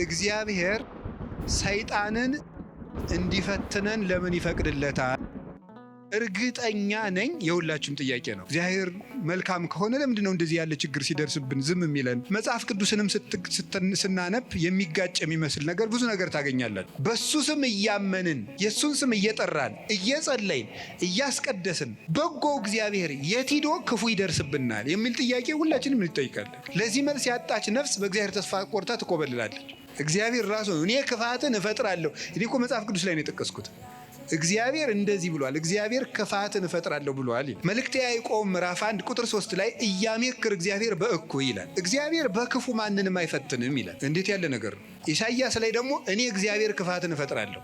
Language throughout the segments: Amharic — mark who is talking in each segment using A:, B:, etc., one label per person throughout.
A: እግዚአብሔር ሰይጣንን እንዲፈትነን ለምን ይፈቅድለታል? እርግጠኛ ነኝ የሁላችሁም ጥያቄ ነው። እግዚአብሔር መልካም ከሆነ ለምንድነው እንደዚህ ያለ ችግር ሲደርስብን ዝም የሚለን? መጽሐፍ ቅዱስንም ስናነብ የሚጋጭ የሚመስል ነገር ብዙ ነገር ታገኛላችሁ። በሱ ስም እያመንን የሱን ስም እየጠራን እየጸለይን እያስቀደስን በጎ እግዚአብሔር የት ሂዶ ክፉ ይደርስብናል የሚል ጥያቄ ሁላችንም እንጠይቃለን። ለዚህ መልስ ያጣች ነፍስ በእግዚአብሔር ተስፋ ቆርጣ ትቆበልላለች። እግዚአብሔር ራሱ እኔ ክፋትን እፈጥራለሁ። እኔ እኮ መጽሐፍ ቅዱስ ላይ ነው የጠቀስኩት። እግዚአብሔር እንደዚህ ብሏል። እግዚአብሔር ክፋትን እፈጥራለሁ ብሏል። መልእክተ ያዕቆብ ምዕራፍ 1 ቁጥር 3 ላይ እያሜክር እግዚአብሔር በእኩይ ይላል። እግዚአብሔር በክፉ ማንንም አይፈትንም ይላል። እንዴት ያለ ነገር ነው! ኢሳይያስ ላይ ደግሞ እኔ እግዚአብሔር ክፋትን እፈጥራለሁ።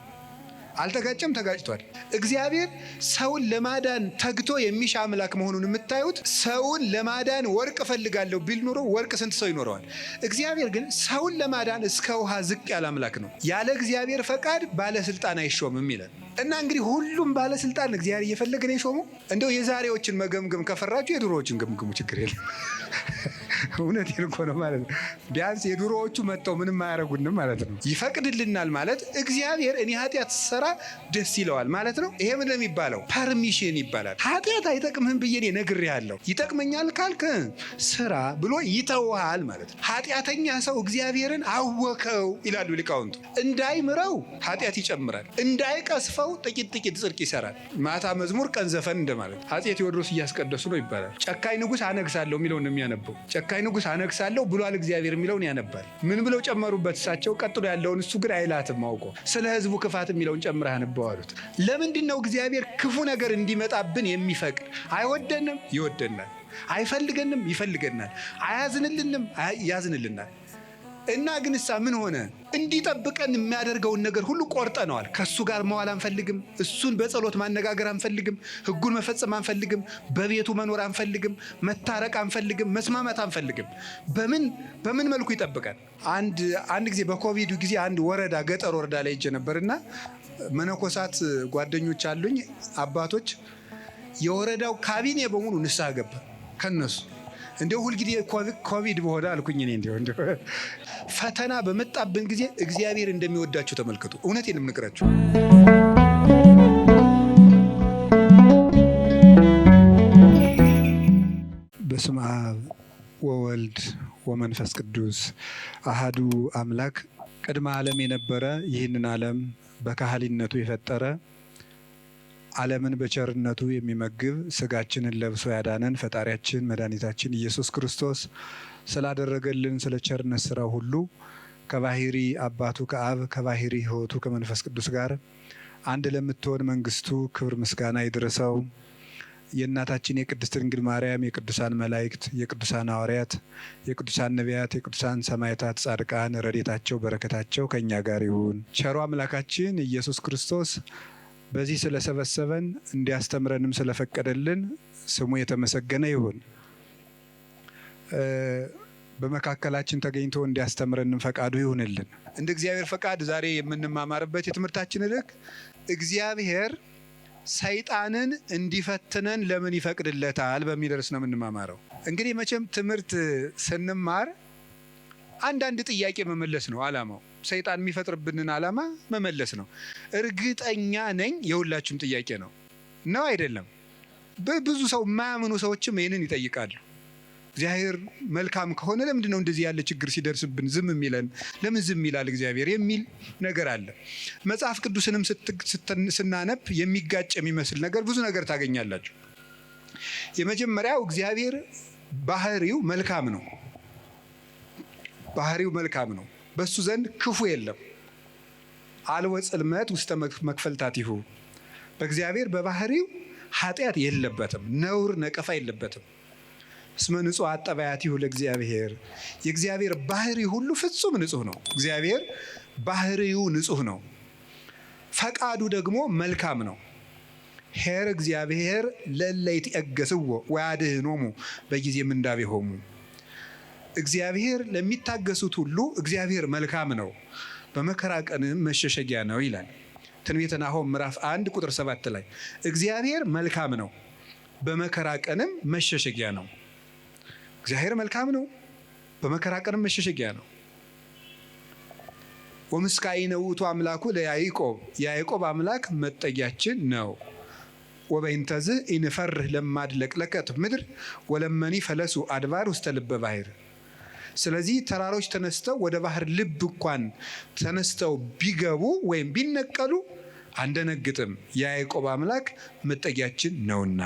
A: አልተጋጨም? ተጋጭቷል። እግዚአብሔር ሰውን ለማዳን ተግቶ የሚሻ አምላክ መሆኑን የምታዩት ሰውን ለማዳን ወርቅ እፈልጋለሁ ቢል ኑሮ ወርቅ ስንት ሰው ይኖረዋል? እግዚአብሔር ግን ሰውን ለማዳን እስከ ውሃ ዝቅ ያለ አምላክ ነው። ያለ እግዚአብሔር ፈቃድ ባለስልጣን አይሾምም ይላል። እና እንግዲህ ሁሉም ባለስልጣን እግዚአብሔር እየፈለገ ነው የሾመው። እንደው የዛሬዎችን መገምገም ከፈራችሁ የድሮዎችን ገምግሙ፣ ችግር የለም። እውነቴን እኮ ነው ማለት ነው። ቢያንስ የድሮዎቹ መጥተው ምንም አያረጉንም ማለት ነው። ይፈቅድልናል ማለት እግዚአብሔር እኔ ኃጢአት ሰራ ደስ ይለዋል ማለት ነው። ይሄ ምን የሚባለው ፐርሚሽን ይባላል። ኃጢአት አይጠቅምህም ብዬ እኔ ነግሬሃለሁ፣ ይጠቅመኛል ካልክ ስራ ብሎ ይተውሃል ማለት ነው። ኃጢአተኛ ሰው እግዚአብሔርን አወከው ይላሉ ሊቃውንቱ። እንዳይምረው ኃጢአት ይጨምራል፣ እንዳይቀስፈው ጥቂት ጽድቅ ይሰራል። ማታ መዝሙር ቀን ዘፈን እንደማለት። አፄ ቴዎድሮስ እያስቀደሱ ነው ይባላል። ጨካኝ ንጉሥ አነግሳለሁ የሚለውን ነው የሚያነበው። ጨካኝ ንጉሥ አነግሳለሁ ብሏል እግዚአብሔር የሚለውን ያነባል። ምን ብለው ጨመሩበት እሳቸው? ቀጥሎ ያለውን እሱ ግን አይላትም አውቆ ስለ ሕዝቡ ክፋት የሚለውን ጨምረህ አነበው አሉት። ለምንድን ነው እግዚአብሔር ክፉ ነገር እንዲመጣብን የሚፈቅድ? አይወደንም? ይወደናል። አይፈልገንም? ይፈልገናል። አያዝንልንም? ያዝንልናል። እና ግን እሳ ምን ሆነ? እንዲጠብቀን የሚያደርገውን ነገር ሁሉ ቆርጠነዋል። ከእሱ ጋር መዋል አንፈልግም። እሱን በጸሎት ማነጋገር አንፈልግም። ሕጉን መፈጸም አንፈልግም። በቤቱ መኖር አንፈልግም። መታረቅ አንፈልግም። መስማማት አንፈልግም። በምን መልኩ ይጠብቀን? አንድ ጊዜ በኮቪድ ጊዜ አንድ ወረዳ ገጠር ወረዳ ላይ ሄጄ ነበርና መነኮሳት ጓደኞች አሉኝ፣ አባቶች። የወረዳው ካቢኔ በሙሉ ንስሐ ገባ ከነሱ። እንደው ሁልጊዜ ኮቪድ በሆነ አልኩኝ እኔ እንደው ፈተና በመጣብን ጊዜ እግዚአብሔር እንደሚወዳችሁ ተመልከቱ። እውነቴን ነው የምነግራችሁ። በስመ አብ ወወልድ ወመንፈስ ቅዱስ አሃዱ አምላክ። ቅድመ ዓለም የነበረ ይህንን ዓለም በካህሊነቱ የፈጠረ ዓለምን በቸርነቱ የሚመግብ ስጋችንን ለብሶ ያዳነን ፈጣሪያችን መድኃኒታችን ኢየሱስ ክርስቶስ ስላደረገልን ስለ ቸርነት ስራው ሁሉ ከባህሪ አባቱ ከአብ ከባህሪ ሕይወቱ ከመንፈስ ቅዱስ ጋር አንድ ለምትሆን መንግስቱ ክብር ምስጋና ይድረሰው። የእናታችን የቅድስት ድንግል ማርያም፣ የቅዱሳን መላእክት፣ የቅዱሳን ሐዋርያት፣ የቅዱሳን ነቢያት፣ የቅዱሳን ሰማዕታት፣ ጻድቃን ረድኤታቸው በረከታቸው ከእኛ ጋር ይሁን። ቸሩ አምላካችን ኢየሱስ ክርስቶስ በዚህ ስለሰበሰበን እንዲያስተምረንም ስለፈቀደልን ስሙ የተመሰገነ ይሁን። በመካከላችን ተገኝቶ እንዲያስተምረንም ፈቃዱ ይሁንልን። እንደ እግዚአብሔር ፈቃድ ዛሬ የምንማማርበት የትምህርታችን ርዕስ እግዚአብሔር ሰይጣንን እንዲፈትነን ለምን ይፈቅድለታል በሚል ርዕስ ነው የምንማማረው። እንግዲህ መቼም ትምህርት ስንማር አንዳንድ ጥያቄ መመለስ ነው ዓላማው። ሰይጣን የሚፈጥርብንን ዓላማ መመለስ ነው። እርግጠኛ ነኝ የሁላችሁም ጥያቄ ነው አይደለም? ብዙ ሰው የማያምኑ ሰዎችም ይህንን ይጠይቃሉ። እግዚአብሔር መልካም ከሆነ ለምንድን ነው እንደዚህ ያለ ችግር ሲደርስብን ዝም የሚለን? ለምን ዝም ይላል እግዚአብሔር የሚል ነገር አለ። መጽሐፍ ቅዱስንም ስናነብ የሚጋጭ የሚመስል ነገር ብዙ ነገር ታገኛላችሁ። የመጀመሪያው እግዚአብሔር ባህሪው መልካም ነው። ባህሪው መልካም ነው። በሱ ዘንድ ክፉ የለም። አልወ ጽልመት ውስተ መክፈልታቲሁ። በእግዚአብሔር በባህሪው ኃጢአት የለበትም፣ ነውር ነቀፋ የለበትም። እስመ ንጹሕ አጠባያቲሁ ለእግዚአብሔር። የእግዚአብሔር ባህሪ ሁሉ ፍጹም ንጹሕ ነው። እግዚአብሔር ባህሪው ንጹሕ ነው። ፈቃዱ ደግሞ መልካም ነው። ኄር እግዚአብሔር ለእለ ይትዔገሥዎ ወያድኅኖሙ በጊዜ ምንዳቤሆሙ። እግዚአብሔር ለሚታገሱት ሁሉ እግዚአብሔር መልካም ነው፣ በመከራ ቀንም መሸሸጊያ ነው ይላል ትንቢተ ናሆም ምዕራፍ 1 ቁጥር 7 ላይ። እግዚአብሔር መልካም ነው፣ በመከራ ቀንም መሸሸጊያ ነው። እግዚአብሔር መልካም ነው፣ በመከራ ቀንም መሸሸጊያ ነው። ወምስካኢነ ውእቱ አምላኩ ለያዕቆብ የያዕቆብ አምላክ መጠጊያችን ነው። ወበይንተዝ ኢንፈርህ ለማድለቅለቀት ምድር ወለመኒ ፈለሱ አድባር ውስተ ልበ ባሕር። ስለዚህ ተራሮች ተነስተው ወደ ባህር ልብ እንኳን ተነስተው ቢገቡ ወይም ቢነቀሉ አንደነግጥም፣ የያዕቆብ አምላክ መጠጊያችን ነውና።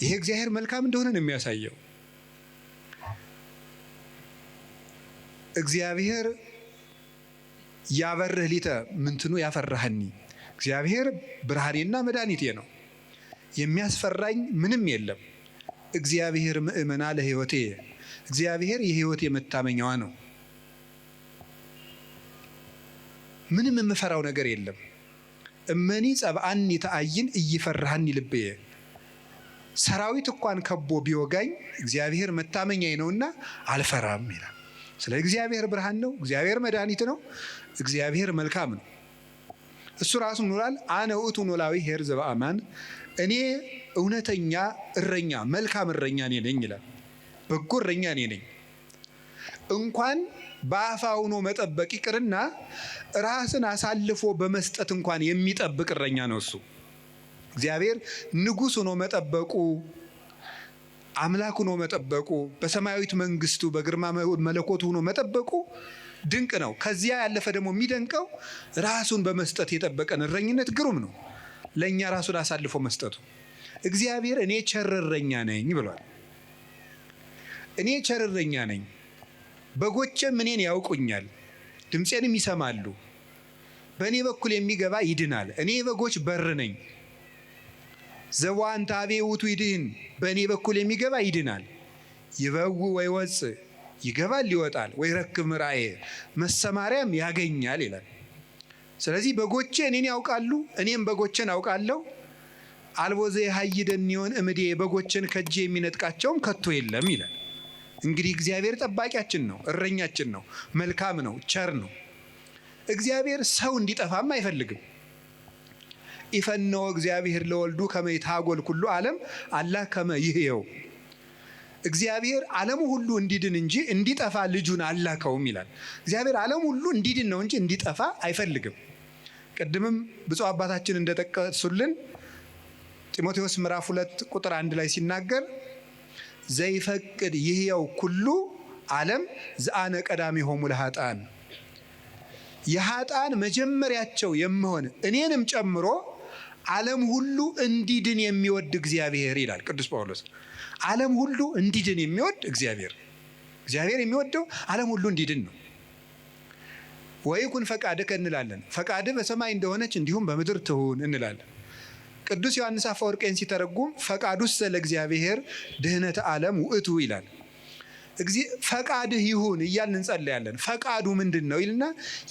A: ይሄ እግዚአብሔር መልካም እንደሆነ ነው የሚያሳየው። እግዚአብሔር ያበርህ ሊተ ምንትኑ ያፈራህኒ፣ እግዚአብሔር ብርሃኔና መድኃኒቴ ነው፣ የሚያስፈራኝ ምንም የለም። እግዚአብሔር ምእመና ለሕይወቴ፣ እግዚአብሔር የሕይወቴ መታመኛዋ ነው። ምንም የምፈራው ነገር የለም። እመኒ ጸብአኒ ተአይን እይፈራሃኒ ልብየ፣ ሰራዊት እንኳን ከቦ ቢወጋኝ እግዚአብሔር መታመኛዬ ነውና አልፈራም ይላል። ስለ እግዚአብሔር ብርሃን ነው፣ እግዚአብሔር መድኃኒት ነው፣ እግዚአብሔር መልካም ነው። እሱ ራሱ ምንላል? አነ ውእቱ ኖላዊ ኄር ዘበአማን፣ እኔ እውነተኛ እረኛ መልካም እረኛ እኔ ነኝ ይላል። በጎ እረኛ እኔ ነኝ። እንኳን በአፋ ሆኖ መጠበቅ ይቅርና ራስን አሳልፎ በመስጠት እንኳን የሚጠብቅ እረኛ ነው እሱ። እግዚአብሔር ንጉሥ ሆኖ መጠበቁ፣ አምላክ ሆኖ መጠበቁ፣ በሰማያዊት መንግስቱ በግርማ መለኮቱ ሆኖ መጠበቁ ድንቅ ነው። ከዚያ ያለፈ ደግሞ የሚደንቀው ራሱን በመስጠት የጠበቀን እረኝነት ግሩም ነው። ለእኛ ራሱን አሳልፎ መስጠቱ። እግዚአብሔር እኔ ቸር እረኛ ነኝ ብሏል። እኔ ቸር እረኛ ነኝ፣ በጎቼም እኔን ያውቁኛል፣ ድምፄንም ይሰማሉ። በእኔ በኩል የሚገባ ይድናል። እኔ በጎች በር ነኝ። ዘዋንተ ኀቤ ውእቱ ይድህን፣ በእኔ በኩል የሚገባ ይድናል። ይበው ወይወፅእ፣ ይገባል ይወጣል፣ ወይረክብ ምርአየ፣ መሰማሪያም ያገኛል ይላል። ስለዚህ በጎቼ እኔን ያውቃሉ፣ እኔም በጎቼን አውቃለሁ። አልቦ ዘየሐይደኒዮን እምዴ፣ በጎቼን ከእጄ የሚነጥቃቸውም ከቶ የለም ይላል። እንግዲህ እግዚአብሔር ጠባቂያችን ነው፣ እረኛችን ነው፣ መልካም ነው፣ ቸር ነው። እግዚአብሔር ሰው እንዲጠፋም አይፈልግም። ኢፈነወ እግዚአብሔር ለወልዱ ከመ ይትሐጐል ኩሉ ዓለም አላ ከመ ይሕየው። እግዚአብሔር ዓለሙ ሁሉ እንዲድን እንጂ እንዲጠፋ ልጁን አላከውም ይላል። እግዚአብሔር ዓለሙ ሁሉ እንዲድን ነው እንጂ እንዲጠፋ አይፈልግም። ቅድምም ብፁዕ አባታችን እንደጠቀሱልን ጢሞቴዎስ ምዕራፍ 2 ቁጥር 1 ላይ ሲናገር ዘይፈቅድ ይሕየው ኩሉ ዓለም ዘአነ ቀዳሚሆሙ ለኃጥአን፣ የኃጥአን መጀመሪያቸው የምሆን እኔንም ጨምሮ ዓለም ሁሉ እንዲድን የሚወድ እግዚአብሔር ይላል ቅዱስ ጳውሎስ። ዓለም ሁሉ እንዲድን የሚወድ እግዚአብሔር የሚወደው ዓለም ሁሉ እንዲድን ነው። ወይኩን ፈቃድከ እንላለን። ፈቃድህ በሰማይ እንደሆነች እንዲሁም በምድር ትሁን እንላለን። ቅዱስ ዮሐንስ አፈወርቄን ሲተረጉም ፈቃዱሰ ለእግዚአብሔር ድህነተ ዓለም ውእቱ ይላል። ፈቃድህ ይሁን እያልን እንጸለያለን። ፈቃዱ ምንድን ነው ይልና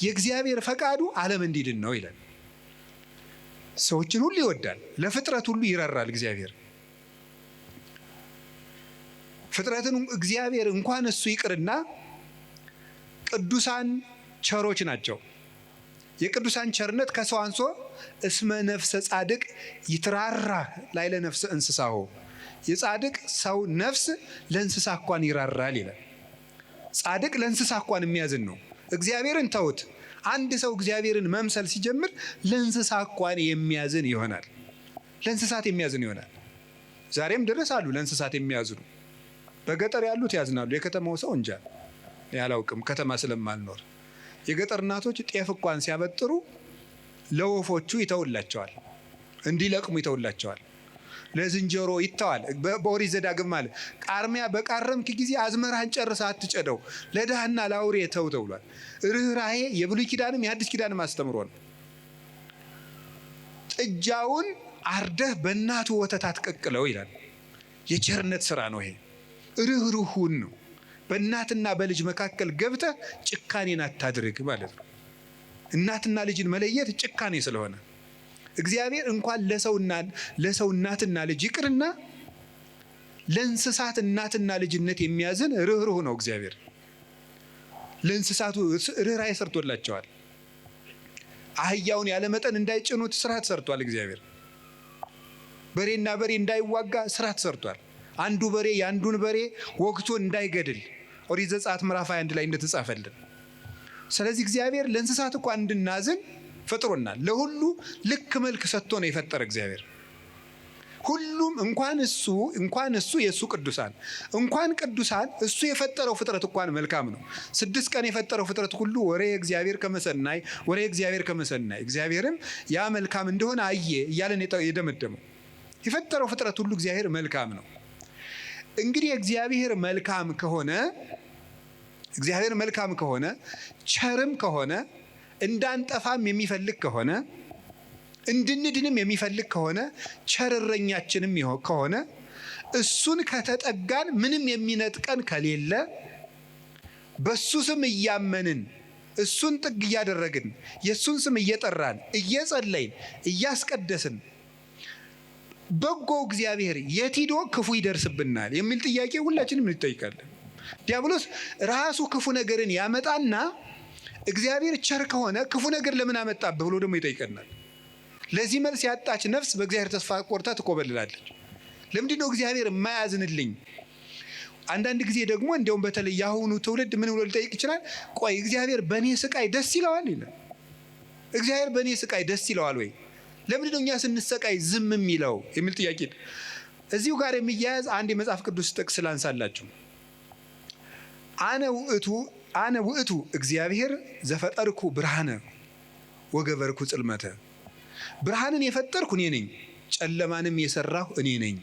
A: የእግዚአብሔር ፈቃዱ ዓለም እንዲድን ነው ይላል። ሰዎችን ሁሉ ይወዳል፣ ለፍጥረት ሁሉ ይራራል። እግዚአብሔር ፍጥረትን እግዚአብሔር እንኳን እሱ ይቅርና ቅዱሳን ቸሮች ናቸው። የቅዱሳን ቸርነት ከሰው አንሶ እስመ ነፍሰ ጻድቅ ይትራራ ላዕለ ነፍሰ እንስሳሁ፣ የጻድቅ ሰው ነፍስ ለእንስሳ እንኳን ይራራል ይላል። ጻድቅ ለእንስሳ እንኳን የሚያዝን ነው። እግዚአብሔርን ተውት። አንድ ሰው እግዚአብሔርን መምሰል ሲጀምር ለእንስሳ እንኳን የሚያዝን ይሆናል። ለእንስሳት የሚያዝን ይሆናል። ዛሬም ድረስ አሉ ለእንስሳት የሚያዝኑ። በገጠር ያሉት ያዝናሉ። የከተማው ሰው እንጃ ያላውቅም፣ ከተማ ስለማልኖር። የገጠር እናቶች ጤፍ እንኳን ሲያበጥሩ ለወፎቹ ይተውላቸዋል፣ እንዲለቅሙ ይተውላቸዋል። ለዝንጀሮ ይተዋል። በኦሪት ዘዳግም ማለት ቃርሚያ በቃረምክ ጊዜ አዝመራህን ጨርሰህ አትጨደው፣ ለድሃና ለአውሬ ተው ተብሏል። ርኅራኄ የብሉይ ኪዳንም የአዲስ ኪዳንም አስተምሮ ነው። ጥጃውን አርደህ በእናቱ ወተት አትቀቅለው ይላል። የቸርነት ስራ ነው ይሄ። ርኅሩሁን ነው። በእናትና በልጅ መካከል ገብተህ ጭካኔን አታድርግ ማለት ነው። እናትና ልጅን መለየት ጭካኔ ስለሆነ እግዚአብሔር እንኳን ለሰው እናትና ልጅ ይቅርና ለእንስሳት እናትና ልጅነት የሚያዝን ርኅሩህ ነው እግዚአብሔር። ለእንስሳቱ ርኅራኄ ሰርቶላቸዋል። አህያውን ያለመጠን እንዳይጭኑት ስርዓት ሰርቷል እግዚአብሔር። በሬና በሬ እንዳይዋጋ ስርዓት ሰርቷል። አንዱ በሬ የአንዱን በሬ ወግቶ እንዳይገድል ኦሪት ዘጸአት ምዕራፍ 21 ላይ እንደተጻፈልን ስለዚህ እግዚአብሔር ለእንስሳት እንኳን እንድናዝን ፈጥሮናል። ለሁሉ ልክ መልክ ሰጥቶ ነው የፈጠረ እግዚአብሔር። ሁሉም እንኳን እሱ የእሱ ቅዱሳን እንኳን ቅዱሳን እሱ የፈጠረው ፍጥረት እንኳን መልካም ነው። 6 ቀን የፈጠረው ፍጥረት ሁሉ ወሬ እግዚአብሔር ከመሰናይ እግዚአብሔርም ያ መልካም እንደሆነ አየ እያለን የደመደመው የፈጠረው ፍጥረት ሁሉ እግዚአብሔር መልካም ነው። እንግዲህ እግዚአብሔር መልካም ከሆነ ቸርም ከሆነ እንዳንጠፋም የሚፈልግ ከሆነ እንድንድንም የሚፈልግ ከሆነ ቸርረኛችንም ከሆነ እሱን ከተጠጋን ምንም የሚነጥቀን ከሌለ በሱ ስም እያመንን እሱን ጥግ እያደረግን የሱን ስም እየጠራን እየጸለይን እያስቀደስን በጎ እግዚአብሔር የት ሄዶ ክፉ ይደርስብናል የሚል ጥያቄ ሁላችንም እንጠይቃለን። ዲያብሎስ ራሱ ክፉ ነገርን ያመጣና እግዚአብሔር ቸር ከሆነ ክፉ ነገር ለምን አመጣብህ ብሎ ደግሞ ይጠይቀናል። ለዚህ መልስ ያጣች ነፍስ በእግዚአብሔር ተስፋ ቆርጣ ትቆበልላለች። ለምንድን ነው እግዚአብሔር የማያዝንልኝ? አንዳንድ ጊዜ ደግሞ እንዲያውም በተለይ ያሁኑ ትውልድ ምን ብሎ ሊጠይቅ ይችላል? ቆይ እግዚአብሔር በእኔ ስቃይ ደስ ይለዋል ይላል። እግዚአብሔር በእኔ ስቃይ ደስ ይለዋል ወይ? ለምንድን ነው እኛ ስንሰቃይ ዝም የሚለው የሚል ጥያቄ እዚሁ ጋር የሚያያዝ አንድ የመጽሐፍ ቅዱስ ጥቅስ ላንሳላችሁ። አነ ውእቱ እግዚአብሔር ዘፈጠርኩ ብርሃነ ወገበርኩ ጽልመተ። ብርሃንን የፈጠርኩ እኔ ነኝ፣ ጨለማንም የሰራሁ እኔ ነኝ።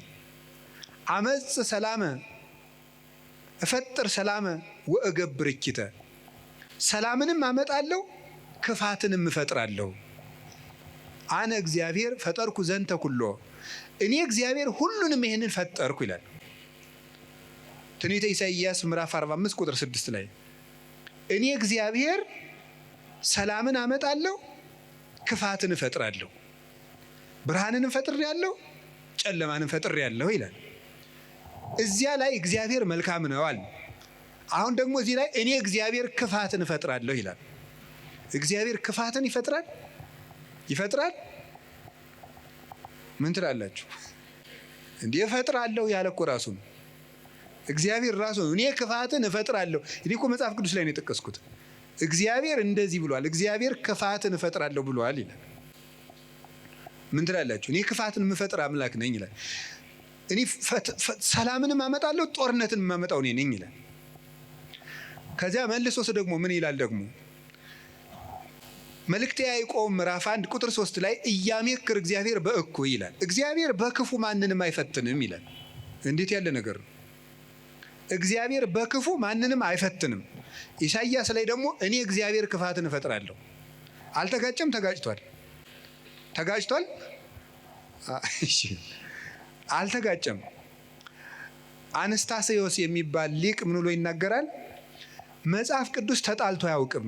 A: አመጽ ሰላመ እፈጥር ሰላመ ወእገብር እኪተ። ሰላምንም አመጣለሁ ክፋትንም እፈጥራለሁ። አነ እግዚአብሔር ፈጠርኩ ዘንተ ኩሎ። እኔ እግዚአብሔር ሁሉንም ይሄንን ፈጠርኩ ይላል ትንቢተ ኢሳይያስ ምዕራፍ 45 ቁጥር 6 ላይ እኔ እግዚአብሔር ሰላምን አመጣለሁ ክፋትን እፈጥራለሁ፣ ብርሃንን እፈጥራለሁ፣ ጨለማንን እፈጥራለሁ ይላል። እዚያ ላይ እግዚአብሔር መልካም ነው አለ። አሁን ደግሞ እዚህ ላይ እኔ እግዚአብሔር ክፋትን እፈጥራለሁ ይላል። እግዚአብሔር ክፋትን ይፈጥራል? ምን ትላላችሁ? እንዴ እፈጥራለሁ ያለ እኮ ራሱ ነው። እግዚአብሔር ራሱ ነው እኔ ክፋትን እፈጥራለሁ። እኔ እኮ መጽሐፍ ቅዱስ ላይ ነው የጠቀስኩት። እግዚአብሔር እንደዚህ ብሏል፣ እግዚአብሔር ክፋትን እፈጥራለሁ ብሏል ይላል። ምን ትላላችሁ? እኔ ክፋትን የምፈጥር አምላክ ነኝ ይላል። እኔ ሰላምንም አመጣለሁ ጦርነትን የማመጣው እኔ ነኝ ይላል። ከዚያ መልሶስ ደግሞ ምን ይላል? ደግሞ መልእክተ ያዕቆብ ምዕራፍ 1 ቁጥር 3 ላይ እያሜክር እግዚአብሔር በእኩይ ይላል። እግዚአብሔር በክፉ ማንንም አይፈትንም ይላል። እንዴት ያለ ነገር ነው! እግዚአብሔር በክፉ ማንንም አይፈትንም። ኢሳይያስ ላይ ደግሞ እኔ እግዚአብሔር ክፋትን እፈጥራለሁ። አልተጋጨም? ተጋጭቷል? እሺ አልተጋጨም። አነስታሴዎስ የሚባል ሊቅ ምን ብሎ ይናገራል? መጽሐፍ ቅዱስ ተጣልቶ አያውቅም።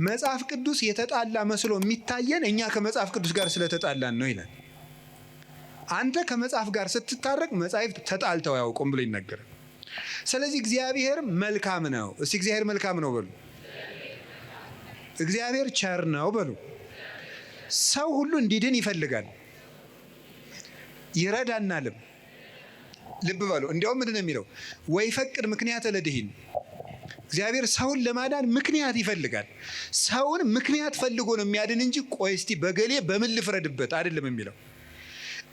A: መጽሐፍ ቅዱስ የተጣላ መስሎ የሚታየን እኛ ከመጽሐፍ ቅዱስ ጋር ስለተጣላን ነው ይላል። አንተ ከመጽሐፍ ጋር ስትታረቅ መጽሐፍ ተጣልተው አያውቁም ብሎ ይናገራል። ስለዚህ እግዚአብሔር መልካም ነው። እስቲ እግዚአብሔር መልካም ነው በሉ። እግዚአብሔር ቸር ነው በሉ። ሰው ሁሉ እንዲድን ይፈልጋል፣ ይረዳናልም። ልብ በሉ። እንዲያውም ምንድን ነው የሚለው? ወይፈቅድ ምክንያት ለድኂን። እግዚአብሔር ሰውን ለማዳን ምክንያት ይፈልጋል። ሰውን ምክንያት ፈልጎ ነው የሚያድን እንጂ ቆይ እስቲ በገሌ በምን ልፍረድበት አይደለም የሚለው።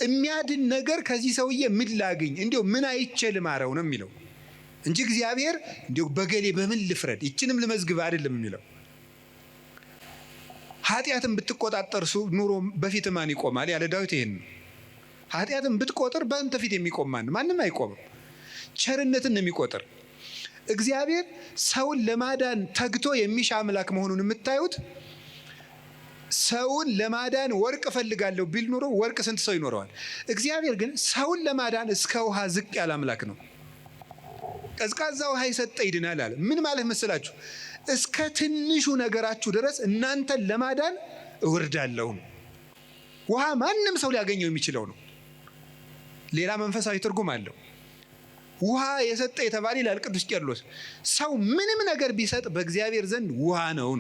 A: የሚያድን ነገር ከዚህ ሰውዬ ምን ላግኝ፣ እንዲያው ምን አይቼ ልማረው ነው የሚለው እንጂ እግዚአብሔር እንዲያው በገሌ በምን ልፍረድ ይችንም ልመዝግብ አይደለም የሚለው። ኃጢአትን ብትቆጣጠር ኑሮ በፊት ማን ይቆማል ያለ ዳዊት ይሄን ነው። ኃጢአትን ብትቆጥር በአንተ ፊት የሚቆም ማንም አይቆምም። ቸርነትን ነው የሚቆጥር። እግዚአብሔር ሰውን ለማዳን ተግቶ የሚሻ አምላክ መሆኑን የምታዩት ሰውን ለማዳን ወርቅ እፈልጋለሁ ቢል ኑሮ ወርቅ ስንት ሰው ይኖረዋል? እግዚአብሔር ግን ሰውን ለማዳን እስከ ውሃ ዝቅ ያለ አምላክ ነው። ቀዝቃዛ ውሃ የሰጠ ይድናል አለ። ምን ማለት መስላችሁ? እስከ ትንሹ ነገራችሁ ድረስ እናንተን ለማዳን እወርዳለሁ። ውሃ ማንም ሰው ሊያገኘው የሚችለው ነው። ሌላ መንፈሳዊ ትርጉም አለው። ውሃ የሰጠ የተባለ ይላል ቅዱስ ቄርሎስ። ሰው ምንም ነገር ቢሰጥ በእግዚአብሔር ዘንድ ውሃ ነው።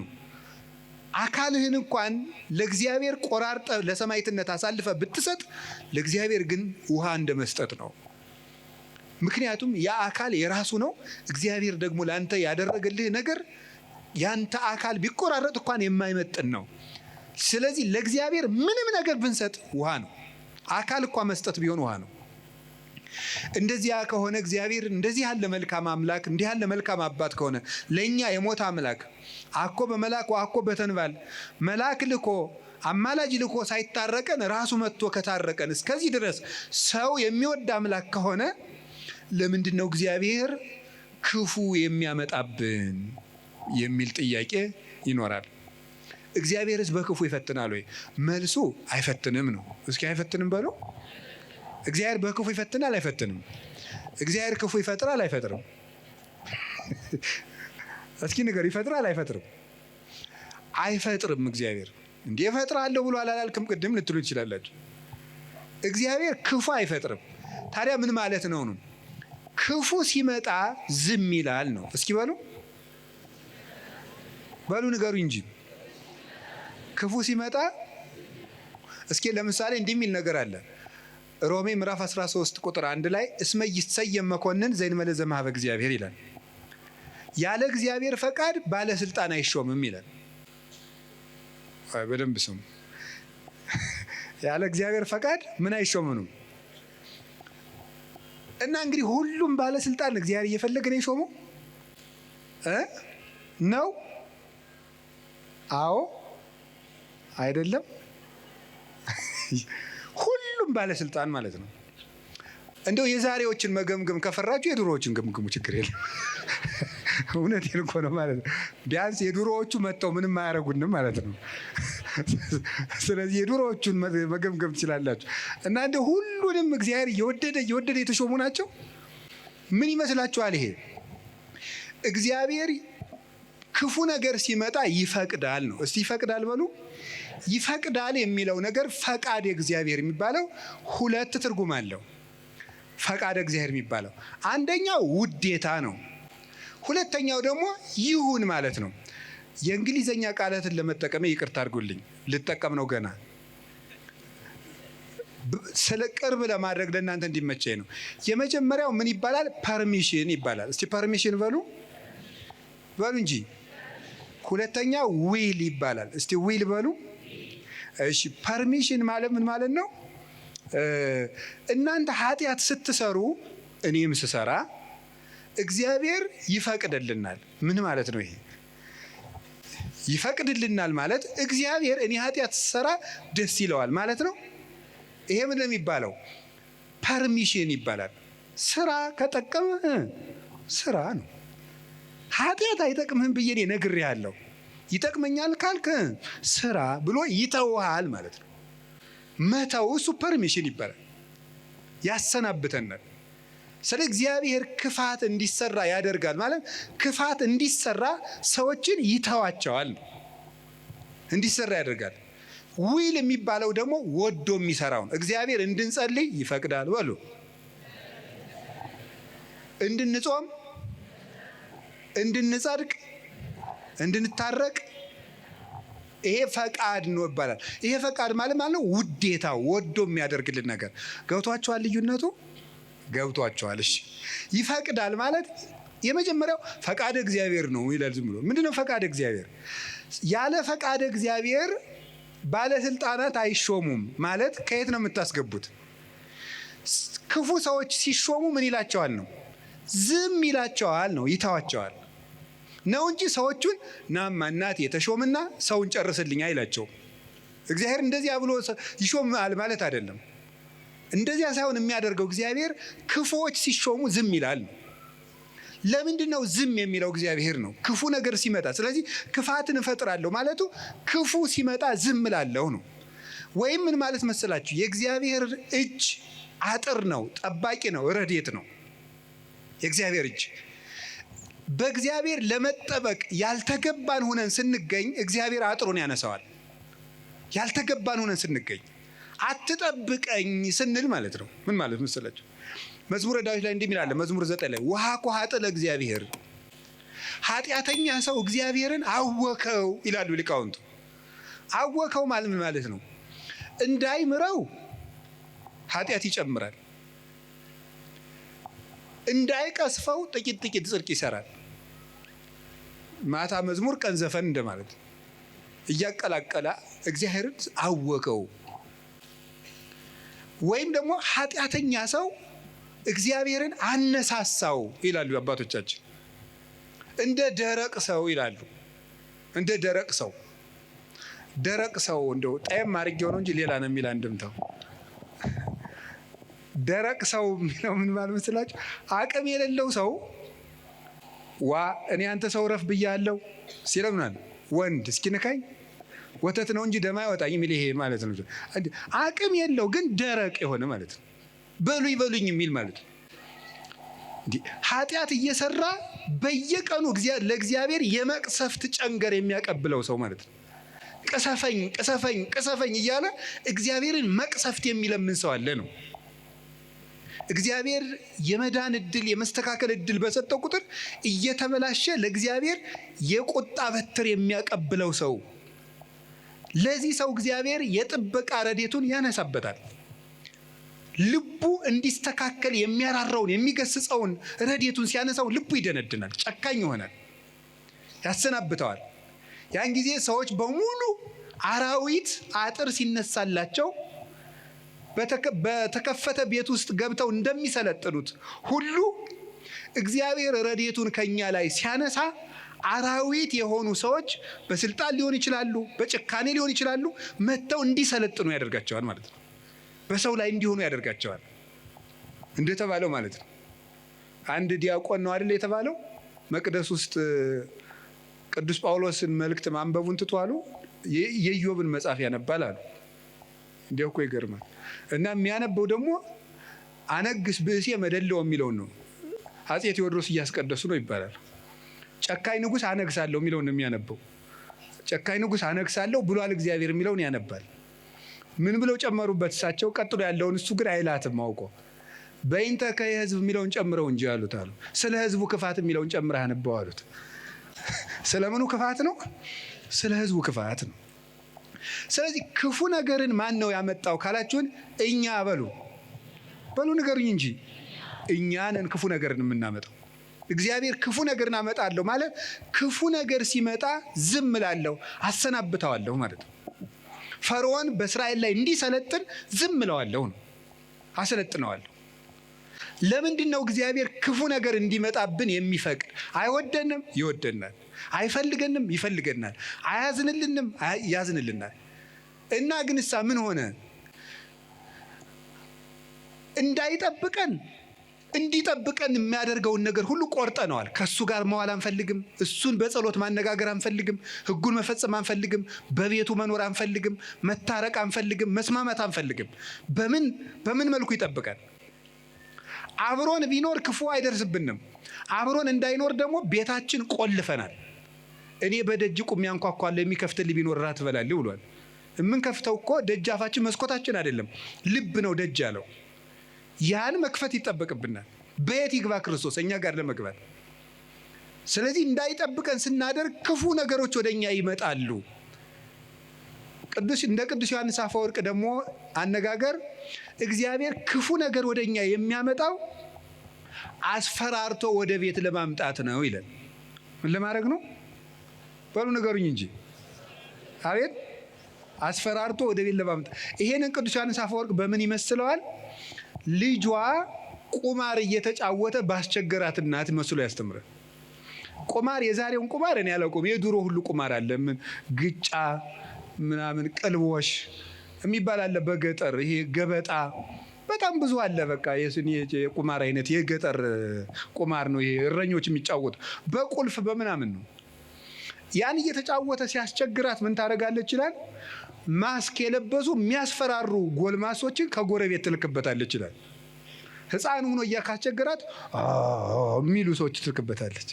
A: አካልህን እንኳን ለእግዚአብሔር ቆራርጠ ለሰማዕትነት አሳልፈ ብትሰጥ ለእግዚአብሔር ግን ውሃ እንደመስጠት ነው። ምክንያቱም ያ አካል የራሱ ነው። እግዚአብሔር ደግሞ ለአንተ ያደረገልህ ነገር ያንተ አካል ቢቆራረጥ እንኳን የማይመጥን ነው። ስለዚህ ለእግዚአብሔር ምንም ነገር ብንሰጥ ውሃ ነው። አካል እንኳን መስጠት ቢሆን ውሃ ነው። እንደዚያ ከሆነ እግዚአብሔር እንደዚህ ያለ መልካም አምላክ እንዲህ ያለ መልካም አባት ከሆነ ለኛ የሞት አምላክ አኮ በመላክ ወአኮ በተንባል መልአክ ልኮ አማላጅ ልኮ ሳይታረቀን ራሱ መጥቶ ከታረቀን እስከዚህ ድረስ ሰው የሚወድ አምላክ ከሆነ ለምንድነው እግዚአብሔር ክፉ የሚያመጣብን የሚል ጥያቄ ይኖራል። እግዚአብሔርስ በክፉ ይፈትናል ወይ? መልሱ አይፈትንም ነው። እስኪ አይፈትንም በሉ። እግዚአብሔር በክፉ ይፈትናል አይፈትንም? እግዚአብሔር ክፉ ይፈጥራል አይፈጥርም? እስኪ ንገር፣ ይፈጥራል አይፈጥርም? አይፈጥርም። እግዚአብሔር እንዴ እፈጥራለሁ ብሎ አላልክም ቅድም ልትሉ ትችላላችሁ። እግዚአብሔር ክፉ አይፈጥርም። ታዲያ ምን ማለት ነው? ክፉ ሲመጣ ዝም ይላል ነው። እስኪ በሉ ንገሩ እንጂ ክፉ ሲመጣ እስኪ ለምሳሌ እንዲህ የሚል ነገር አለ። ሮሜ ምዕራፍ 13 ቁጥር 1 ላይ እስመ ይሰየም መኮንን ዘእንበለ ዘእምኀበ እግዚአብሔር ይላል። ያለ እግዚአብሔር ፈቃድ ባለስልጣን አይሾምም ይላል። በደንብ ስሙ። ያለ እግዚአብሔር ፈቃድ ምን አይሾምም? እና እንግዲህ ሁሉም ባለስልጣን እግዚአብሔር እየፈለገ ነው የሾመው ነው? አዎ አይደለም? ሁሉም ባለስልጣን ማለት ነው። እንደው የዛሬዎችን መገምገም ከፈራችሁ የድሮዎችን ገምግሙ፣ ችግር የለም። እውነቴን እኮ ነው ማለት ነው። ቢያንስ የድሮዎቹ መጥተው ምንም አያረጉንም ማለት ነው። ስለዚህ የድሮዎቹን መገምገም ትችላላችሁ። እና እንደው ሁሉንም እግዚአብሔር እየወደደ የተሾሙ ናቸው። ምን ይመስላችኋል? ይሄ እግዚአብሔር ክፉ ነገር ሲመጣ ይፈቅዳል ነው። እስቲ ይፈቅዳል በሉ። ይፈቅዳል የሚለው ነገር ፈቃድ እግዚአብሔር የሚባለው ሁለት ትርጉም አለው። ፈቃድ እግዚአብሔር የሚባለው አንደኛው ውዴታ ነው። ሁለተኛው ደግሞ ይሁን ማለት ነው። የእንግሊዘኛ ቃላትን ለመጠቀም ይቅርታ አድርጉልኝ፣ ልጠቀም ነው ገና ስለ ቅርብ ለማድረግ ለእናንተ እንዲመቸኝ ነው። የመጀመሪያው ምን ይባላል? ፐርሚሽን ይባላል። እስቲ ፐርሚሽን በሉ እንጂ። ሁለተኛው ዊል ይባላል። እስቲ ዊል በሉ። እሺ ፐርሚሽን ማለት ምን ማለት ነው? እናንተ ኃጢአት ስትሰሩ እኔም ስሰራ እግዚአብሔር ይፈቅድልናል። ምን ማለት ነው ይሄ? ይፈቅድልናል ማለት እግዚአብሔር እኔ ኃጢአት ስሰራ ደስ ይለዋል ማለት ነው። ይሄ ምን የሚባለው? ፐርሚሽን ይባላል። ስራ ከጠቀመ ስራ ነው። ኃጢአት አይጠቅምህም ብዬ እኔ ነግሬሃለሁ፣ ይጠቅመኛል ካልክ ስራ ብሎ ይተውሃል ማለት ነው። መተው እሱ ፐርሚሽን ይባላል። ያሰናብተናል። ስለ እግዚአብሔር ክፋት እንዲሰራ ያደርጋል ማለት ክፋት እንዲሰራ ሰዎችን ይተዋቸዋል፣ እንዲሰራ ያደርጋል። ዊል የሚባለው ደግሞ ወዶ የሚሰራውን እግዚአብሔር እንድንጸልይ ይፈቅዳል በሉ፣ እንድንጾም፣ እንድንጸድቅ፣ እንድንታረቅ ይሄ ፈቃድ ነው ይባላል። ይሄ ፈቃድ ማለት ነው ውዴታ፣ ወዶ የሚያደርግልን ነገር። ገብቷችኋል? ልዩነቱ ገብቷችኋል? እሺ ይፈቅዳል ማለት የመጀመሪያው ፈቃድ እግዚአብሔር ነው ይላል። ዝም ብሎ ምንድነው ፈቃድ እግዚአብሔር? ያለ ፈቃድ እግዚአብሔር ባለስልጣናት አይሾሙም ማለት ከየት ነው የምታስገቡት? ክፉ ሰዎች ሲሾሙ ምን ይላቸዋል ነው? ዝም ይላቸዋል ነው፣ ይተዋቸዋል ነው እንጂ ሰዎቹን ናማ እናት የተሾምና ሰውን ጨርስልኝ አይላቸውም። እግዚአብሔር እንደዚያ ብሎ ይሾማል ማለት አይደለም። እንደዚያ ሳይሆን የሚያደርገው እግዚአብሔር ክፉዎች ሲሾሙ ዝም ይላል። ለምንድን ነው ዝም የሚለው? እግዚአብሔር ነው ክፉ ነገር ሲመጣ። ስለዚህ ክፋትን እፈጥራለሁ ማለቱ ክፉ ሲመጣ ዝም እላለሁ ነው። ወይም ምን ማለት መሰላችሁ? የእግዚአብሔር እጅ አጥር ነው፣ ጠባቂ ነው፣ ረድኤት ነው። የእግዚአብሔር እጅ በእግዚአብሔር ለመጠበቅ ያልተገባን ሆነን ስንገኝ እግዚአብሔር አጥሩን ያነሳዋል። ያልተገባን ሆነን ስንገኝ አትጠብቀኝ ስንል ማለት ነው። ምን ማለት መሰላችሁ? መዝሙረ ዳዊት ላይ እንዲህ ይላል፣ መዝሙር 9 ላይ ውሃ ኮሃጥ ለእግዚአብሔር፣ ኃጢአተኛ ሰው እግዚአብሔርን አወከው ይላሉ ሊቃውንቱ። አወከው ማለት ምን ማለት ነው? እንዳይምረው ኃጢአት ይጨምራል፣ እንዳይቀስፈው ጥቂት ጥቂት ጽድቅ ይሰራል። ማታ መዝሙር ቀን ዘፈን እንደማለት እያቀላቀለ እግዚአብሔርን አወቀው። ወይም ደግሞ ኃጢአተኛ ሰው እግዚአብሔርን አነሳሳው ይላሉ አባቶቻችን። እንደ ደረቅ ሰው ይላሉ። እንደ ደረቅ ሰው እንደው ጣይም አድርጌው ነው እንጂ ሌላ ነው የሚል አንድምታው። ደረቅ ሰው የሚለው ምን ማለት መስላችሁ? አቅም የሌለው ሰው እኔ አንተ ሰው ረፍ ብያለሁ ሲለምናል ወንድ እስኪነካኝ ወተት ነው እንጂ ደም አይወጣኝ የሚል ይሄ ማለት ነው። አቅም የለው ግን ደረቅ የሆነ ማለት ነው። በሉኝ የሚል ማለት ነው። ኃጢአት እየሰራ በየቀኑ ለእግዚአብሔር የመቅሰፍት ጨንገር የሚያቀብለው ሰው ማለት ነው። ቅሰፈኝ እያለ እግዚአብሔርን መቅሰፍት የሚለምን ሰው አለ ነው። እግዚአብሔር የመዳን እድል የመስተካከል እድል በሰጠው ቁጥር እየተበላሸ ለእግዚአብሔር የቁጣ በትር የሚያቀብለው ሰው፣ ለዚህ ሰው እግዚአብሔር የጥበቃ ረድኤቱን ያነሳበታል። ልቡ እንዲስተካከል የሚያራራውን የሚገስጸውን ረድኤቱን ሲያነሳው ልቡ ይደነድናል፣ ጨካኝ ይሆናል፣ ያሰናብተዋል። ያን ጊዜ ሰዎች በሙሉ አራዊት አጥር ሲነሳላቸው በተከፈተ ቤት ውስጥ ገብተው እንደሚሰለጥኑት ሁሉ እግዚአብሔር ረድኤቱን ከኛ ላይ ሲያነሳ አራዊት የሆኑ ሰዎች በስልጣን ሊሆን ይችላሉ፣ በጭካኔ ሊሆን ይችላሉ፣ መጥተው እንዲሰለጥኑ ያደርጋቸዋል ማለት ነው። በሰው ላይ እንዲሆኑ ያደርጋቸዋል እንደተባለው ማለት ነው። አንድ ዲያቆን ነው አይደል የተባለው መቅደስ ውስጥ ቅዱስ ጳውሎስን መልእክት ማንበቡን ትቷሉ የኢዮብን መጽሐፍ ያነባል አሉ። እንዲያው እኮ ይገርማል። እና የሚያነበው ደግሞ አነግስ ብእሴ መደለው የሚለውን ነው። አፄ ቴዎድሮስ እያስቀደሱ ነው ይባላል። ጨካኝ ንጉሥ አነግሳለሁ የሚለውን ነው የሚያነበው። ጨካኝ ንጉሥ አነግሳለሁ ብሏል እግዚአብሔር የሚለውን ያነባል። ምን ብለው ጨመሩበት እሳቸው? ቀጥሎ ያለውን እሱ ግን አይላትም አውቆ በይንተ ከህዝብ የሚለውን ጨምረው እንጂ አሉት አሉ። ስለ ህዝቡ ክፋት የሚለውን ጨምረህ አነበው አሉት። ስለምኑ ክፋት ነው? ስለ ህዝቡ ክፋት ነው። ስለዚህ ክፉ ነገርን ማን ነው ያመጣው ካላችሁን፣ እኛ በሉ ንገሩኝ እንጂ እኛ ነን ክፉ ነገርን የምናመጣው። እግዚአብሔር ክፉ ነገርን አመጣለሁ ማለት ክፉ ነገር ሲመጣ ዝም እላለሁ፣ አሰናብተዋለሁ ማለት ነው። ፈርዖን በእስራኤል ላይ እንዲሰለጥን ዝም እለዋለሁ ነው፣ አሰለጥነዋለሁ። ለምንድን ነው እግዚአብሔር ክፉ ነገር እንዲመጣብን የሚፈቅድ? አይወደንም፣ ይወደናል። አይፈልገንም፣ ይፈልገናል። አያዝንልንም፣ ያዝንልናል። እና ግንሳ ምን ሆነ? እንዲጠብቀን የሚያደርገውን ነገር ሁሉ ቆርጠነዋል። ከሱ ጋር መዋል አንፈልግም። እሱን በጸሎት ማነጋገር አንፈልግም። ሕጉን መፈጸም አንፈልግም። በቤቱ መኖር አንፈልግም። መታረቅ አንፈልግም። መስማማት አንፈልግም። በምን መልኩ ይጠብቀን? አብሮን ቢኖር ክፉ አይደርስብንም። አብሮን እንዳይኖር ደግሞ ቤታችን ቆልፈናል። እኔ በደጅ ቁሜ አንኳኳለሁ፣ የሚከፍትልኝ ቢኖር ራት እበላለሁ ብሏል። የምንከፍተው እኮ ደጃፋችን መስኮታችን አይደለም፣ ልብ ነው ደጅ ያለው። ያን መክፈት ይጠበቅብናል። በየት ይግባ ክርስቶስ እኛ ጋር ለመግባት? ስለዚህ እንዳይጠብቀን ስናደርግ ክፉ ነገሮች ወደኛ ይመጣሉ። እንደ ቅዱስ ዮሐንስ አፈወርቅ ደግሞ አነጋገር እግዚአብሔር ክፉ ነገር ወደኛ የሚያመጣው አስፈራርቶ ወደ ቤት ለማምጣት ነው ይላል። ምን ለማድረግ ነው? በሉ ንገሩኝ እንጂ። አቤት፣ አስፈራርቶ ወደ ቤት ለማምጣት። ይሄንን ቅዱስ ዮሐንስ አፈወርቅ በምን ይመስለዋል? ልጇ ቁማር እየተጫወተ ባስቸገራት እናት መስሎ ያስተምራል። ቁማር፣ የዛሬውን ቁማር እኔ አላውቅም። የድሮ ሁሉ ቁማር አለ። ምን ግጫ ምናምን ቅልቦሽ የሚባል አለ በገጠር። ይሄ ገበጣ በጣም ብዙ አለ። በቃ የቁማር አይነት የገጠር ቁማር ነው። ይሄ እረኞች የሚጫወቱ በቁልፍ በምናምን ነው። ያን እየተጫወተ ሲያስቸግራት ምን ታደርጋለች ይላል? ማስክ የለበሱ የሚያስፈራሩ ጎልማሶችን ከጎረቤት ትልክበታለች ይላል። ሕፃን ሆኖ እያካስቸግራት የሚሉ ሰዎች ትልክበታለች።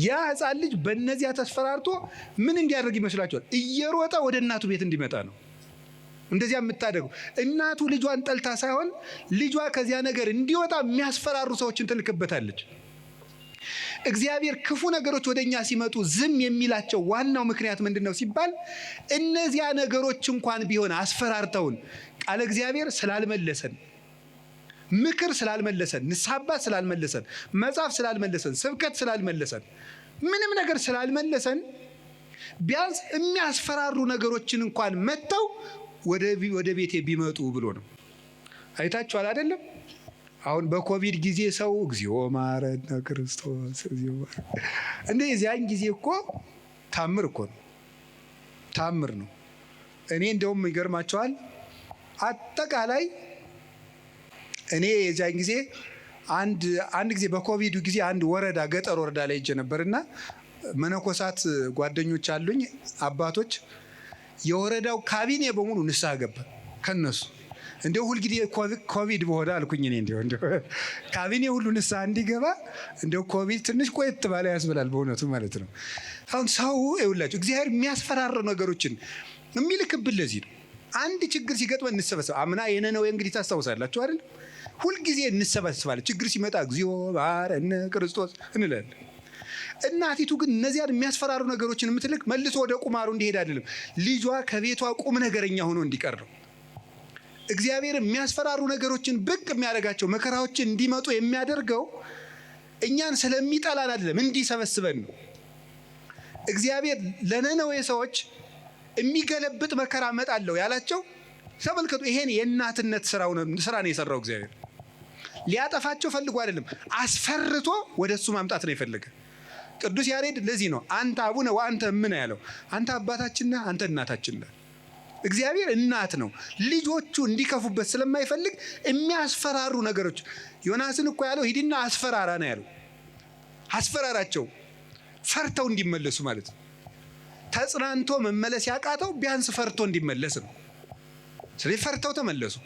A: ያ ሕፃን ልጅ በእነዚያ ተስፈራርቶ ምን እንዲያደርግ ይመስላችኋል? እየሮጠ ወደ እናቱ ቤት እንዲመጣ ነው። እንደዚያ የምታደርገው እናቱ ልጇን ጠልታ ሳይሆን ልጇ ከዚያ ነገር እንዲወጣ የሚያስፈራሩ ሰዎችን ትልክበታለች። እግዚአብሔር ክፉ ነገሮች ወደኛ ሲመጡ ዝም የሚላቸው ዋናው ምክንያት ምንድን ነው ሲባል፣ እነዚያ ነገሮች እንኳን ቢሆን አስፈራርተውን ቃለ እግዚአብሔር ስላልመለሰን፣ ምክር ስላልመለሰን፣ ንስሐ አባት ስላልመለሰን፣ መጽሐፍ ስላልመለሰን፣ ስብከት ስላልመለሰን፣ ምንም ነገር ስላልመለሰን ቢያንስ የሚያስፈራሩ ነገሮችን እንኳን መተው ወደ ቤቴ ቢመጡ ብሎ ነው። አይታችኋል አይደለም? አሁን በኮቪድ ጊዜ ሰው እግዚኦ ማረነ ክርስቶስ እግዚኦ እንደ የዚያን ጊዜ እኮ ታምር እኮ ነው፣ ታምር ነው። እኔ እንደውም ይገርማቸዋል አጠቃላይ እኔ የዚያን ጊዜ አንድ ጊዜ በኮቪዱ ጊዜ አንድ ወረዳ ገጠር ወረዳ ላይ ሄጄ ነበርና መነኮሳት ጓደኞች አሉኝ አባቶች፣ የወረዳው ካቢኔ በሙሉ ንስሐ ገባ ከነሱ። እንደው ሁሉ ጊዜ ኮቪድ በሆነ አልኩኝ እኔ እንደው ካቢኔ ሁሉ ንስሐ እንዲገባ እንደው ኮቪድ ትንሽ ቆየት ባለ ያስብላል በእውነቱ ማለት ነው። አሁን ሰው ይውላችሁ እግዚአብሔር የሚያስፈራሩ ነገሮችን የሚልክብን ለዚህ ነው። አንድ ችግር ሲገጥመን እንሰበሰብ። አምና የነነዌ እንግዲህ ታስታውሳላችሁ አይደል? ሁልጊዜ እንሰበስባለን። ችግር ሲመጣ እግዚኦ መሐረነ ክርስቶስ እንላለን። እናቲቱ ግን እነዚያን የሚያስፈራሩ ነገሮችን የምትልክ መልሶ ወደ ቁማሩ እንዲሄድ አይደለም፣ ልጇ ከቤቷ ቁም ነገረኛ ሆኖ እንዲቀር ነው። እግዚአብሔር የሚያስፈራሩ ነገሮችን ብቅ የሚያደርጋቸው መከራዎችን እንዲመጡ የሚያደርገው እኛን ስለሚጠላን አይደለም፣ እንዲሰበስበን ነው። እግዚአብሔር ለነነዌ ሰዎች የሚገለብጥ መከራ እመጣለሁ ያላቸው ተመልከቱ። ይሄን የእናትነት ስራ ነው የሰራው እግዚአብሔር። ሊያጠፋቸው ፈልጎ አይደለም፣ አስፈርቶ ወደ እሱ ማምጣት ነው የፈለገ። ቅዱስ ያሬድ ለዚህ ነው አንተ አቡነ ወአንተ እምነ ያለው። አንተ አባታችን ነህ፣ አንተ እናታችን ነህ። እግዚአብሔር እናት ነው። ልጆቹ እንዲከፉበት ስለማይፈልግ የሚያስፈራሩ ነገሮች ዮናስን እኮ ያለው ሂድና አስፈራራ ነው ያለው። አስፈራራቸው ፈርተው እንዲመለሱ ማለት ነው። ተጽናንቶ መመለስ ያቃተው ቢያንስ ፈርቶ እንዲመለስ ነው። ስለዚህ ፈርተው ተመለሱ።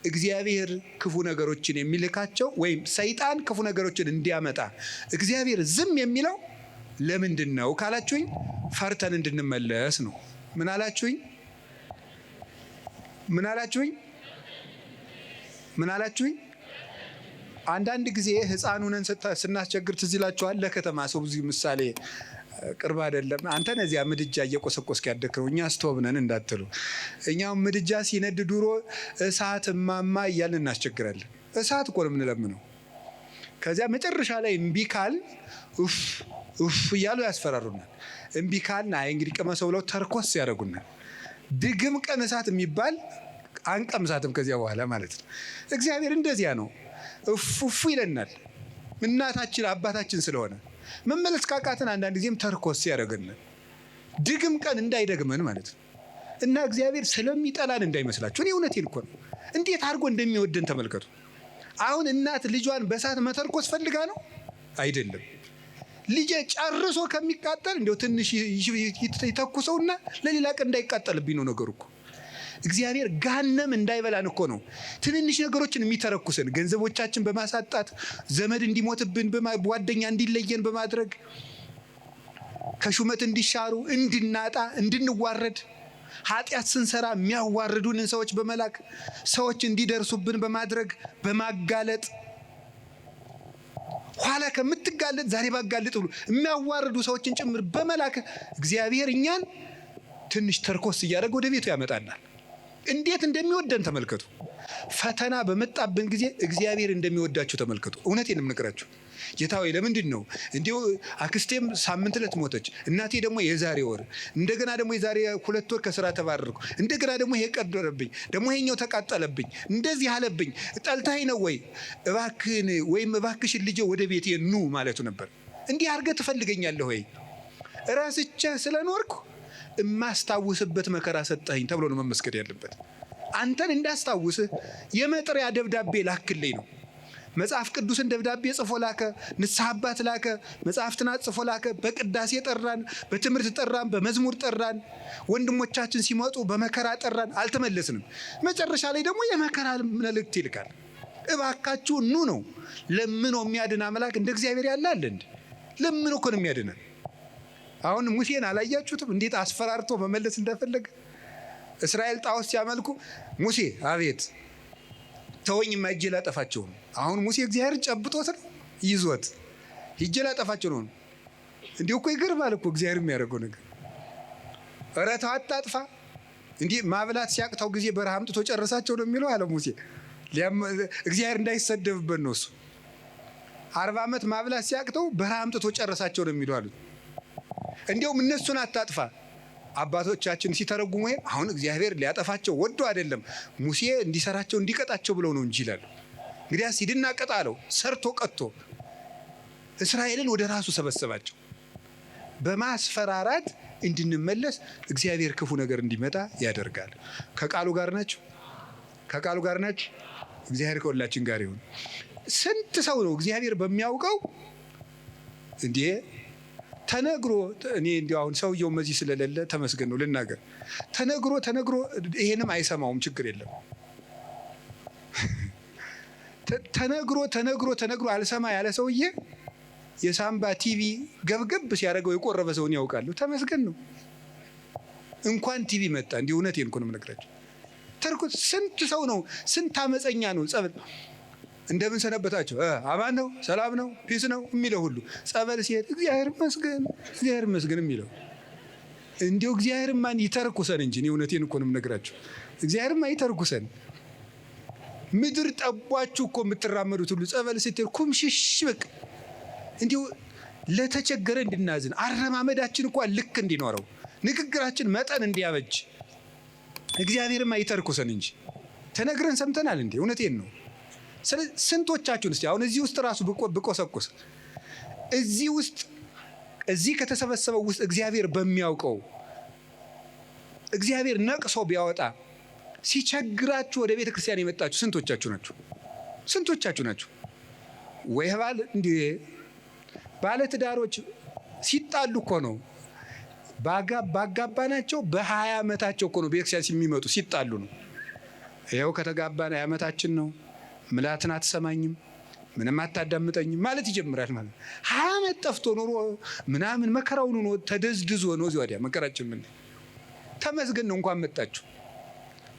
A: እግዚአብሔር ክፉ ነገሮችን የሚልካቸው ወይም ሰይጣን ክፉ ነገሮችን እንዲያመጣ እግዚአብሔር ዝም የሚለው ለምንድን ነው ካላችሁኝ፣ ፈርተን እንድንመለስ ነው። ምን አላችሁኝ? ምን አላችሁኝ? ምን አላችሁኝ? አንዳንድ ጊዜ ሕፃኑንን ስናስቸግር ትዝ ይላችኋል። ለከተማ ሰው ብዙ ምሳሌ ቅርብ አይደለም። አንተ ነዚያ ምድጃ እየቆሰቆስክ ያደክረው እኛ ስቶቭ ነን እንዳትሉ። እኛው ምድጃ ሲነድ ድሮ እሳት ማማ እያልን እናስቸግራለን። እሳት እኮ ነው የምንለምነው። ከዚያ መጨረሻ ላይ እምቢ ካል ኡፍ እያሉ ያስፈራሩናል። እምቢ ካል አይ እንግዲህ ቀመሰው ብለው ተርኮስ ያደርጉናል። ድግም ቀን እሳት የሚባል አንቀምሳትም ከዚያ በኋላ ማለት ነው። እግዚአብሔር እንደዚያ ነው። እፉ ይለናል። እናታችን አባታችን ስለሆነ መመለስ ካቃተን አንዳንድ ጊዜም ተርኮስ ያደርገናል። ድግም ቀን እንዳይደግመን ማለት ነው። እና እግዚአብሔር ስለሚጠላን እንዳይመስላችሁ። እኔ እውነቴን እኮ ነው። እንዴት አድርጎ እንደሚወደን ተመልከቱ። አሁን እናት ልጇን በእሳት መተርኮስ ፈልጋ ነው አይደለም። ልጄ ጨርሶ ከሚቃጠል እንደው ትንሽ ይተኩሰውና ለሌላ ቀን እንዳይቃጠልብኝ ነው ነገሩ እኮ። እግዚአብሔር ገሃነም እንዳይበላን እኮ ነው ትንንሽ ነገሮችን የሚተረኩሰን። ገንዘቦቻችን በማሳጣት ዘመድ እንዲሞትብን፣ ጓደኛ እንዲለየን በማድረግ ከሹመት እንዲሻሩ፣ እንድናጣ፣ እንድንዋረድ፣ ኃጢአት ስንሰራ የሚያዋርዱንን ሰዎች በመላክ ሰዎች እንዲደርሱብን በማድረግ በማጋለጥ ኋላ ከምትጋለጥ ዛሬ ባጋለጥ ብሎ የሚያዋርዱ ሰዎችን ጭምር በመላክ እግዚአብሔር እኛን ትንሽ ተርኮስ እያደረገ ወደ ቤቱ ያመጣናል። እንዴት እንደሚወደን ተመልከቱ። ፈተና በመጣብን ጊዜ እግዚአብሔር እንደሚወዳችሁ ተመልከቱ። እውነቴን የምነግራችሁ ጌታ ሆይ ለምንድን ነው እንዲሁ አክስቴም ሳምንት ዕለት ሞተች፣ እናቴ ደግሞ የዛሬ ወር፣ እንደገና ደግሞ የዛሬ 2 ወር ከስራ ተባረርኩ፣ እንደገና ደግሞ ይሄ ቀደረብኝ፣ ደግሞ ይሄኛው ተቃጠለብኝ፣ እንደዚህ አለብኝ፣ ጠልታኝ ነው ወይ እባክህን ወይም እባክሽን ልጄ ወደ ቤቴ ኑ ማለቱ ነበር። እንዲህ አድርገህ ትፈልገኛለህ ወይ? ራስቼ ስለኖርኩ የማስታውስበት መከራ ሰጠኸኝ ተብሎ ነው መመስገድ ያለበት። አንተን እንዳስታውስህ የመጥሪያ ደብዳቤ ላክልኝ ነው። መጽሐፍ ቅዱስን ደብዳቤ ጽፎ ላከ፣ ንስሐ አባት ላከ፣ መጽሐፍትን ጽፎ ላከ፣ በቅዳሴ ጠራን፣ በትምህርት ጠራን፣ በመዝሙር ጠራን፣ ወንድሞቻችን ሲመጡ በመከራ ጠራን፣ አልተመለስንም። መጨረሻ ላይ ደግሞ የመከራ መልእክት ይልካል። እባካችሁ ኑ ነው። ለምኖ የሚያድን አምላክ እንደ እግዚአብሔር ያለ አለ እንዴ? ለምኖ እኮ ነው የሚያድነን። አሁን ሙሴን አላያችሁትም? እንዴት አስፈራርቶ መመለስ እንደፈለገ። እስራኤል ጣዖት ሲያመልኩ ሙሴ አቤት ተወኝ እጄ ላጠፋቸው ነው። አሁን ሙሴ እግዚአብሔር ጨብጦት ነው ይዞት እጄ ላጠፋቸው ነው። እንዲሁ እኮ ይገርማል እኮ እግዚአብሔር የሚያደርገው ነገር። ኧረ ተው አታጥፋ። እንዲህ ማብላት ሲያቅተው ጊዜ በረሃ አምጥቶ ጨረሳቸው ነው የሚለው አለ ሙሴ። እግዚአብሔር እንዳይሰደብበት ነው እሱ። 40 ዓመት ማብላት ሲያቅተው በረሃ አምጥቶ ጨረሳቸው ነው የሚሉ አሉት። እንዲያውም እነሱን አታጥፋ አባቶቻችን ሲተረጉሙ አሁን እግዚአብሔር ሊያጠፋቸው ወዶ አይደለም ሙሴ እንዲሰራቸው እንዲቀጣቸው ብለው ነው እንጂ ይላሉ። እንግዲያስ ሂድና ቀጣ አለው። ሰርቶ ቀጥቶ እስራኤልን ወደ ራሱ ሰበሰባቸው። በማስፈራራት እንድንመለስ እግዚአብሔር ክፉ ነገር እንዲመጣ ያደርጋል። ከቃሉ ጋር ናችሁ? ከቃሉ ጋር ናችሁ? እግዚአብሔር ከሁላችን ጋር ይሁን። ስንት ሰው ነው እግዚአብሔር በሚያውቀው እንዴ ተነግሮ እኔ እንዲያው አሁን ሰውየው መዚህ ስለሌለ ተመስገን ነው ልናገር። ተነግሮ ይሄንም አይሰማውም፣ ችግር የለም። ተነግሮ አልሰማ ያለ ሰውዬ የሳምባ ቲቪ ገብገብ ሲያደርገው የቆረበ ሰውን ያውቃሉ። ተመስገን ነው። እንኳን ቲቪ መጣ። እንዲህ እውነቴን እኮ ነው የምነግራቸው። ተርኩት ስንት ሰው ነው፣ ስንት አመፀኛ ነው። ጸበል እንደምን ሰነበታቸው፣ አማን ነው፣ ሰላም ነው፣ ፒስ ነው የሚለው ሁሉ ጸበል ሲሄድ እግዚአብሔር ይመስገን የሚለው እንዲሁ እግዚአብሔርማ ይተርኩሰን እንጂ እውነቴን እኮ ነው የምነግራቸው። እግዚአብሔርማ ይተርኩሰን። ምድር ጠቧችሁ እኮ የምትራመዱት ሁሉ ጸበል ስትሄድ ኩምሽሽ በቃ እንዲሁ ለተቸገረ እንድናዝን አረማመዳችን እኮ ልክ እንዲኖረው ንግግራችን መጠን እንዲያበጅ እግዚአብሔርማ ይተርኩሰን እንጂ ተነግረን ሰምተናል እንዴ? እውነቴን ነው። ስለዚህ ስንቶቻችሁን እስቲ አሁን እዚህ ውስጥ ራሱ ብቆሰቁስ እዚህ ከተሰበሰበው ውስጥ እግዚአብሔር በሚያውቀው እግዚአብሔር ነቅሶ ቢያወጣ ሲቸግራችሁ ወደ ቤተ ክርስቲያን የመጣችሁ ስንቶቻችሁ ናችሁ? ወይ ባል እንዴ ባለ ትዳሮች ሲጣሉ እኮ ነው ባጋባናቸው በ20 ዓመታቸው እኮ ነው ቤተክርስቲያን የሚመጡ ሲጣሉ ነው። ይኸው ከተጋባን 20 ዓመታችን ነው። ምላትን አትሰማኝም፣ ምንም አታዳምጠኝም ማለት ይጀምራል። ማለት 20 ዓመት ጠፍቶ ኖሮ ምናምን መከራውን ነው ተደዝድዞ ነው እዚህ ወዲያ መከራችን ምን ተመስገን ነው እንኳን መጣችሁ።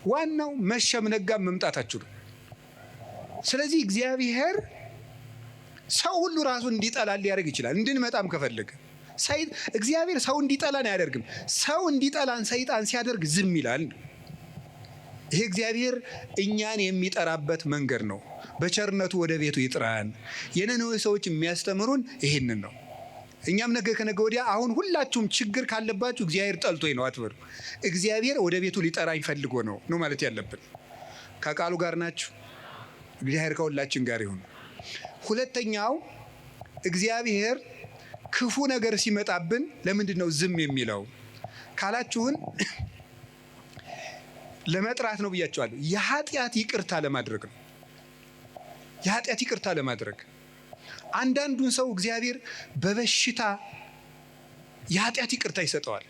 A: ዋናው መሸም ነጋም መምጣታችሁ ነው። ስለዚህ እግዚአብሔር ሰው ሁሉ ራሱን እንዲጠላ ሊያደርግ ይችላል። እንድንመጣም ከፈለገ እግዚአብሔር ሰው እንዲጠላን አያደርግም። ሰው እንዲጠላን ሰይጣን ሲያደርግ ዝም ይላል። ይሄ እግዚአብሔር እኛን የሚጠራበት መንገድ ነው። በቸርነቱ ወደ ቤቱ ይጥራን። የነነዌ ሰዎች የሚያስተምሩን ይሄንን ነው። እኛም ነገ ከነገ ወዲያ አሁን ሁላችሁም ችግር ካለባችሁ እግዚአብሔር ጠልቶኝ ነው አትበሉ። እግዚአብሔር ወደ ቤቱ ሊጠራኝ ፈልጎ ነው ማለት ያለብን። ከቃሉ ጋር ናችሁ? እግዚአብሔር ከሁላችን ጋር ይሁን። ሁለተኛው እግዚአብሔር ክፉ ነገር ሲመጣብን ለምንድን ነው ዝም የሚለው ካላችሁን ለመጥራት ነው ብያቸዋለሁ። የኃጢአት ይቅርታ ለማድረግ ነው። የኃጢአት ይቅርታ ለማድረግ አንዳንዱን ሰው እግዚአብሔር በበሽታ የኃጢአት ይቅርታ ይሰጠዋል።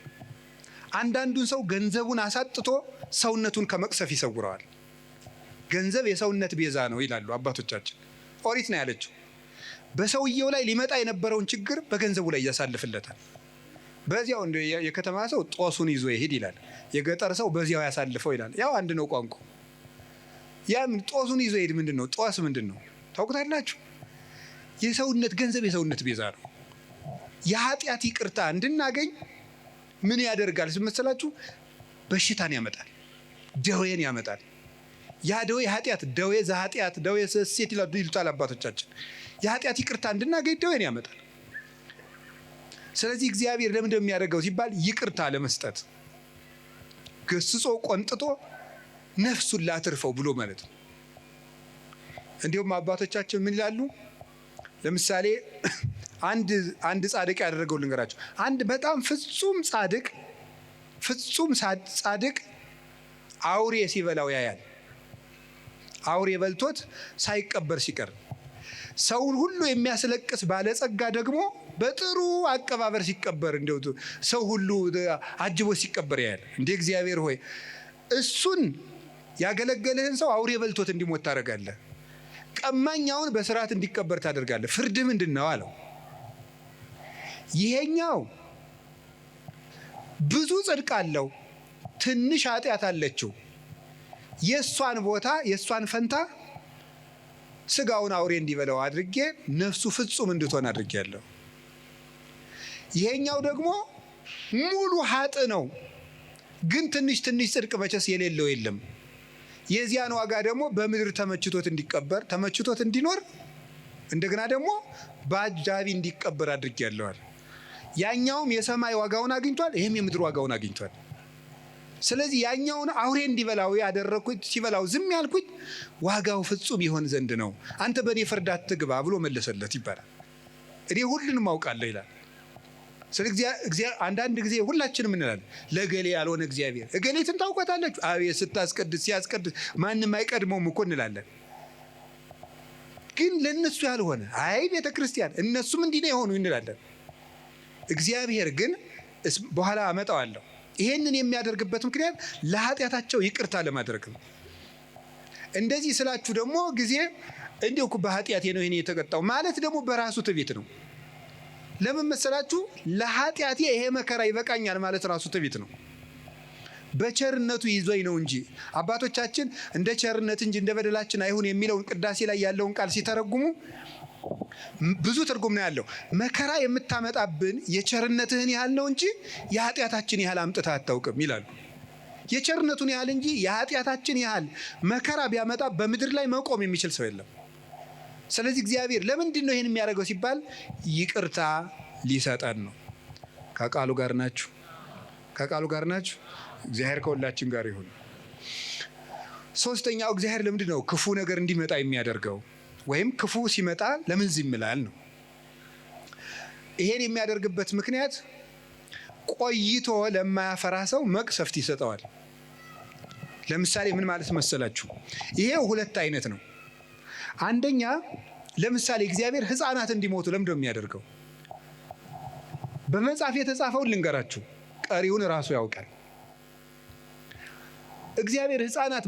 A: አንዳንዱን ሰው ገንዘቡን አሳጥቶ ሰውነቱን ከመቅሰፍ ይሰውረዋል። ገንዘብ የሰውነት ቤዛ ነው ይላሉ አባቶቻችን። ኦሪት ነው ያለችው። በሰውየው ላይ ሊመጣ የነበረውን ችግር በገንዘቡ ላይ ያሳልፍለታል። በዚያው የከተማ ሰው ጦሱን ይዞ ይሄድ ይላል። የገጠር ሰው በዚያው ያሳልፈው ይላል። ያው አንድ ነው ቋንቋ። ያም ጦሱን ይዞ ይሄድ ምንድን ነው? ጦስ ምንድን ነው ታውቁታላችሁ? የሰውነት ገንዘብ የሰውነት ቤዛ ነው። የኃጢአት ይቅርታ እንድናገኝ ምን ያደርጋል መሰላችሁ? በሽታን ያመጣል፣ ደዌን ያመጣል። ያ ደዌ ኃጢአት፣ ደዌ ዘኃጢአት፣ ደዌ ሴት ይሉታል አባቶቻችን። የኃጢአት ይቅርታ እንድናገኝ ደዌን ያመጣል። ስለዚህ እግዚአብሔር ለምንድን ነው የሚያደርገው ሲባል ይቅርታ ለመስጠት ገስጾ ቆንጥጦ ነፍሱን ላትርፈው ብሎ ማለት ነው። እንዲሁም አባቶቻችን ምን ይላሉ? ለምሳሌ አንድ ጻድቅ ያደረገው ልንገራቸው። አንድ በጣም ፍጹም ጻድቅ አውሬ ሲበላው ያያል። አውሬ በልቶት ሳይቀበር ሲቀር፣ ሰውን ሁሉ የሚያስለቅስ ባለጸጋ ደግሞ በጥሩ አቀባበር ሲቀበር፣ እንደው ሰው ሁሉ አጅቦ ሲቀበር ያያል። እንደ እግዚአብሔር ሆይ እሱን ያገለገለህን ሰው አውሬ በልቶት እንዲሞት ታደርጋለህ፣ ቀማኛውን በስርዓት እንዲቀበር ታደርጋለህ። ፍርድ ምንድን ነው አለው። ይሄኛው ብዙ ጽድቅ አለው፣ ትንሽ ኃጢአት አለችው። የእሷን ቦታ የእሷን ፈንታ ስጋውን አውሬ እንዲበላው አድርጌ ነፍሱ ፍጹም እንድትሆን አድርጌያለሁ። ይሄኛው ደግሞ ሙሉ ኃጥ ነው፣ ግን ትንሽ ጽድቅ መቼስ የሌለው የለም። የዚያን ዋጋ ደግሞ በምድር ተመችቶት እንዲቀበር ተመችቶት እንዲኖር እንደገና ደግሞ በአጃቢ እንዲቀበር አድርጌያለዋል። ያኛውም የሰማይ ዋጋውን አግኝቷል፣ ይሄም የምድር ዋጋውን አግኝቷል። ስለዚህ ያኛውን አውሬ እንዲበላው ያደረኩት ሲበላው ዝም ያልኩት ዋጋው ፍጹም ይሆን ዘንድ ነው። አንተ በእኔ ፍርድ አትግባ ብሎ መለሰለት ይባላል። እኔ ሁሉንም አውቃለሁ ይላል። ስለዚህ አንዳንድ ጊዜ ሁላችንም እንላለን ለገሌ ያልሆነ እግዚአብሔር እገሌትን ታውቋታለች፣ አቤት ስታስቀድስ ሲያስቀድስ ማንም አይቀድመውም እኮ እንላለን። ግን ለነሱ ያልሆነ አይ ቤተ ክርስቲያን እነሱም እንዲህ ነው የሆኑ እንላለን። እግዚአብሔር ግን በኋላ አመጣዋለሁ። ይሄንን የሚያደርግበት ምክንያት ለኃጢአታቸው ይቅርታ ለማድረግ ነው። እንደዚህ ስላችሁ ደግሞ ጊዜ እንዲሁ በኃጢአቴ ነው ይሄን የተቀጣው ማለት ደግሞ በራሱ ትዕቢት ነው። ለምን መሰላችሁ? ለኃጢአቴ ይሄ መከራ ይበቃኛል ማለት ራሱ ትዕቢት ነው። በቸርነቱ ይዞኝ ነው እንጂ አባቶቻችን እንደ ቸርነት እንጂ እንደ በደላችን አይሁን የሚለውን ቅዳሴ ላይ ያለውን ቃል ሲተረጉሙ ብዙ ትርጉም ነው ያለው። መከራ የምታመጣብን የቸርነትህን ያህል ነው እንጂ የኃጢአታችን ያህል አምጥተህ አታውቅም ይላሉ። የቸርነቱን ያህል እንጂ የኃጢአታችን ያህል መከራ ቢያመጣ በምድር ላይ መቆም የሚችል ሰው የለም። ስለዚህ እግዚአብሔር ለምንድን ነው ይህን የሚያደርገው ሲባል ይቅርታ ሊሰጠን ነው። ከቃሉ ጋር ናችሁ? ከቃሉ ጋር ናችሁ? እግዚአብሔር ከሁላችን ጋር ይሁን። ሶስተኛው እግዚአብሔር ለምንድን ነው ክፉ ነገር እንዲመጣ የሚያደርገው ወይም ክፉ ሲመጣ ለምን ዝም ይላል ነው። ይሄን የሚያደርግበት ምክንያት ቆይቶ ለማያፈራ ሰው መቅሰፍት ይሰጠዋል። ለምሳሌ ምን ማለት መሰላችሁ? ይሄ ሁለት አይነት ነው። አንደኛ ለምሳሌ እግዚአብሔር ሕፃናት እንዲሞቱ ለምንድን ነው የሚያደርገው? በመጽሐፍ የተጻፈውን ልንገራችሁ፣ ቀሪውን ራሱ ያውቃል። እግዚአብሔር ሕፃናት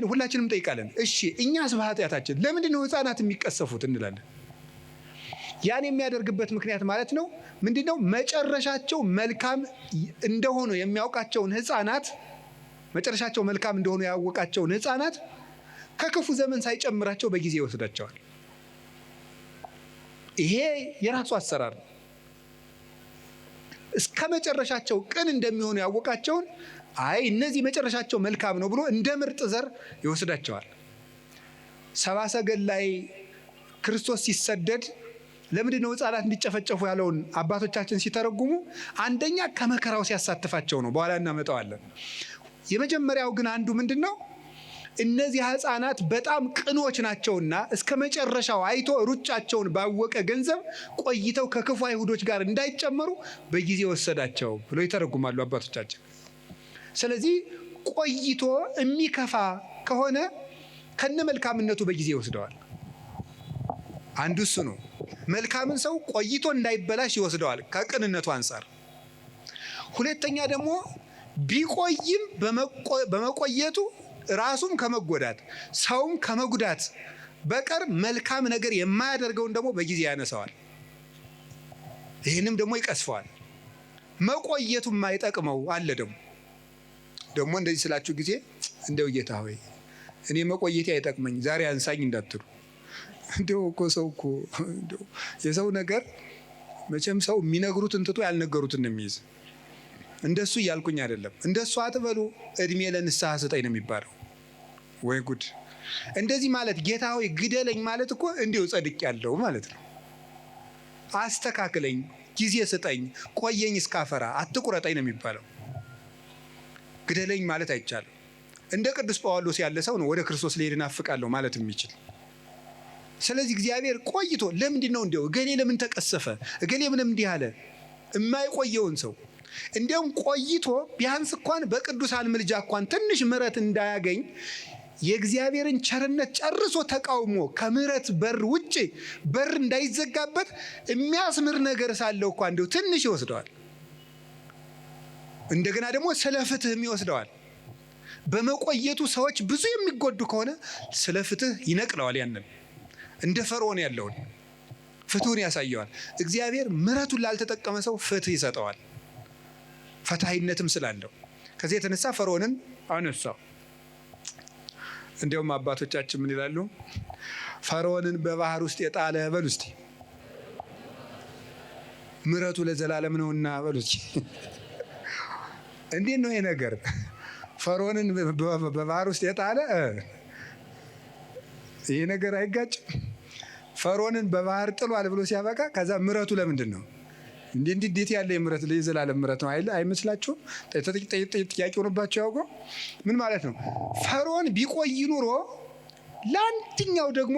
A: ሁላችንም ጠይቃለን። እሺ እኛስ በኃጢአታችን ለምንድን ነው ሕፃናት የሚቀሰፉት እንላለን። ያን የሚያደርግበት ምክንያት ማለት ነው ምንድነው? መጨረሻቸው መልካም እንደሆኑ የሚያውቃቸውን ሕፃናት መጨረሻቸው መልካም እንደሆኑ ያወቃቸውን ሕፃናት ከክፉ ዘመን ሳይጨምራቸው በጊዜ ይወስዳቸዋል። ይሄ የራሱ አሰራር ነው። እስከ መጨረሻቸው ቅን እንደሚሆኑ ያወቃቸውን እነዚህ መጨረሻቸው መልካም ነው ብሎ እንደ ምርጥ ዘር ይወስዳቸዋል። ሰብአ ሰገል ላይ ክርስቶስ ሲሰደድ ለምንድን ነው ሕፃናት እንዲጨፈጨፉ ያለውን አባቶቻችን ሲተረጉሙ አንደኛ ከመከራው ሲያሳትፋቸው ነው። በኋላ እናመጣዋለን። የመጀመሪያው ግን አንዱ ምንድን ነው? እነዚህ ሕፃናት በጣም ቅኖች ናቸውና እስከ መጨረሻው አይቶ ሩጫቸውን ባወቀ ገንዘብ ቆይተው ከክፉ አይሁዶች ጋር እንዳይጨመሩ በጊዜ ወሰዳቸው ብሎ ይተረጉማሉ አባቶቻችን። ስለዚህ ቆይቶ የሚከፋ ከሆነ ከነ መልካምነቱ በጊዜ ይወስደዋል። አንዱ እሱ ነው። መልካምን ሰው ቆይቶ እንዳይበላሽ ይወስደዋል ከቅንነቱ አንጻር። ሁለተኛ ደግሞ ቢቆይም በመቆየቱ ራሱም ከመጎዳት ሰውም ከመጉዳት በቀር መልካም ነገር የማያደርገውን ደግሞ በጊዜ ያነሳዋል። ይህንም ደግሞ ይቀስፈዋል። መቆየቱ የማይጠቅመው አለ። ደግሞ እንደዚህ ስላችሁ ጊዜ እንደው ጌታ ሆይ እኔ መቆየቴ አይጠቅመኝ ዛሬ አንሳኝ እንዳትሉ። እንደው እኮ ሰው እኮ የሰው ነገር መቼም ሰው የሚነግሩትን ትቶ ያልነገሩትን ነው የሚይዝ። እንደሱ እያልኩኝ አይደለም። እንደሱ አትበሉ፣ እድሜ ለንስሐ ስጠኝ ነው የሚባለው። ወይ ጉድ! እንደዚህ ማለት ጌታ ሆይ ግደለኝ ማለት እኮ እንዲሁ ጸድቅ ያለው ማለት ነው። አስተካክለኝ፣ ጊዜ ስጠኝ፣ ቆየኝ እስካፈራ፣ አትቁረጠኝ ነው የሚባለው። ግደለኝ ማለት አይቻልም። እንደ ቅዱስ ጳውሎስ ያለ ሰው ነው ወደ ክርስቶስ ልሄድ እናፍቃለሁ ማለት የሚችል። ስለዚህ እግዚአብሔር ቆይቶ ለምንድን ነው እንደው እገሌ ለምን ተቀሰፈ እገሌ ምንም እንዲህ አለ የማይቆየውን ሰው እንዲያውም ቆይቶ ቢያንስ እንኳን በቅዱሳን ምልጃ እንኳን ትንሽ ምሕረት እንዳያገኝ የእግዚአብሔርን ቸርነት ጨርሶ ተቃውሞ ከምሕረት በር ውጪ በር እንዳይዘጋበት የሚያስምር ነገር ሳለው እንኳን እንደው ትንሽ ይወስደዋል። እንደገና ደግሞ ስለ ፍትህም ይወስደዋል። በመቆየቱ ሰዎች ብዙ የሚጎዱ ከሆነ ስለ ፍትህ ይነቅለዋል። ያንን እንደ ፈርዖን ያለውን ፍትሁን ያሳየዋል። እግዚአብሔር ምሕረቱን ላልተጠቀመ ሰው ፍትህ ይሰጠዋል፣ ፈታሂነትም ስላለው። ከዚህ የተነሳ ፈርዖንን አነሳው። እንዲያውም አባቶቻችን ምን ይላሉ? ፈርዖንን በባህር ውስጥ የጣለ በሉ እስቲ ምሕረቱ ለዘላለም ነውና በሉ እስቲ። እንዴት ነው ይሄ ነገር? ፈርዖንን በባህር ውስጥ የጣለ ይሄ ነገር አይጋጭም? ፈርዖንን በባህር ጥሏል ብሎ ሲያበቃ ከዛ ምሕረቱ ለምንድን ነው? እንዴት ያለ ምሕረት የዘላለም ምሕረት ነው አይመስላችሁም? ጥያቄ ሆኖባቸው ያውቁ ምን ማለት ነው? ፈርዖን ቢቆይ ኑሮ ለአንድኛው ደግሞ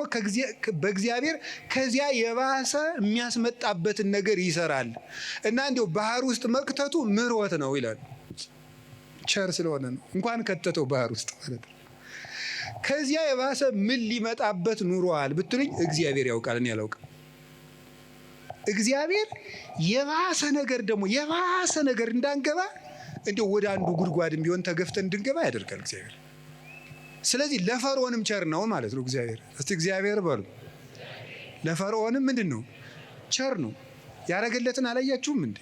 A: በእግዚአብሔር ከዚያ የባሰ የሚያስመጣበትን ነገር ይሰራል እና እንዲያው ባህር ውስጥ መክተቱ ምሕረት ነው ይላል። ቸር ስለሆነ ነው እንኳን ከተተው ባህር ውስጥ ማለት ነው። ከዚያ የባሰ ምን ሊመጣበት ኑሯል ብትሉኝ እግዚአብሔር ያውቃል፣ እኔ አላውቅም። እግዚአብሔር የባሰ ነገር እንዳንገባ እንዲያው ወደ አንዱ ጉድጓድም ቢሆን ተገፍተን እንድንገባ ያደርጋል እግዚአብሔር። ስለዚህ ለፈርዖንም ቸር ነው ማለት ነው እግዚአብሔር። እስቲ እግዚአብሔር በሉ። ለፈርዖንም ምንድን ነው? ቸር ነው። ያደረገለትን አላያችሁም እንዴ?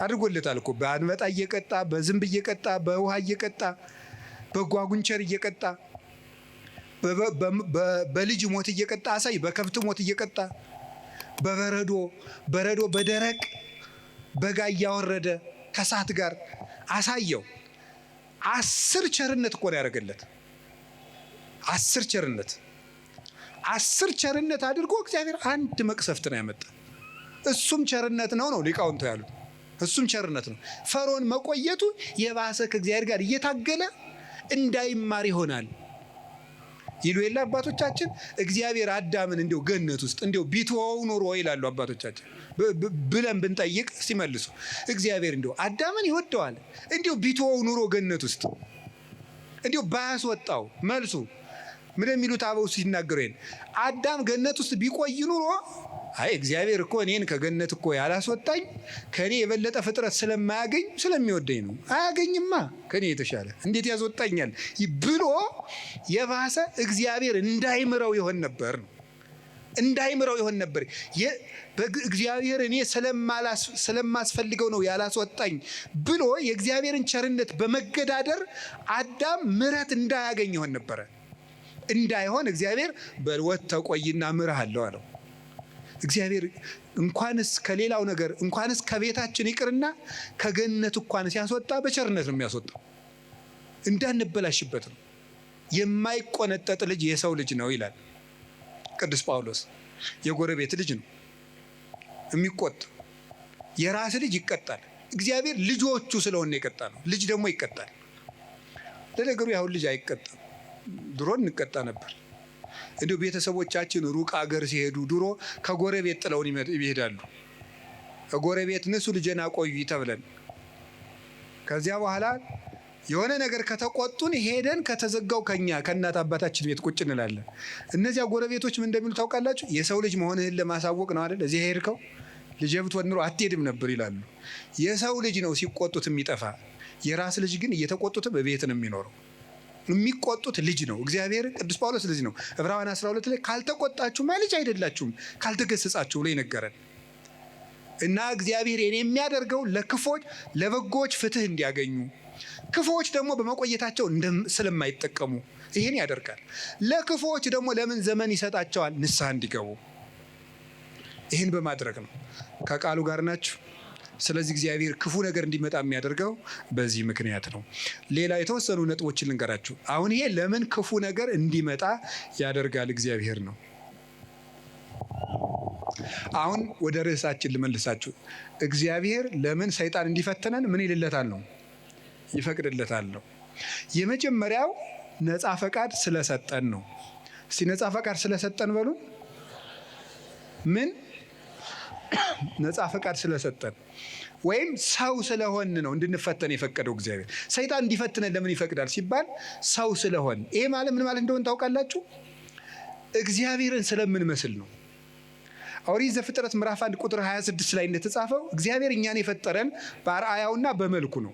A: አድርጎለታል እኮ በአንበጣ እየቀጣ፣ በዝንብ እየቀጣ፣ በውሃ እየቀጣ፣ በጓጉንቸር እየቀጣ፣ በልጅ ሞት እየቀጣ፣ አሳይ በከብት ሞት እየቀጣ፣ በበረዶ በደረቅ በጋ እያወረደ ከእሳት ጋር አሳየው። 10 ቸርነት እኮ ነው ያደረገለት። 10 ቸርነት አድርጎ እግዚአብሔር አንድ መቅሰፍት ነው ያመጣ። እሱም ቸርነት ነው ሊቃውንቱ ያሉት። እሱም ቸርነት ነው። ፈርዖን መቆየቱ የባሰ ከእግዚአብሔር ጋር እየታገለ እንዳይማር ይሆናል ይሉ የለ አባቶቻችን። እግዚአብሔር አዳምን እንዲያው ገነት ውስጥ እንዲያው ቢተወው ኑሮ ይላሉ አባቶቻችን ብለን ብንጠይቅ ሲመልሱ እግዚአብሔር እንዲያው አዳምን ይወደዋል፣ እንዲያው ቢተወው ኑሮ ገነት ውስጥ እንዲያው ባያስወጣው። መልሱ ምን የሚሉት አበው ሲናገሩ አዳም ገነት ውስጥ ቢቆይ ኑሮ አይ እግዚአብሔር እኮ እኔን ከገነት እኮ ያላስወጣኝ ከኔ የበለጠ ፍጥረት ስለማያገኝ ስለሚወደኝ ነው። አያገኝማ ከኔ የተሻለ እንዴት ያስወጣኛል ብሎ የባሰ እግዚአብሔር እንዳይምረው ይሆን ነበር ነው። እንዳይምረው ይሆን ነበር። እግዚአብሔር እኔ ስለማስፈልገው ነው ያላስወጣኝ ብሎ የእግዚአብሔርን ቸርነት በመገዳደር አዳም ምሕረት እንዳያገኝ ይሆን ነበረ። እንዳይሆን እግዚአብሔር በልወት ተቆይና ምርሃለሁ አለው። እግዚአብሔር እንኳንስ ከሌላው ነገር እንኳንስ ከቤታችን ይቅርና ከገነት እንኳን ሲያስወጣ በቸርነት ነው የሚያስወጣው። እንዳንበላሽበት ነው። የማይቆነጠጥ ልጅ የሰው ልጅ ነው ይላል ቅዱስ ጳውሎስ። የጎረቤት ልጅ ነው የሚቆጥ። የራስ ልጅ ይቀጣል። እግዚአብሔር ልጆቹ ስለሆነ ይቀጣ ነው። ልጅ ደግሞ ይቀጣል። ለነገሩ ያሁን ልጅ አይቀጣም። ድሮ እንቀጣ ነበር። እንዲሁ ቤተሰቦቻችን ሩቅ አገር ሲሄዱ ድሮ ከጎረቤት ጥለውን ይሄዳሉ። ከጎረቤት ንሱ ልጄን አቆዩ ተብለን ከዚያ በኋላ የሆነ ነገር ከተቆጡን ሄደን ከተዘጋው ከእናት አባታችን ቤት ቁጭ እንላለን። እነዚያ ጎረቤቶች ምን እንደሚሉ ታውቃላችሁ? የሰው ልጅ መሆንህን ለማሳወቅ ነው አይደል እዚህ ሄድከው፣ ልጄ ብትሆን ኑሮ አትሄድም ነበር ይላሉ። የሰው ልጅ ነው ሲቆጡት የሚጠፋ። የራስ ልጅ ግን እየተቆጡት በቤት ነው የሚኖረው። የሚቆጡት ልጅ ነው። እግዚአብሔር ቅዱስ ጳውሎስ ልጅ ነው ዕብራውያን 12 ላይ ካልተቆጣችሁ ልጅ አይደላችሁም ካልተገሰጻችሁ ብሎ ይነገራል። እና እግዚአብሔር የሚያደርገው ለክፎች ለበጎች ፍትህ እንዲያገኙ፣ ክፎች ደግሞ በመቆየታቸው ስለማይጠቀሙ ይሄን ያደርጋል። ለክፎች ደግሞ ለምን ዘመን ይሰጣቸዋል? ንስሐ እንዲገቡ። ይህን በማድረግ ነው። ከቃሉ ጋር ናችሁ። ስለዚህ እግዚአብሔር ክፉ ነገር እንዲመጣ የሚያደርገው በዚህ ምክንያት ነው። ሌላ የተወሰኑ ነጥቦችን ልንገራችሁ። አሁን ይሄ ለምን ክፉ ነገር እንዲመጣ ያደርጋል እግዚአብሔር ነው። አሁን ወደ ርዕሳችን ልመልሳችሁ። እግዚአብሔር ለምን ሰይጣን እንዲፈተነን ምን ይልለታል ነው? ይፈቅድለታል ነው። የመጀመሪያው ነፃ ፈቃድ ስለሰጠን ነው። እስቲ ነፃ ፈቃድ ስለሰጠን በሉ። ምን ነፃ ፈቃድ ስለሰጠን ወይም ሰው ስለሆን ነው እንድንፈተን የፈቀደው እግዚአብሔር። ሰይጣን እንዲፈትነን ለምን ይፈቅዳል ሲባል ሰው ስለሆን። ይሄ ማለት ምን ማለት እንደሆነ ታውቃላችሁ? እግዚአብሔርን ስለምንመስል ነው። ኦሪት ዘፍጥረት ምዕራፍ 1 ቁጥር 26 ላይ እንደተጻፈው እግዚአብሔር እኛን የፈጠረን በአርአያውና በመልኩ ነው።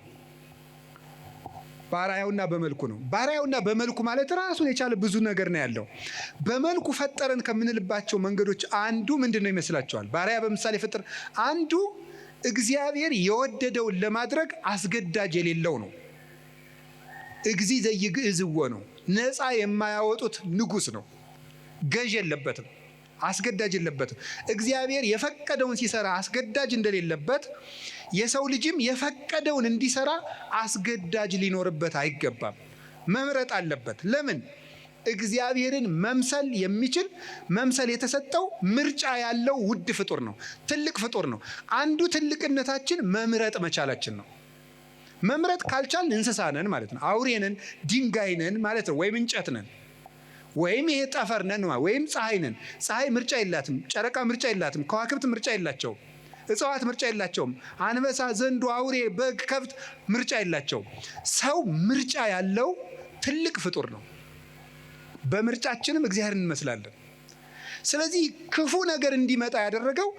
A: በአርአያውና በመልኩ ነው። በአርአያውና በመልኩ ማለት ራሱን የቻለ ብዙ ነገር ነው ያለው። በመልኩ ፈጠረን ከምንልባቸው መንገዶች አንዱ ምንድን ነው ይመስላችኋል? በአርአያ በምሳሌ ፈጠረ አንዱ እግዚአብሔር የወደደውን ለማድረግ አስገዳጅ የሌለው ነው። እግዚ ዘይግዕዝዎ ነው። ነፃ የማያወጡት ንጉሥ ነው። ገዥ የለበትም፣ አስገዳጅ የለበትም። እግዚአብሔር የፈቀደውን ሲሰራ አስገዳጅ እንደሌለበት የሰው ልጅም የፈቀደውን እንዲሰራ አስገዳጅ ሊኖርበት አይገባም። መምረጥ አለበት። ለምን? እግዚአብሔርን መምሰል የሚችል መምሰል የተሰጠው ምርጫ ያለው ውድ ፍጡር ነው። ትልቅ ፍጡር ነው። አንዱ ትልቅነታችን መምረጥ መቻላችን ነው። መምረጥ ካልቻልን እንስሳ ነን ማለት ነው። አውሬ ነን፣ ድንጋይ ነን ማለት ነው። ወይም እንጨት ነን፣ ወይም ይሄ ጠፈር ነን፣ ወይም ፀሐይ ነን። ፀሐይ ምርጫ የላትም። ጨረቃ ምርጫ የላትም። ከዋክብት ምርጫ የላቸውም። እጽዋት ምርጫ የላቸውም። አንበሳ፣ ዘንዶ፣ አውሬ፣ በግ፣ ከብት ምርጫ የላቸውም። ሰው ምርጫ ያለው ትልቅ ፍጡር ነው። በምርጫችንም እግዚአብሔርን እንመስላለን። ስለዚህ ክፉ ነገር እንዲመጣ ያደረገው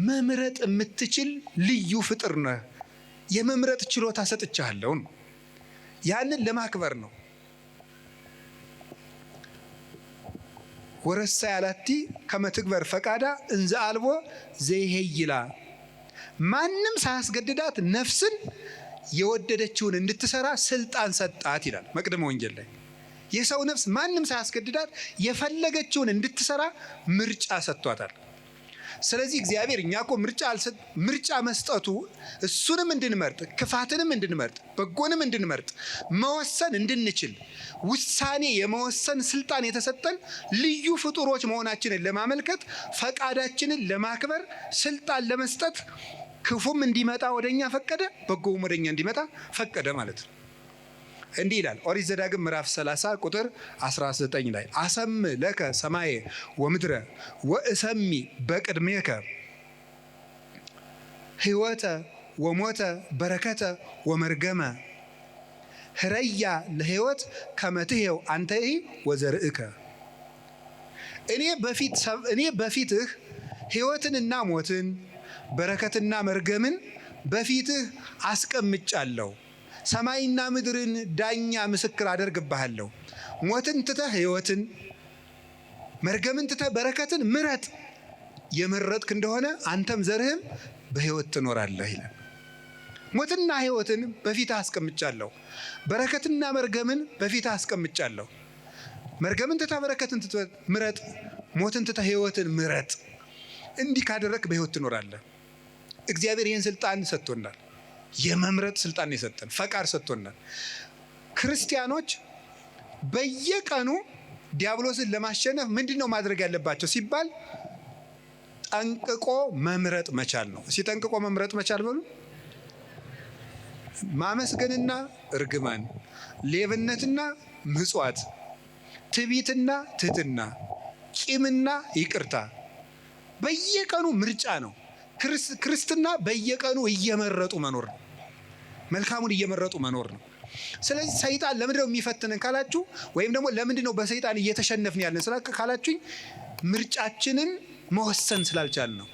A: መምረጥ የምትችል ልዩ ፍጡር ነህ፣ የመምረጥ ችሎታ ሰጥቻለሁ ነው። ያንን ለማክበር ነው። ወረሳ ያላቲ ከመትግበር ፈቃዳ እንዘ አልቦ ዘይሄይላ። ማንም ሳያስገድዳት ነፍስን የወደደችውን እንድትሰራ ስልጣን ሰጣት ይላል መቅደመ ወንጌል ላይ። የሰው ነፍስ ማንም ሳያስገድዳት የፈለገችውን እንድትሰራ ምርጫ ሰጥቷታል። ስለዚህ እግዚአብሔር እኛ እኮ ምርጫ መስጠቱ እሱንም እንድንመርጥ፣ ክፋትንም እንድንመርጥ፣ በጎንም እንድንመርጥ፣ መወሰን እንድንችል ውሳኔ የመወሰን ስልጣን የተሰጠን ልዩ ፍጡሮች መሆናችንን ለማመልከት፣ ፈቃዳችንን ለማክበር፣ ስልጣን ለመስጠት ክፉም እንዲመጣ ወደኛ ፈቀደ፣ በጎውም ወደኛ እንዲመጣ ፈቀደ ማለት ነው። እንዲህ ይላል ኦሪት ዘዳግም ምዕራፍ 30 ቁጥር 19 ላይ አሰም ለከ ሰማየ ወምድረ ወእሰሚ በቅድሜከ ሕይወተ ወሞተ በረከተ ወመርገመ ህረያ ለሕይወት ከመትሄው አንተኢ ወዘርእከ። እኔ በፊትህ ሕይወትንና ሞትን በረከትና መርገምን በፊትህ አስቀምጫለሁ። ሰማይና ምድርን ዳኛ ምስክር አደርግብሃለሁ። ሞትን ትተህ ሕይወትን፣ መርገምን ትተህ በረከትን ምረጥ። የመረጥክ እንደሆነ አንተም ዘርህም በሕይወት ትኖራለህ ይላል። ሞትና ሕይወትን በፊትህ አስቀምጫለሁ፣ በረከትና መርገምን በፊትህ አስቀምጫለሁ። መርገምን ትተህ በረከትን ትተህ ምረጥ፣ ሞትን ትተህ ሕይወትን ምረጥ። እንዲህ ካደረግክ በሕይወት ትኖራለህ። እግዚአብሔር ይህን ስልጣን ሰጥቶናል። የመምረጥ ስልጣን የሰጠን ፈቃድ ሰጥቶናል። ክርስቲያኖች በየቀኑ ዲያብሎስን ለማሸነፍ ምንድነው ማድረግ ያለባቸው ሲባል ጠንቅቆ መምረጥ መቻል ነው። እስኪ ጠንቅቆ መምረጥ መቻል በሉ። ማመስገንና እርግማን፣ ሌብነትና ምጽዋት፣ ትዕቢትና ትህትና፣ ቂምና ይቅርታ በየቀኑ ምርጫ ነው። ክርስትና በየቀኑ እየመረጡ መኖር ነው። መልካሙን እየመረጡ መኖር ነው። ስለዚህ ሰይጣን ለምንድነው የሚፈትነን ካላችሁ፣ ወይም ደግሞ ለምንድነው በሰይጣን እየተሸነፍን ያለን ካላችሁኝ፣ ምርጫችንን መወሰን ስላልቻል ነው።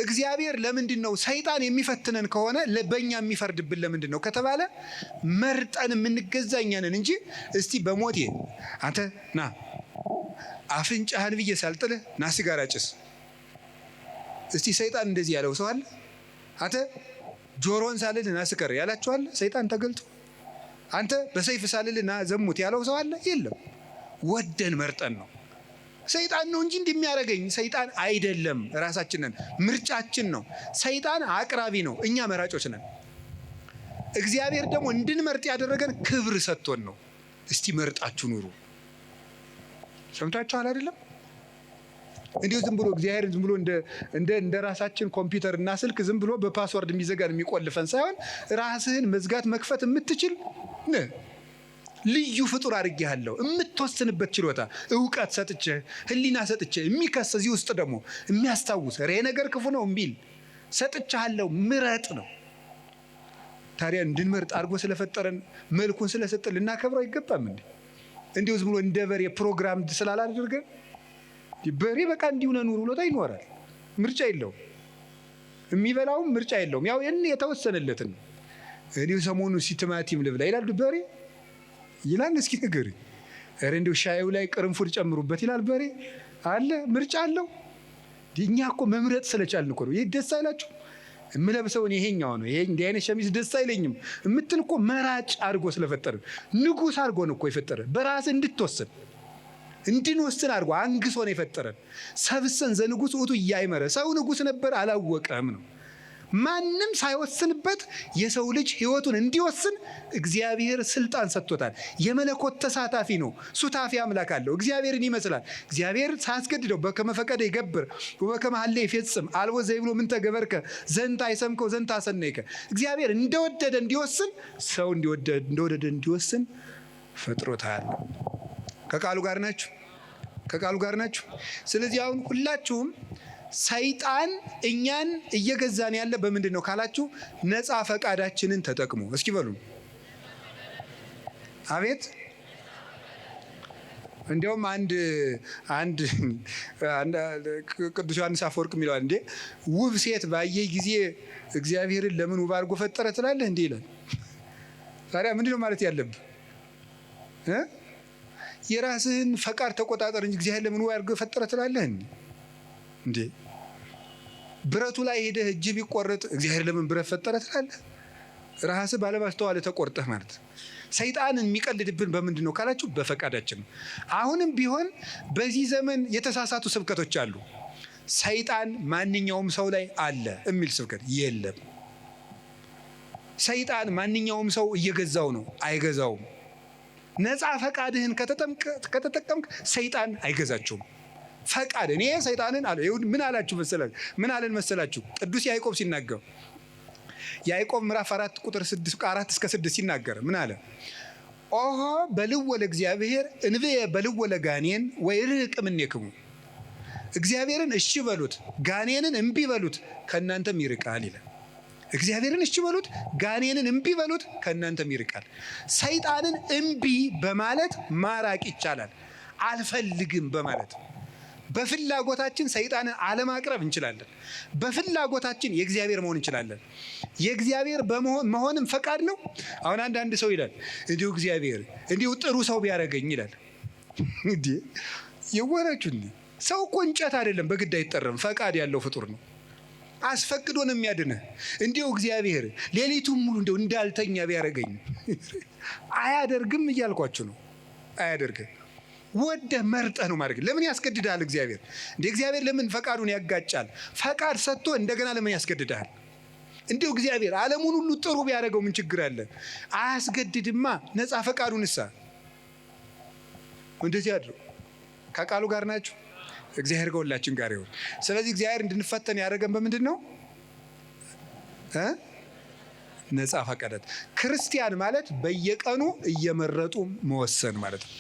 A: እግዚአብሔር ለምንድን ነው ሰይጣን የሚፈትነን ከሆነ በእኛ የሚፈርድብን ለምንድን ነው ከተባለ፣ መርጠን የምንገዛ እኛ ነን እንጂ እስቲ በሞቴ አንተ ና አፍንጫህን ብዬ ሳልጥልህ ና ሲጋራ ጭስ። እስቲ ሰይጣን እንደዚህ ያለው ሰው አለ? አንተ ጆሮን ሳልል ና ስከር ያላችኋል? ሰይጣን ተገልጦ አንተ በሰይፍ ሳልል ና ዘሙት ያለው ሰው አለ? የለም። ወደን መርጠን ነው። ሰይጣን ነው እንጂ እንደሚያደርገኝ ሰይጣን አይደለም። ራሳችንን ምርጫችን ነው። ሰይጣን አቅራቢ ነው፣ እኛ መራጮች ነን። እግዚአብሔር ደግሞ እንድንመርጥ ያደረገን ክብር ሰጥቶን ነው። እስቲ መርጣችሁ ኑሩ። ሰምታችኋል አይደለም? እንዲሁ ዝም ብሎ እግዚአብሔር ዝም ብሎ እንደ ራሳችን ኮምፒውተር እና ስልክ ዝም ብሎ በፓስወርድ የሚዘጋን የሚቆልፈን ሳይሆን ራስህን መዝጋት መክፈት የምትችል ልዩ ፍጡር አድርጌሃለሁ። የምትወስንበት ችሎታ፣ እውቀት ሰጥቼ፣ ህሊና ሰጥቼ፣ የሚከስ እዚህ ውስጥ ደግሞ የሚያስታውስ ሬ ነገር ክፉ ነው የሚል ሰጥቻለሁ። ምረጥ ነው። ታዲያ እንድንመርጥ አድርጎ ስለፈጠረን መልኩን ስለሰጠን ልናከብረው አይገባም እንዴ? እንዲሁ ዝም ብሎ እንደ በሬ ፕሮግራም ስላላደረገን በሬ በቃ እንዲሁ ነው ኑሮ ብሎታ ይኖራል። ምርጫ የለውም። የሚበላውም ምርጫ የለውም። ያው የተወሰነለትን ነው። እንዲሁ ሰሞኑ ቲማቲም ልብላ ይላል በሬ ይላል። እስኪ ንገሪ። ኧረ እንዲሁ ሻዩ ላይ ቅርንፉድ ጨምሩበት ይላል በሬ አለ። ምርጫ አለው። እኛ እኮ መምረጥ ስለቻልን እኮ ነው። ይህ ደስ አይላችሁ? የምለብሰውን ይሄኛው ነው፣ ይሄ እንዲህ አይነት ሸሚዝ ደስ አይለኝም የምትል እኮ መራጭ አድርጎ ስለፈጠረ፣ ንጉሥ አድርጎ ነው እኮ የፈጠረን። በራስ እንድትወስን እንድንወስን አድርጎ አንግሶ ነው የፈጠረን። ሰብሰን ዘንጉሥ ውእቱ እያይመረ። ሰው ንጉሥ ነበር አላወቀም ነው። ማንም ሳይወስንበት የሰው ልጅ ሕይወቱን እንዲወስን እግዚአብሔር ስልጣን ሰጥቶታል። የመለኮት ተሳታፊ ነው። ሱታፊ አምላክ አለው። እግዚአብሔርን ይመስላል። እግዚአብሔር ሳያስገድደው በከመ ፈቀደ ይገብር ወበከመ ሀሌ ይፌጽም አልቦ ዘይብሎ ምንተ ገበርከ ዘንተ አይሰምከው ዘንተ አሰነይከ። እግዚአብሔር እንደወደደ እንዲወስን፣ ሰው እንደወደደ እንዲወስን ፈጥሮታል። ከቃሉ ጋር ናችሁ? ከቃሉ ጋር ናችሁ? ስለዚህ አሁን ሁላችሁም ሰይጣን እኛን እየገዛን ያለ በምንድን ነው ካላችሁ፣ ነፃ ፈቃዳችንን ተጠቅሞ። እስኪ በሉ አቤት። እንዲያውም አንድ ቅዱስ ዮሐንስ አፈወርቅ የሚለዋል እንዴ፣ ውብ ሴት ባየህ ጊዜ እግዚአብሔርን ለምን ውብ አድርጎ ፈጠረ ትላለህ እንዴ ይላል። ታዲያ ምንድን ነው ማለት ያለብህ? የራስህን ፈቃድ ተቆጣጠር እንጂ እግዚአብሔር ለምን ውብ አድርጎ ፈጠረ ትላለህ እንዴ? ብረቱ ላይ ሄደህ እጅ ቢቆረጥ እግዚአብሔር ለምን ብረት ፈጠረ ትላለህ? ራስህ ባለማስተዋል ተቆርጠህ ማለት። ሰይጣንን የሚቀልድብን በምንድን ነው ካላችሁ፣ በፈቃዳችን ነው። አሁንም ቢሆን በዚህ ዘመን የተሳሳቱ ስብከቶች አሉ። ሰይጣን ማንኛውም ሰው ላይ አለ የሚል ስብከት የለም። ሰይጣን ማንኛውም ሰው እየገዛው ነው፣ አይገዛውም። ነፃ ፈቃድህን ከተጠቀምክ ሰይጣን አይገዛችሁም። ፈቃድ እኔ ሰይጣንን አለ። ምን አላችሁ መሰላችሁ? ምን አለን መሰላችሁ? ቅዱስ ያዕቆብ ሲናገር ያዕቆብ ምዕራፍ 4 ቁጥር 4-6 ሲናገር ምን አለ? ኦሆ በልወ ለእግዚአብሔር እንብየ በልወ ለጋኔን ወይርህቅ እምኔክሙ። እግዚአብሔርን እሺ በሉት፣ ጋኔንን እምቢ በሉት፣ ከእናንተም ይርቃል ይላል። እግዚአብሔርን እሺ በሉት፣ ጋኔንን እምቢ በሉት፣ ከእናንተም ይርቃል። ሰይጣንን እምቢ በማለት ማራቅ ይቻላል። አልፈልግም በማለት በፍላጎታችን ሰይጣንን አለማቅረብ እንችላለን። በፍላጎታችን የእግዚአብሔር መሆን እንችላለን። የእግዚአብሔር መሆንም ፈቃድ ነው። አሁን አንዳንድ ሰው ይላል እንዲሁ እግዚአብሔር እንዲሁ ጥሩ ሰው ቢያደርገኝ ይላል። እንዴ የወራችሁ ሰው እኮ እንጨት አይደለም፣ በግድ አይጠረም። ፈቃድ ያለው ፍጡር ነው። አስፈቅዶ ነው የሚያድንህ። እንዲሁ እግዚአብሔር ሌሊቱን ሙሉ እንደው እንዳልተኛ ቢያደርገኝ አያደርግም እያልኳችሁ ነው። አያደርግም። ወደህ መርጠህ ነው ማድረግ። ለምን ያስገድድሃል እግዚአብሔር? እንደ እግዚአብሔር ለምን ፈቃዱን ያጋጫል? ፈቃድ ሰጥቶ እንደገና ለምን ያስገድድሃል? እንዲሁ እግዚአብሔር ዓለሙን ሁሉ ጥሩ ቢያደርገው ምን ችግር አለ? አያስገድድማ። ነፃ ፈቃዱን እሳ እንደዚህ አድርገው። ከቃሉ ጋር ናችሁ? እግዚአብሔር ከሁላችን ጋር ይሁን። ስለዚህ እግዚአብሔር እንድንፈተን ያደረገን በምንድን ነው? ነፃ ፈቃዳት። ክርስቲያን ማለት በየቀኑ እየመረጡ መወሰን ማለት ነው።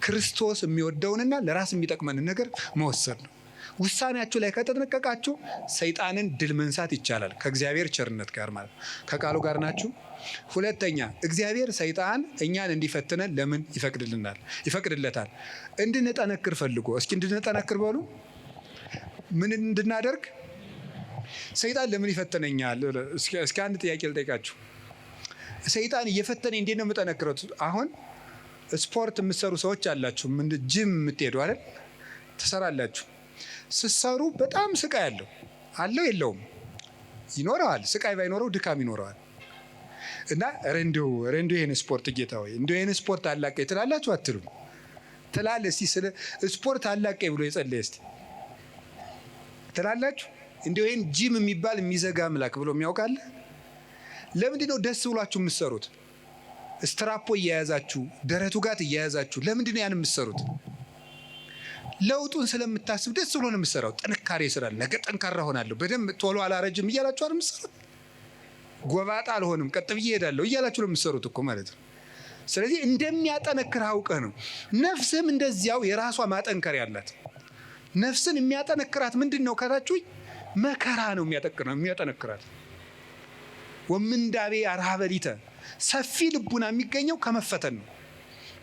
A: ክርስቶስ የሚወደውንና ለራስ የሚጠቅመንን ነገር መወሰን ነው። ውሳኔያችሁ ላይ ከተጠነቀቃችሁ ሰይጣንን ድል መንሳት ይቻላል፣ ከእግዚአብሔር ቸርነት ጋር ማለት ነው። ከቃሉ ጋር ናችሁ? ሁለተኛ እግዚአብሔር ሰይጣን እኛን እንዲፈትነን ለምን ይፈቅድለታል? እንድንጠነክር ፈልጎ። እስኪ እንድንጠነክር በሉ። ምን እንድናደርግ? ሰይጣን ለምን ይፈተነኛል? እስኪ አንድ ጥያቄ ልጠይቃችሁ። ሰይጣን እየፈተነኝ እንዴት ነው የምጠነክረው? አሁን ስፖርት የምትሰሩ ሰዎች አላችሁ፣ ጅም የምትሄዱ አይደል? ትሰራላችሁ። ስትሰሩ በጣም ስቃይ አለው የለውም? ይኖረዋል። ስቃይ ባይኖረው ድካም ይኖረዋል። እና ረንዶ ይሄን ስፖርት ጌታ ሆይ እንዶ ይሄን ስፖርት አላቀኝ ትላላችሁ አትሉም? ትላለህ። እስቲ ስለ ስፖርት አላቀኝ ብሎ የጸለየ እስቲ ትላላችሁ? እንዶ ይሄን ጂም የሚባል የሚዘጋ አምላክ ብሎ የሚያውቃል? ለምንድን ነው ደስ ብሏችሁ የምትሰሩት? ስትራፖ እየያዛችሁ ደረቱ ጋር እየያዛችሁ ለምንድን ነው ያን የምትሰሩት? ለውጡን ስለምታስብ ደስ ብሎ ነው የምትሰራው። ጥንካሬ ስላለ ነገ ጠንካራ ሆናለሁ፣ በደንብ ቶሎ አላረጅም እያላችሁ አይደል የምትሰሩት? ጎባጣ አልሆንም ቀጥ ብዬ እሄዳለሁ እያላችሁ ነው የምትሰሩት እኮ ማለት ነው። ስለዚህ እንደሚያጠነክር አውቀህ ነው። ነፍስም እንደዚያው የራሷ ማጠንከሪያ አላት። ነፍስን የሚያጠነክራት ምንድን ነው ካላችሁኝ፣ መከራ ነው የሚያጠነክራት። ወምንዳቤ አርሃበሊተ ሰፊ ልቡና የሚገኘው ከመፈተን ነው።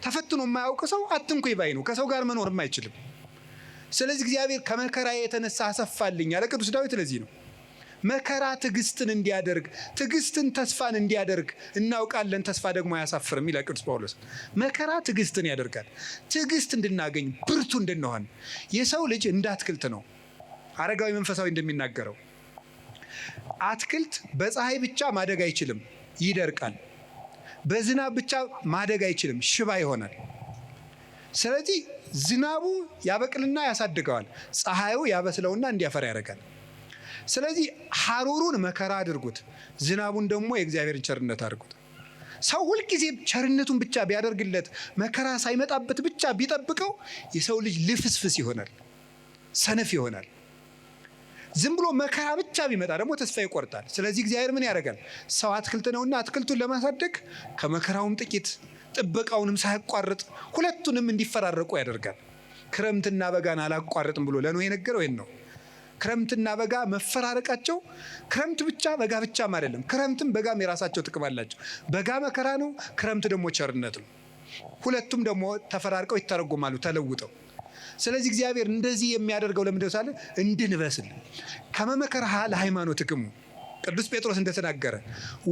A: ተፈትኖ የማያውቅ ሰው አትንኩኝ ባይ ነው። ከሰው ጋር መኖርም አይችልም። ስለዚህ እግዚአብሔር ከመከራዬ የተነሳ አሰፋልኝ ያለ ቅዱስ ዳዊት ለዚህ ነው። መከራ ትዕግስትን እንዲያደርግ፣ ትዕግስትን ተስፋን እንዲያደርግ እናውቃለን። ተስፋ ደግሞ አያሳፍርም ይላል ቅዱስ ጳውሎስ። መከራ ትዕግስትን ያደርጋል። ትዕግስት እንድናገኝ፣ ብርቱ እንድንሆን። የሰው ልጅ እንደ አትክልት ነው። አረጋዊ መንፈሳዊ እንደሚናገረው አትክልት በፀሐይ ብቻ ማደግ አይችልም፣ ይደርቃል። በዝናብ ብቻ ማደግ አይችልም፣ ሽባ ይሆናል። ስለዚህ ዝናቡ ያበቅልና ያሳድገዋል፣ ፀሐዩ ያበስለውና እንዲያፈራ ያደርጋል። ስለዚህ ሐሩሩን መከራ አድርጉት፣ ዝናቡን ደግሞ የእግዚአብሔርን ቸርነት አድርጉት። ሰው ሁልጊዜ ቸርነቱን ብቻ ቢያደርግለት መከራ ሳይመጣበት ብቻ ቢጠብቀው የሰው ልጅ ልፍስፍስ ይሆናል፣ ሰነፍ ይሆናል። ዝም ብሎ መከራ ብቻ ቢመጣ ደግሞ ተስፋ ይቆርጣል። ስለዚህ እግዚአብሔር ምን ያደርጋል? ሰው አትክልት ነውና አትክልቱን ለማሳደግ ከመከራውም ጥቂት ጥበቃውንም ሳያቋርጥ ሁለቱንም እንዲፈራረቁ ያደርጋል። ክረምትና በጋን አላቋርጥም ብሎ ለኖህ የነገረው ይሄን ነው። ክረምትና በጋ መፈራረቃቸው ክረምት ብቻ በጋ ብቻም አይደለም። ክረምትም በጋም የራሳቸው ጥቅም አላቸው። በጋ መከራ ነው፣ ክረምት ደግሞ ቸርነት ነው። ሁለቱም ደግሞ ተፈራርቀው ይተረጎማሉ ተለውጠው። ስለዚህ እግዚአብሔር እንደዚህ የሚያደርገው ለምንድን ነው? እንድንበስል ከመመከርሃ ለሃይማኖትክሙ ቅዱስ ጴጥሮስ እንደተናገረ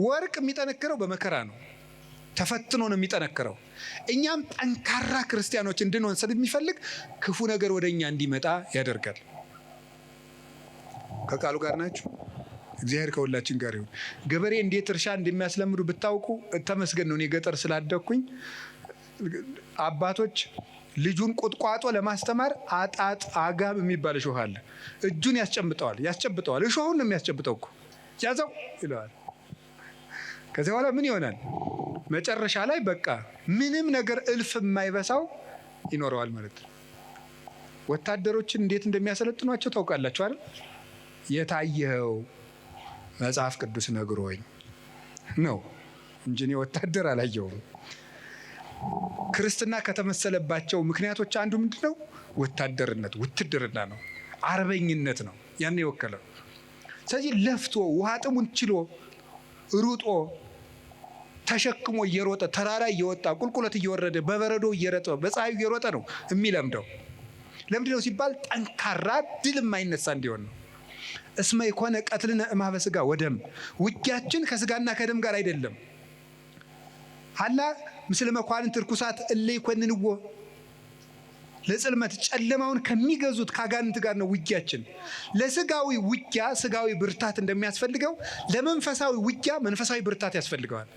A: ወርቅ የሚጠነክረው በመከራ ነው፣ ተፈትኖ ነው የሚጠነክረው። እኛም ጠንካራ ክርስቲያኖች እንድንሆን ስለሚፈልግ ክፉ ነገር ወደኛ እንዲመጣ ያደርጋል። ከቃሉ ጋር ናችሁ? እግዚአብሔር ከሁላችን ጋር ይሁን። ገበሬ እንዴት እርሻ እንደሚያስለምዱ ብታውቁ ተመስገን ነው። እኔ ገጠር ስላደኩኝ አባቶች ልጁን ቁጥቋጦ ለማስተማር አጋብ የሚባል እሾህ አለ። እጁን ያስጨብጠዋል። እሾሁን ነው የሚያስጨብጠው እኮ ያዘው ይለዋል። ከዚያ በኋላ ምን ይሆናል? መጨረሻ ላይ በቃ ምንም ነገር እልፍ የማይበሳው ይኖረዋል ማለት ነው። ወታደሮችን እንዴት እንደሚያሰለጥኗቸው ታውቃላችሁ አይደል? የታየው መጽሐፍ ቅዱስ ነግሮኝ ነው እንጂ እኔ ወታደር አላየውም። ክርስትና ከተመሰለባቸው ምክንያቶች አንዱ ምንድነው? ወታደርነት፣ ውትድርና ነው፣ አርበኝነት ነው ያን የወከለው። ስለዚህ ለፍቶ ውሃ ጥሙን ችሎ ሩጦ ተሸክሞ እየሮጠ ተራራ እየወጣ ቁልቁለት እየወረደ በበረዶ እየረጠ በፀሐዩ እየሮጠ ነው የሚለምደው። ለምንድነው ሲባል ጠንካራ ድል የማይነሳ እንዲሆን ነው። እስመ ይኮነ ቀትልነ እምኀበ ሥጋ ወደም፣ ውጊያችን ከስጋና ከደም ጋር አይደለም። አላ ምስለ መኳንንት ርኩሳት እለ ይኮንንዎ፣ ለጽልመት ጨለማውን ከሚገዙት ከአጋንንት ጋር ነው ውጊያችን። ለስጋዊ ውጊያ ስጋዊ ብርታት እንደሚያስፈልገው ለመንፈሳዊ ውጊያ መንፈሳዊ ብርታት ያስፈልገዋል።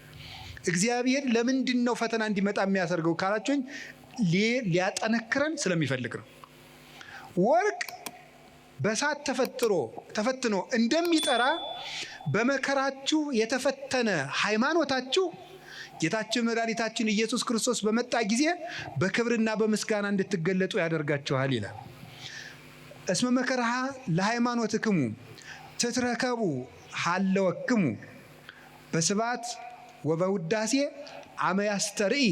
A: እግዚአብሔር ለምንድን ነው ፈተና እንዲመጣ የሚያሰርገው ካላችሁኝ፣ ሊያጠነክረን ስለሚፈልግ ነው። ወርቅ በእሳት ተፈትኖ እንደሚጠራ በመከራችሁ የተፈተነ ሃይማኖታችሁ ጌታችን መድኃኒታችን ኢየሱስ ክርስቶስ በመጣ ጊዜ በክብርና በምስጋና እንድትገለጡ ያደርጋችኋል ይላል። እስመ መከርሃ ለሃይማኖትክሙ ትትረከቡ ሀለወክሙ በስብሐት ወበውዳሴ አመ ያስተርኢ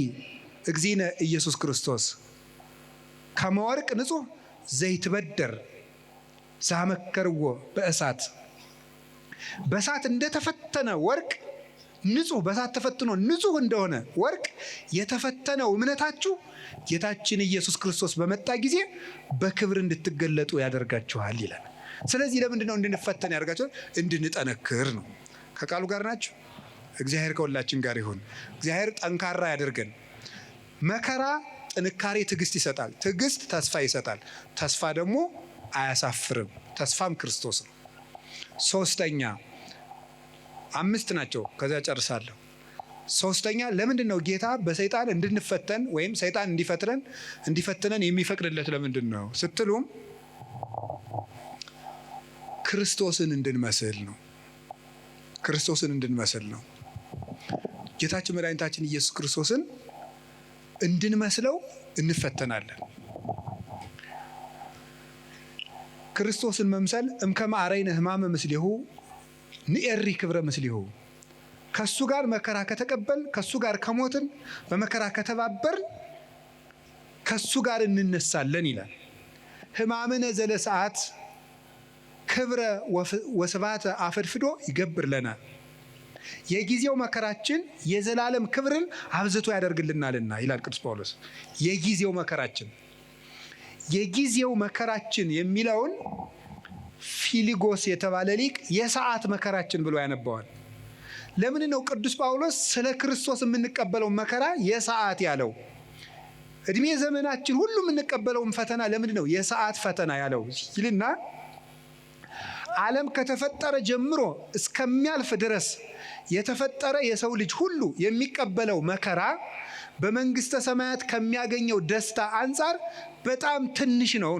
A: እግዚእነ ኢየሱስ ክርስቶስ ከመ ወርቅ ንጹሕ ዘይትበደር ዛመከርዎ በእሳት። በእሳት እንደተፈተነ ወርቅ ንጹሕ፣ በእሳት ተፈትኖ ንጹሕ እንደሆነ ወርቅ የተፈተነው እምነታችሁ ጌታችን ኢየሱስ ክርስቶስ በመጣ ጊዜ በክብር እንድትገለጡ ያደርጋችኋል ይላል። ስለዚህ ለምንድን ነው እንድንፈተን ያደርጋችኋል? እንድንጠነክር ነው። ከቃሉ ጋር ናችሁ? እግዚአብሔር ከሁላችን ጋር ይሁን። እግዚአብሔር ጠንካራ ያደርገን። መከራ ጥንካሬ ትዕግስት ይሰጣል። ትዕግስት ተስፋ ይሰጣል። ተስፋ ደግሞ አያሳፍርም። ተስፋም ክርስቶስ ነው። ሶስተኛ 5 ናቸው። ከዚያ ጨርሳለሁ። ሶስተኛ ለምንድን ነው ጌታ በሰይጣን እንድንፈተን ወይም ሰይጣን እንዲፈትነን የሚፈቅድለት ለምንድን ነው ስትሉም ክርስቶስን እንድንመስል ነው። ክርስቶስን እንድንመስል ነው። ጌታችን መድኃኒታችን ኢየሱስ ክርስቶስን እንድንመስለው እንፈተናለን። ክርስቶስን መምሰል እምከመ አርአይነ ሕማመ ምስሌሁ ንኤሪ ክብረ ምስሌሁ። ከሱ ጋር መከራ ከተቀበል፣ ከሱ ጋር ከሞትን፣ በመከራ ከተባበርን ከሱ ጋር እንነሳለን ይላል። ሕማምነ ዘለሰዓት ክብረ ወስብሐተ አፈድፍዶ ይገብር ለናል። የጊዜው መከራችን የዘላለም ክብርን አብዝቶ ያደርግልናልና ይላል ቅዱስ ጳውሎስ። የጊዜው መከራችን የሚለውን ፊሊጎስ የተባለ ሊቅ የሰዓት መከራችን ብሎ ያነባዋል። ለምን ነው ቅዱስ ጳውሎስ ስለ ክርስቶስ የምንቀበለው መከራ የሰዓት ያለው? እድሜ ዘመናችን ሁሉ የምንቀበለውን ፈተና ለምንድን ነው የሰዓት ፈተና ያለው ይልና ዓለም ከተፈጠረ ጀምሮ እስከሚያልፍ ድረስ የተፈጠረ የሰው ልጅ ሁሉ የሚቀበለው መከራ በመንግስተ ሰማያት ከሚያገኘው ደስታ አንጻር በጣም ትንሽ ነው።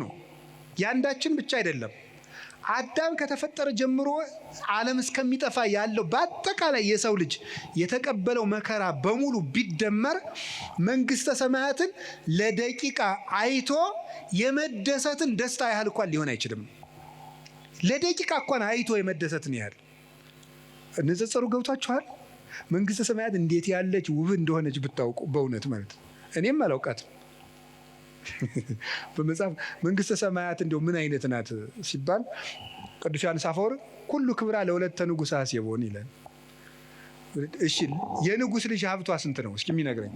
A: ያንዳችን ብቻ አይደለም። አዳም ከተፈጠረ ጀምሮ ዓለም እስከሚጠፋ ያለው በአጠቃላይ የሰው ልጅ የተቀበለው መከራ በሙሉ ቢደመር መንግሥተ ሰማያትን ለደቂቃ አይቶ የመደሰትን ደስታ ያህል እንኳን ሊሆን አይችልም። ለደቂቃ እንኳን አይቶ የመደሰትን ያህል ንጽጽሩ ገብቷችኋል? መንግሥተ ሰማያት እንዴት ያለች ውብ እንደሆነች ብታውቁ በእውነት ማለት እኔም አላውቃትም። በመጽሐፍ መንግሥተ ሰማያት እንደው ምን አይነት ናት ሲባል ቅዱስ ዮሐንስ አፈወርቅ ኩሉ ክብራ ለወለተ ንጉሥ አሴቦን ይላል። እሺ የንጉሥ ልጅ ሀብቷ ስንት ነው? እስኪ የሚነግረኝ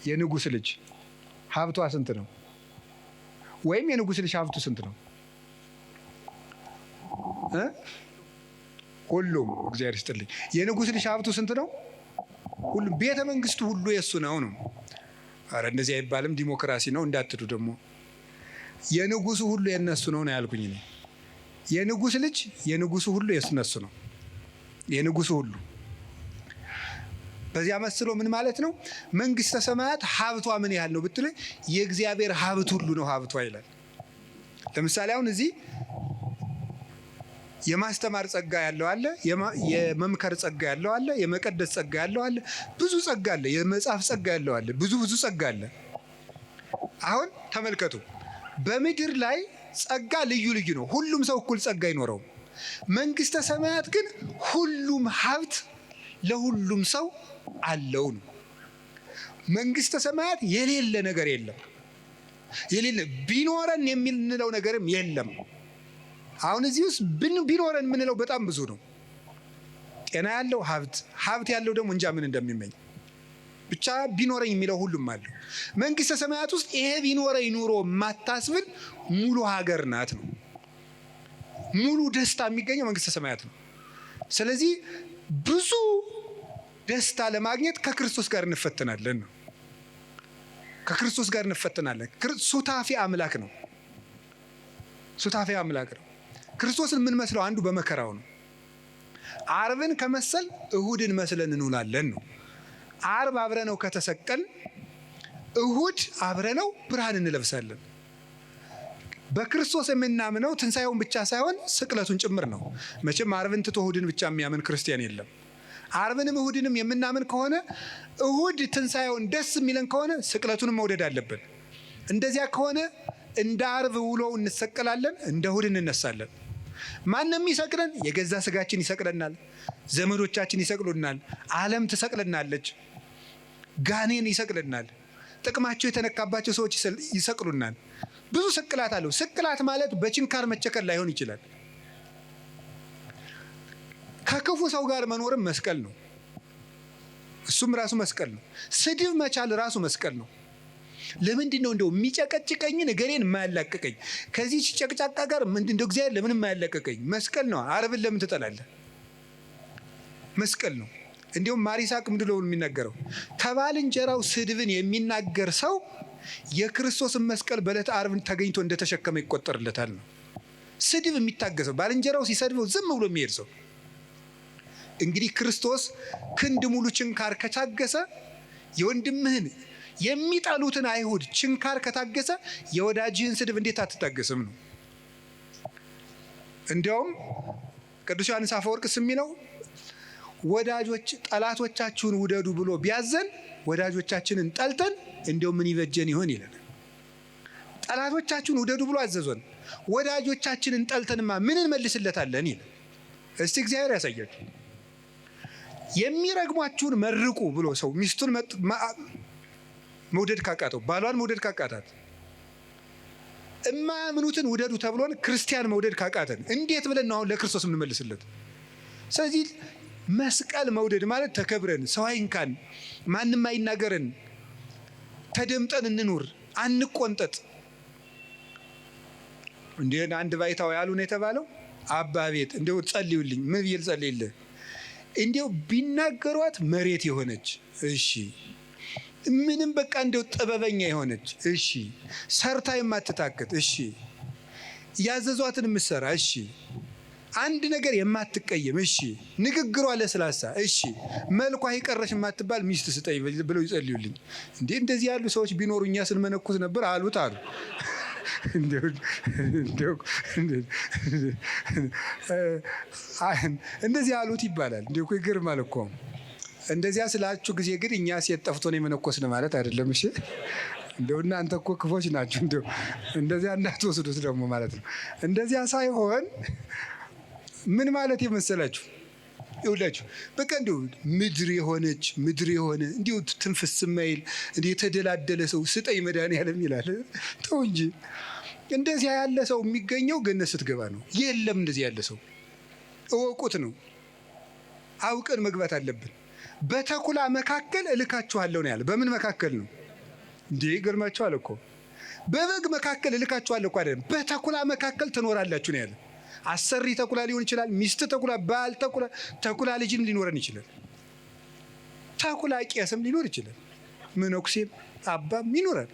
A: የንጉሥ ልጅ ሀብቷ ስንት ነው? ወይም የንጉሥ ልጅ ሀብቱ ስንት ነው? ሁሉም እግዚአብሔር ይስጥልኝ። የንጉሥ ልጅ ሀብቱ ስንት ነው? ሁሉም ቤተ መንግስቱ ሁሉ የሱ ነው ነው። አረ እንደዚህ አይባልም፣ ዲሞክራሲ ነው እንዳትዱ ደግሞ። የንጉሱ ሁሉ የነሱ ነው ነው ያልኩኝ ነው። የንጉሥ ልጅ የንጉሱ ሁሉ የነሱ ነው። የንጉሱ ሁሉ በዚያ መስሎ ምን ማለት ነው? መንግሥተ ሰማያት ሀብቷ ምን ያህል ነው ብትሉ የእግዚአብሔር ሀብት ሁሉ ነው ሀብቷ ይላል። ለምሳሌ አሁን እዚህ የማስተማር ጸጋ ያለው አለ፣ የመምከር ጸጋ ያለው አለ፣ የመቀደስ ጸጋ ያለው አለ፣ ብዙ ጸጋ አለ፣ የመጽሐፍ ጸጋ ያለው አለ፣ ብዙ ጸጋ አለ። አሁን ተመልከቱ፣ በምድር ላይ ጸጋ ልዩ ልዩ ነው። ሁሉም ሰው እኩል ጸጋ አይኖረውም። መንግሥተ ሰማያት ግን ሁሉም ሀብት ለሁሉም ሰው አለው ነው። መንግሥተ ሰማያት የሌለ ነገር የለም። የሌለ ቢኖረን የምንለው ነገርም የለም። አሁን እዚህ ውስጥ ቢኖረን የምንለው በጣም ብዙ ነው። ጤና ያለው ሀብት ያለው ደግሞ እንጃ ምን እንደሚመኝ ብቻ ቢኖረኝ የሚለው ሁሉም አለው። መንግሥተ ሰማያት ውስጥ ይሄ ቢኖረኝ ኑሮ የማታስብል ሙሉ ሀገር ናት ነው። ሙሉ ደስታ የሚገኘው መንግሥተ ሰማያት ነው። ስለዚህ ብዙ ደስታ ለማግኘት ከክርስቶስ ጋር እንፈተናለን ነው። ከክርስቶስ ጋር እንፈተናለን። ሱታፌ አምላክ ነው። ሱታፌ አምላክ ነው። ክርስቶስን የምንመስለው አንዱ በመከራው ነው። ዓርብን ከመሰል እሁድን መስለን እንውላለን ነው። ዓርብ አብረነው ከተሰቀል እሁድ አብረነው ብርሃን እንለብሳለን። በክርስቶስ የምናምነው ትንሣኤውን ብቻ ሳይሆን ስቅለቱን ጭምር ነው። መቼም ዓርብን ትቶ እሁድን ብቻ የሚያምን ክርስቲያን የለም። ዓርብንም እሁድንም የምናምን ከሆነ እሁድ ትንሣኤውን ደስ የሚለን ከሆነ ስቅለቱንም መውደድ አለብን። እንደዚያ ከሆነ እንደ ዓርብ ውሎው እንሰቀላለን፣ እንደ እሁድ እንነሳለን። ማንም ይሰቅለን? የገዛ ስጋችን ይሰቅለናል፣ ዘመዶቻችን ይሰቅሉናል፣ ዓለም ትሰቅለናለች፣ ጋኔን ይሰቅለናል፣ ጥቅማቸው የተነካባቸው ሰዎች ይሰቅሉናል። ብዙ ስቅላት አለው። ስቅላት ማለት በችንካር መቸከል ላይሆን ይችላል። ከክፉ ሰው ጋር መኖርም መስቀል ነው። እሱም ራሱ መስቀል ነው። ስድብ መቻል ራሱ መስቀል ነው። ለምንድን ነው እንደው የሚጨቀጭቀኝን እገሌን የማያላቅቀኝ ከዚህ ጨቅጫቃ ጋር እንደው እግዚአብሔር ለምን የማያላቅቀኝ? መስቀል ነው። ዓርብን ለምን ትጠላለህ? መስቀል ነው። እንዲሁም ማሪሳቅ ምንድን ነው የሚናገረው? ከባልንጀራው ስድብን የሚናገር ሰው የክርስቶስን መስቀል በዕለተ ዓርብ ተገኝቶ እንደተሸከመ ይቆጠርለታል ነው። ስድብ የሚታገሰው ባልንጀራው ሲሰድበው ዝም ብሎ የሚሄድ ሰው። እንግዲህ ክርስቶስ ክንድ ሙሉ ችንካር ከታገሰ የወንድምህን የሚጠሉትን አይሁድ ችንካር ከታገሰ የወዳጅህን ስድብ እንዴት አትታገስም ነው። እንዲያውም ቅዱስ ዮሐንስ አፈወርቅስ የሚለው ጠላቶቻችሁን ውደዱ ብሎ ቢያዘን ወዳጆቻችንን ጠልተን እንዲያው ምን ይበጀን ይሆን ይላል። ጠላቶቻችሁን ውደዱ ብሎ አዘዞን፣ ወዳጆቻችንን ጠልተንማ ምን እንመልስለታለን ይላል። እስቲ እግዚአብሔር ያሳያችሁ። የሚረግሟችሁን መርቁ ብሎ ሰው ሚስቱን መውደድ ካቃተው፣ ባሏን መውደድ ካቃታት፣ እማያምኑትን ውደዱ ተብሎን ክርስቲያን መውደድ ካቃተን እንዴት ብለን ነው አሁን ለክርስቶስ የምንመልስለት? ስለዚህ መስቀል መውደድ ማለት ተከብረን፣ ሰው አይንካን፣ ማንም አይናገረን፣ ተደምጠን እንኑር፣ አንቆንጠጥ። እንዴ አንድ ባይታው ያሉ ነው የተባለው። አባ ቤት እንደው ጸልዩልኝ፣ ምን ብዬ ልጸልይልህ? እንደው ቢናገሯት መሬት የሆነች እሺ፣ ምንም በቃ እንደው ጥበበኛ የሆነች እሺ፣ ሰርታ የማትታክት እሺ፣ ያዘዟትን የምትሰራ እሺ፣ አንድ ነገር የማትቀየም እሺ፣ ንግግሯ ለስላሳ እሺ፣ መልኳ ይቀረሽ የማትባል ሚስት ስጠኝ ብለው ይጸልዩልኝ። እንዴ እንደዚህ ያሉ ሰዎች ቢኖሩ እኛ ስንመነኩስ ነበር አሉት አሉ። እንደዚህ አሉት ይባላል። እንዲሁ እኮ ይገርማል እኮ። እንደዚያ ስላችሁ ጊዜ ግን እኛ ሴት ጠፍቶ ነው የመነኮስን ማለት አይደለም። እሺ እንደው እናንተ እኮ ክፎች ናችሁ። እንደው እንደዚያ እንዳትወስዱት ደግሞ ማለት ነው። እንደዚያ ሳይሆን ምን ማለት የመሰላችሁ ይውላችሁ በቃ እንዲሁ ምድር የሆነ እንዲሁ ትንፍስ የማይል እንዲሁ የተደላደለ ሰው ስጠኝ መድኃኒዓለም ይላል። ተው እንጂ እንደዚያ ያለ ሰው የሚገኘው ገነት ስትገባ ነው። የለም እንደዚህ ያለ ሰው እወቁት ነው። አውቀን መግባት አለብን። በተኩላ መካከል እልካችኋለሁ ነው ያለ። በምን መካከል ነው እንዴ? ገርማችኋል እኮ። በበግ መካከል እልካችኋለሁ እኮ አይደለም፣ በተኩላ መካከል ትኖራላችሁ ነው ያለ። አሰሪ ተኩላ ሊሆን ይችላል፣ ሚስት ተኩላ፣ ባል ተኩላ፣ ተኩላ ልጅም ሊኖረን ይችላል፣ ተኩላ ቄስም ሊኖር ይችላል፣ መነኩሴም አባም ይኖራል።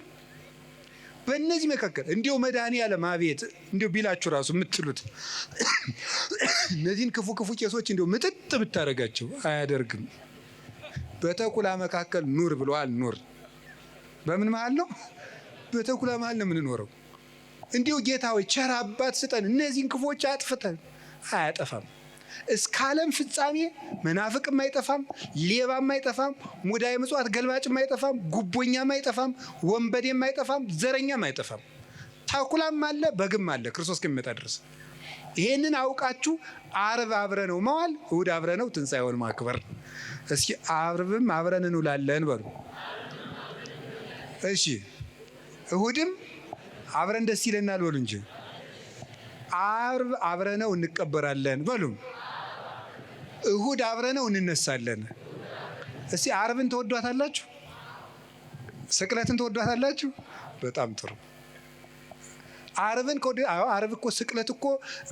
A: በእነዚህ መካከል እንዲሁ መድኃኒዓለም አቤት እንዲሁ ቢላችሁ ራሱ የምትሉት እነዚህን ክፉ ቄሶች እንዲሁ ምጥጥ ብታደርጋቸው አያደርግም። በተኩላ መካከል ኑር ብለዋል። ኑር በምን መሃል ነው? በተኩላ መሃል ነው የምንኖረው። እንዲሁ ጌታ ሆይ ቸር አባት ስጠን፣ እነዚህን ክፎች አጥፍተን። አያጠፋም። እስከ ዓለም ፍጻሜ መናፍቅም አይጠፋም፣ ሌባም አይጠፋም፣ ሙዳየ ምጽዋት ገልባጭም አይጠፋም፣ ጉቦኛም አይጠፋም፣ ወንበዴም አይጠፋም፣ ዘረኛም አይጠፋም። ተኩላም አለ፣ በግም አለ ክርስቶስ ከሚመጣ ድረስ። ይሄንን አውቃችሁ ዓርብ አብረነው መዋል፣ እሑድ አብረነው ትንሣኤውን ማክበር። እስኪ ዓርብም አብረን እንውላለን በሉ። እሺ እሑድም አብረን ደስ ይለናል በሉ እንጂ። ዓርብ አብረነው እንቀበራለን በሉ። እሑድ አብረነው እንነሳለን። እስቲ ዓርብን ተወዷታላችሁ? ስቅለትን ተወዷታላችሁ? በጣም ጥሩ። ዓርብን ዓርብ እኮ ስቅለት እኮ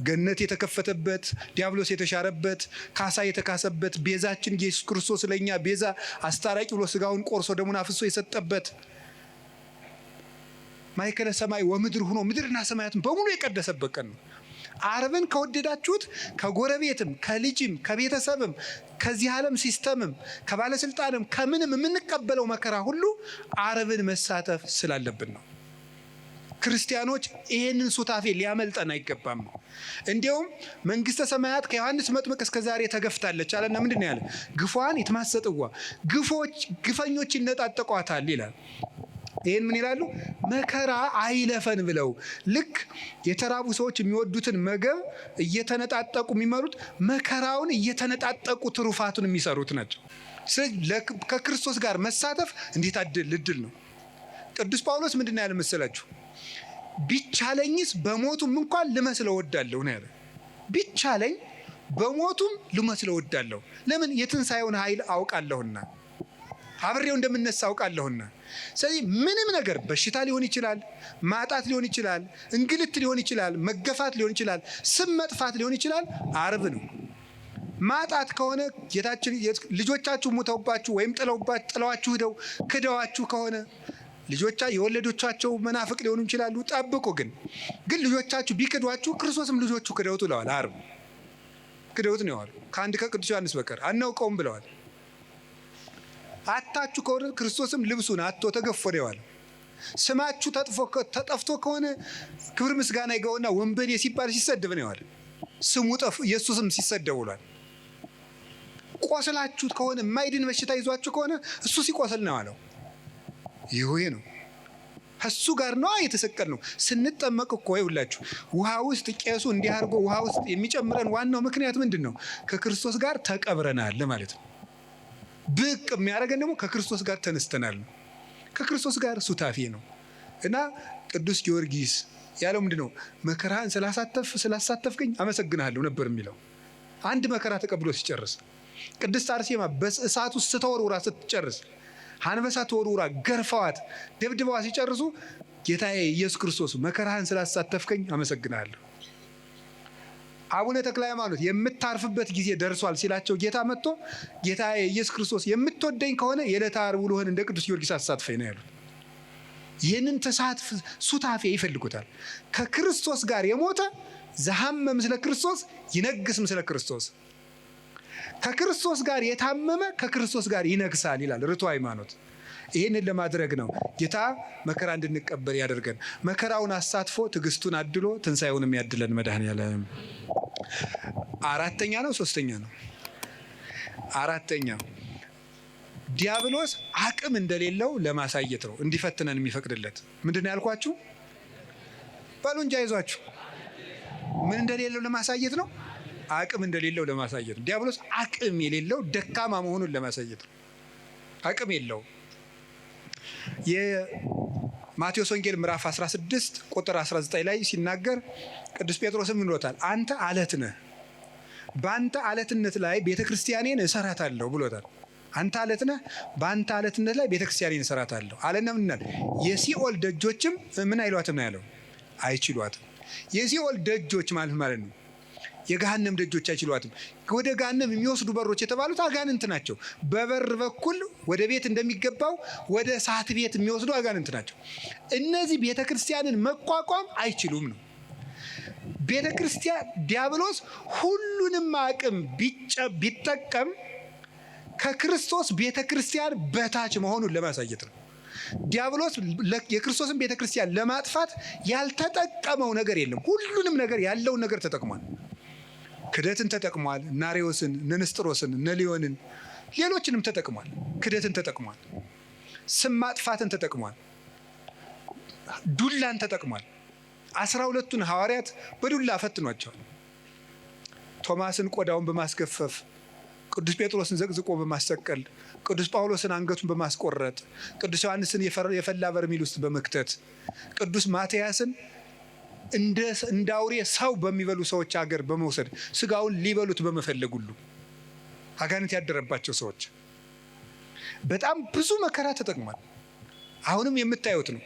A: ገነት የተከፈተበት፣ ዲያብሎስ የተሻረበት፣ ካሳ የተካሰበት፣ ቤዛችን ኢየሱስ ክርስቶስ ለኛ ቤዛ አስታራቂ ብሎ ስጋውን ቆርሶ ደሙን አፍሶ የሰጠበት፣ ማይከለ ሰማይ ወምድር ሆኖ ምድርና ሰማያትን በሙሉ የቀደሰበት ቀን ነው። ዓርብን ከወደዳችሁት ከጎረቤትም ከልጅም ከቤተሰብም ከዚህ ዓለም ሲስተምም ከባለስልጣንም ከምንም የምንቀበለው መከራ ሁሉ ዓርብን መሳተፍ ስላለብን ነው። ክርስቲያኖች ይሄንን ሱታፌ ሊያመልጠን አይገባም። እንዲያውም መንግስተ ሰማያት ከዮሐንስ መጥምቅ እስከ ዛሬ ተገፍታለች አለና ምንድን ነው ያለ? ግፏን ይትማሰጥዋ፣ ግፈኞች ይነጣጠቋታል ይላል። ይህን ምን ይላሉ? መከራ አይለፈን ብለው ልክ የተራቡ ሰዎች የሚወዱትን ምግብ እየተነጣጠቁ የሚመሩት መከራውን እየተነጣጠቁ ትሩፋቱን የሚሰሩት ናቸው። ስለዚህ ከክርስቶስ ጋር መሳተፍ እንዴት እድል ነው! ቅዱስ ጳውሎስ ምንድን ያለ መሰላችሁ? ቢቻለኝስ በሞቱም እንኳን ልመስለው እወዳለሁ ነው ያለ። ቢቻለኝ በሞቱም ልመስለው እወዳለሁ። ለምን? የትንሣኤውን ኃይል አውቃለሁና፣ አብሬው እንደምነሳ አውቃለሁና። ስለዚህ ምንም ነገር በሽታ ሊሆን ይችላል፣ ማጣት ሊሆን ይችላል፣ እንግልት ሊሆን ይችላል፣ መገፋት ሊሆን ይችላል፣ ስም መጥፋት ሊሆን ይችላል። ዓርብ ነው። ማጣት ከሆነ ጌታችን ልጆቻችሁ ሞተውባችሁ ወይም ጥለዋችሁ ሄደው ክደዋችሁ ከሆነ የወለዶቻቸው መናፍቅ ሊሆኑ ይችላሉ። ጠብቁ። ግን ልጆቻችሁ ቢክዷችሁ ክርስቶስም ልጆቹ ክደውት ብለዋል። ዓርብ ክደውት ነው ያለው። ከአንድ ከቅዱስ ዮሐንስ በቀር አናውቀውም ብለዋል። አታችሁ ከሆነ ክርስቶስም ልብሱን አጥቶ ተገፎ ነው ያለው። ስማችሁ ተጠፍቶ ከሆነ ክብር ምስጋና ይገውና ወንበዴ ሲባል ሲሰደብ ነው ያለው። ስሙ ኢየሱስም ሲሰደብ ብሏል። ቆስላችሁት ከሆነ የማይድን በሽታ ይዟችሁ ከሆነ እሱ ሲቆስል ነው ያለው። ይሄ ነው እሱ ጋር ነው የተሰቀል ነው። ስንጠመቅ እኮ ይውላችሁ ውሃ ውስጥ ቄሱ እንዲህ አድርጎ ውሃ ውስጥ የሚጨምረን ዋናው ምክንያት ምንድን ነው? ከክርስቶስ ጋር ተቀብረናል ማለት ነው። ብቅ የሚያደርገን ደግሞ ከክርስቶስ ጋር ተነስተናል ነው። ከክርስቶስ ጋር ሱታፌ ነው። እና ቅዱስ ጊዮርጊስ ያለው ምንድን ነው? መከራህን ስላሳተፍከኝ አመሰግናለሁ ነበር የሚለው። አንድ መከራ ተቀብሎ ሲጨርስ፣ ቅድስት አርሴማ በእሳት ውስጥ ስተወርውራ ስትጨርስ፣ አንበሳ ተወርውራ ገርፈዋት ደብድበዋ ሲጨርሱ ጌታዬ ኢየሱስ ክርስቶስ መከራህን ስላሳተፍከኝ አመሰግናለሁ። አቡነ ተክለ ሃይማኖት የምታርፍበት ጊዜ ደርሷል ሲላቸው ጌታ መጥቶ ጌታዬ ኢየሱስ ክርስቶስ የምትወደኝ ከሆነ የዕለተ ዓርብ ውሎህን እንደ ቅዱስ ጊዮርጊስ አሳትፈኝ ነው ያሉት። ይህንን ተሳትፍ ሱታፌ ይፈልጉታል። ከክርስቶስ ጋር የሞተ ዘሐመ ምስለ ክርስቶስ ይነግስ ምስለ ክርስቶስ፣ ከክርስቶስ ጋር የታመመ ከክርስቶስ ጋር ይነግሳል ይላል ርቱዕ ሃይማኖት። ይህንን ለማድረግ ነው ጌታ መከራ እንድንቀበል ያደርገን። መከራውን አሳትፎ ትዕግስቱን አድሎ ትንሣኤውንም ያድለን መድኃኔዓለም። አራተኛ ነው ሶስተኛ ነው? አራተኛ ዲያብሎስ አቅም እንደሌለው ለማሳየት ነው እንዲፈትነን የሚፈቅድለት። ምንድነው ያልኳችሁ? በሉ እንጂ አይዟችሁ። ምን እንደሌለው ለማሳየት ነው? አቅም እንደሌለው ለማሳየት ነው። ዲያብሎስ አቅም የሌለው ደካማ መሆኑን ለማሳየት ነው። አቅም የለውም። የማቴዎስ ወንጌል ምዕራፍ 16 ቁጥር 19 ላይ ሲናገር ቅዱስ ጴጥሮስም ብሎታል፣ አንተ አለት ነህ፣ በአንተ አለትነት ላይ ቤተክርስቲያኔን እሰራታለሁ ብሎታል። አንተ አለት ነህ፣ በአንተ አለትነት ላይ ቤተክርስቲያኔን እሰራታለሁ አለና ምናል የሲኦል ደጆችም ምን አይሏትም ነው ያለው? አይችሏትም። የሲኦል ደጆች ማለት ነው የገሃነም ደጆች አይችሏትም። ወደ ገሃነም የሚወስዱ በሮች የተባሉት አጋንንት ናቸው። በበር በኩል ወደ ቤት እንደሚገባው ወደ እሳት ቤት የሚወስዱ አጋንንት ናቸው። እነዚህ ቤተክርስቲያንን መቋቋም አይችሉም ነው። ቤተክርስቲያን ዲያብሎስ ሁሉንም አቅም ቢጠቀም ከክርስቶስ ቤተክርስቲያን በታች መሆኑን ለማሳየት ነው። ዲያብሎስ የክርስቶስን ቤተክርስቲያን ለማጥፋት ያልተጠቀመው ነገር የለም። ሁሉንም ነገር ያለውን ነገር ተጠቅሟል። ክደትን ተጠቅሟል። ናሬዎስን፣ ንስጥሮስን፣ ነሊዮንን ሌሎችንም ተጠቅሟል። ክደትን ተጠቅሟል። ስም ማጥፋትን ተጠቅሟል። ዱላን ተጠቅሟል። 12ቱን ሐዋርያት በዱላ ፈትኗቸዋል። ቶማስን ቆዳውን በማስገፈፍ፣ ቅዱስ ጴጥሮስን ዘቅዝቆ በማሰቀል፣ ቅዱስ ጳውሎስን አንገቱን በማስቆረጥ፣ ቅዱስ ዮሐንስን የፈላ በርሜል ውስጥ በመክተት፣ ቅዱስ ማትያስን እንደ አውሬ ሰው በሚበሉ ሰዎች ሀገር በመውሰድ ስጋውን ሊበሉት በመፈለግ ሁሉ አጋንንት ያደረባቸው ሰዎች በጣም ብዙ መከራ ተጠቅሟል። አሁንም የምታዩት ነው።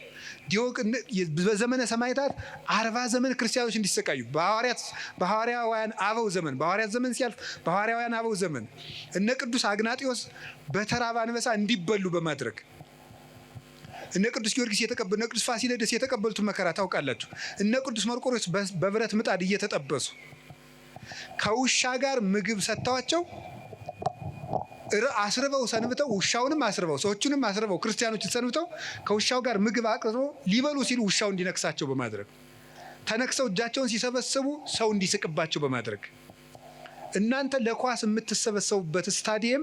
A: በዘመነ ሰማዕታት 40 ዘመን ክርስቲያኖች እንዲሰቃዩ በሐዋርያውያን አበው ዘመን፣ በሐዋርያት ዘመን ሲያልፍ በሐዋርያውያን አበው ዘመን እነ ቅዱስ አግናጢዮስ በተራበ አንበሳ እንዲበሉ በማድረግ እነ ቅዱስ ጊዮርጊስ እነ ቅዱስ ፋሲለደስ የተቀበሉትን መከራ ታውቃላችሁ። እነ ቅዱስ መርቆሬዎስ በብረት ምጣድ እየተጠበሱ ከውሻ ጋር ምግብ ሰጥተዋቸው አስርበው ሰንብተው፣ ውሻውንም አስርበው፣ ሰዎቹንም አስርበው፣ ክርስቲያኖችን ሰንብተው ከውሻው ጋር ምግብ አቅርበው ሊበሉ ሲሉ ውሻው እንዲነክሳቸው በማድረግ ተነክሰው እጃቸውን ሲሰበስቡ ሰው እንዲስቅባቸው በማድረግ እናንተ ለኳስ የምትሰበሰቡበት ስታዲየም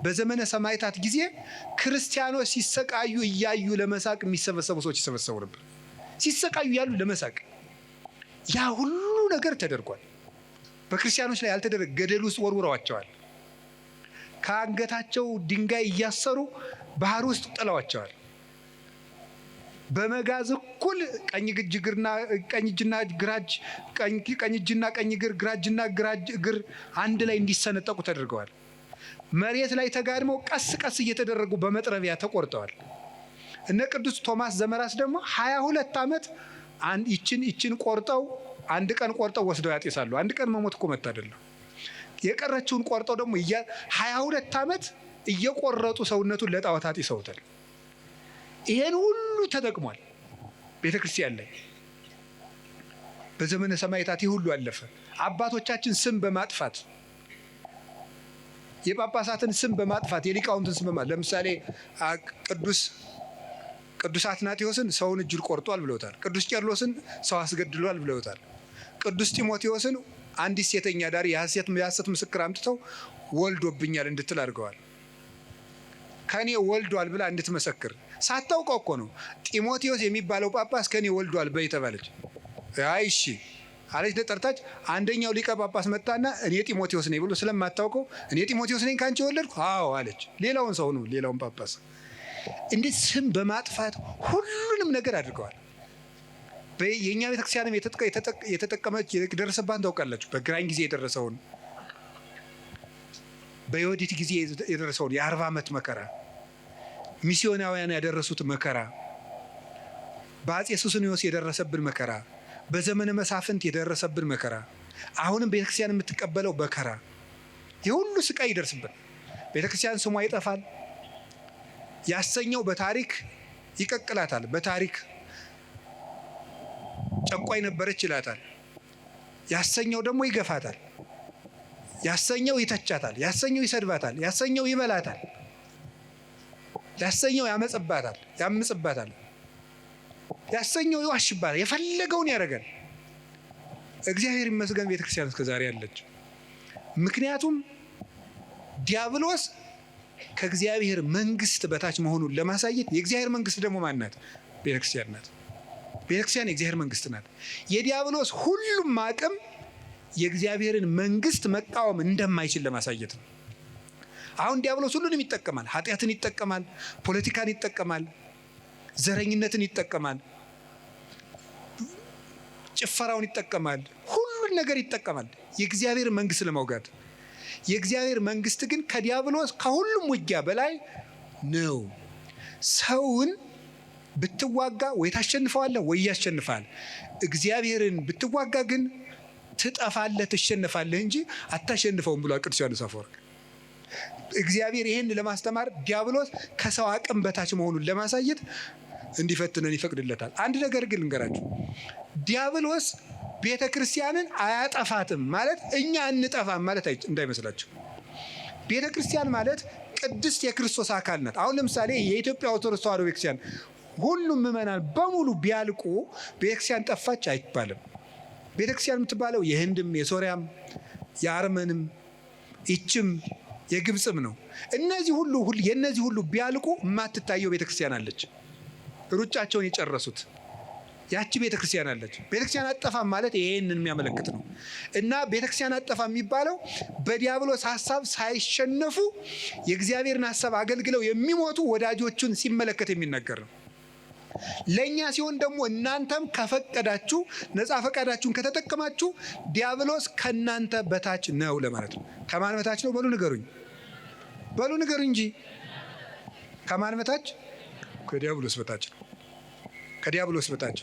A: በዘመነ ሰማዕታት ጊዜ ክርስቲያኖች ሲሰቃዩ እያዩ ለመሳቅ የሚሰበሰቡ ሰዎች ይሰበሰቡ ነበር። ሲሰቃዩ ያሉ ለመሳቅ። ያ ሁሉ ነገር ተደርጓል። በክርስቲያኖች ላይ ያልተደረገ ገደል ውስጥ ወርውረዋቸዋል። ከአንገታቸው ድንጋይ እያሰሩ ባህር ውስጥ ጥለዋቸዋል። በመጋዝ እኩል ቀኝ እጅና ቀኝ እግር፣ ግራጅና ግራጅ እግር አንድ ላይ እንዲሰነጠቁ ተደርገዋል። መሬት ላይ ተጋድመው ቀስ ቀስ እየተደረጉ በመጥረቢያ ተቆርጠዋል። እነ ቅዱስ ቶማስ ዘመራስ ደግሞ 22 ዓመት ይችን ቆርጠው አንድ ቀን ቆርጠው ወስደው ያጤሳሉ። አንድ ቀን መሞት እኮ መታደል ነው። የቀረችውን ቆርጠው ደግሞ 22 ዓመት እየቆረጡ ሰውነቱን ለጣዖት አጢሰውታል። ይሄን ሁሉ ተጠቅሟል ቤተክርስቲያን ላይ። በዘመነ ሰማዕታት ይህ ሁሉ አለፈ። አባቶቻችን ስም በማጥፋት የጳጳሳትን ስም በማጥፋት የሊቃውንትን ስም በማጥፋት ለምሳሌ ቅዱስ አትናቴዎስን ሰውን እጁን ቆርጧል ብለውታል። ቅዱስ ቄርሎስን ሰው አስገድሏል ብለውታል። ቅዱስ ጢሞቴዎስን አንዲት ሴተኛ ዳሪ የሐሰት ምስክር አምጥተው ወልዶብኛል እንድትል አድርገዋል። ከኔ ወልዷል ብላ እንድትመሰክር ሳታውቀው እኮ ነው። ጢሞቴዎስ የሚባለው ጳጳስ ከኔ ወልዷል በይ ተባለች። አይ እሺ አለች። ተጠርታች። አንደኛው ሊቀ ጳጳስ መጣና እኔ ጢሞቴዎስ ነኝ ብሎ ስለማታውቀው እኔ ጢሞቴዎስ ነኝ ካንቺ ወለድኩ? አዎ አለች። ሌላውን ሰው ነው፣ ሌላውን ጳጳስ። እንዴት ስም በማጥፋት ሁሉንም ነገር አድርገዋል። የኛ ቤተክርስቲያንም የተጠቀመች የደረሰባን ታውቃላችሁ። በግራኝ ጊዜ የደረሰውን፣ በዮዲት ጊዜ የደረሰውን የ40 ዓመት መከራ፣ ሚስዮናውያን ያደረሱት መከራ፣ በአጼ ሱስንዮስ የደረሰብን መከራ፣ በዘመነ መሳፍንት የደረሰብን መከራ፣ አሁንም ቤተክርስቲያን የምትቀበለው መከራ፣ የሁሉ ስቃይ ይደርስብን። ቤተክርስቲያን ስሟ ይጠፋል። ያሰኘው በታሪክ ይቀቅላታል። በታሪክ ጨቋይ ነበረች ይላታል። ያሰኘው ደግሞ ይገፋታል። ያሰኘው ይተቻታል። ያሰኘው ይሰድባታል። ያሰኘው ይበላታል። ሊያሰኘው ያምጽባታል፣ ሊያሰኘው ይዋሽባታል፣ የፈለገውን ያደርጋል። እግዚአብሔር ይመስገን ቤተክርስቲያን እስከዛሬ አለች። ምክንያቱም ዲያብሎስ ከእግዚአብሔር መንግስት በታች መሆኑን ለማሳየት የእግዚአብሔር መንግስት ደግሞ ማን ናት? ቤተክርስቲያን ናት። ቤተክርስቲያን የእግዚአብሔር መንግስት ናት። የዲያብሎስ ሁሉም አቅም የእግዚአብሔርን መንግስት መቃወም እንደማይችል ለማሳየት ነው። አሁን ዲያብሎስ ሁሉንም ይጠቀማል። ኃጢአትን ይጠቀማል፣ ፖለቲካን ይጠቀማል፣ ዘረኝነትን ይጠቀማል፣ ጭፈራውን ይጠቀማል፣ ሁሉን ነገር ይጠቀማል የእግዚአብሔር መንግስት ለማውጋት። የእግዚአብሔር መንግስት ግን ከዲያብሎስ ከሁሉም ውጊያ በላይ ነው። ሰውን ብትዋጋ ወይ ታሸንፈዋለህ ወይ ያሸንፋል። እግዚአብሔርን ብትዋጋ ግን ትጠፋለህ፣ ትሸነፋለህ እንጂ አታሸንፈውም ብሏል ቅዱስ ዮሐንስ አፈወርቅ። እግዚአብሔር ይህን ለማስተማር ዲያብሎስ ከሰው አቅም በታች መሆኑን ለማሳየት እንዲፈትነን ይፈቅድለታል። አንድ ነገር ግን ልንገራችሁ፣ ዲያብሎስ ቤተ ክርስቲያንን አያጠፋትም ማለት እኛ እንጠፋም ማለት እንዳይመስላችሁ። ቤተ ክርስቲያን ማለት ቅድስት የክርስቶስ አካል ናት። አሁን ለምሳሌ የኢትዮጵያ ኦርቶዶክስ ተዋሕዶ ቤተክርስቲያን ሁሉም ምዕመናን በሙሉ ቢያልቁ ቤተክርስቲያን ጠፋች አይባልም። ቤተክርስቲያን የምትባለው የህንድም፣ የሶሪያም፣ የአርመንም፣ ይችም የግብፅም ነው። እነዚህ ሁሉ የነዚህ ሁሉ ቢያልቁ የማትታየው ቤተክርስቲያን አለች። ሩጫቸውን የጨረሱት ያቺ ቤተክርስቲያን አለች። ቤተክርስቲያን አጠፋም ማለት ይሄንን የሚያመለክት ነው። እና ቤተክርስቲያን አጠፋ የሚባለው በዲያብሎስ ሐሳብ ሳይሸነፉ የእግዚአብሔርን ሐሳብ አገልግለው የሚሞቱ ወዳጆቹን ሲመለከት የሚናገር ነው። ለኛ ሲሆን ደግሞ እናንተም ከፈቀዳችሁ ነፃ ፈቃዳችሁን ከተጠቀማችሁ ዲያብሎስ ከናንተ በታች ነው ለማለት ነው። ከማን በታች ነው? በሉ ንገሩኝ እንጂ ከማን በታች? ከዲያብሎስ በታች ነው። ከዲያብሎስ በታች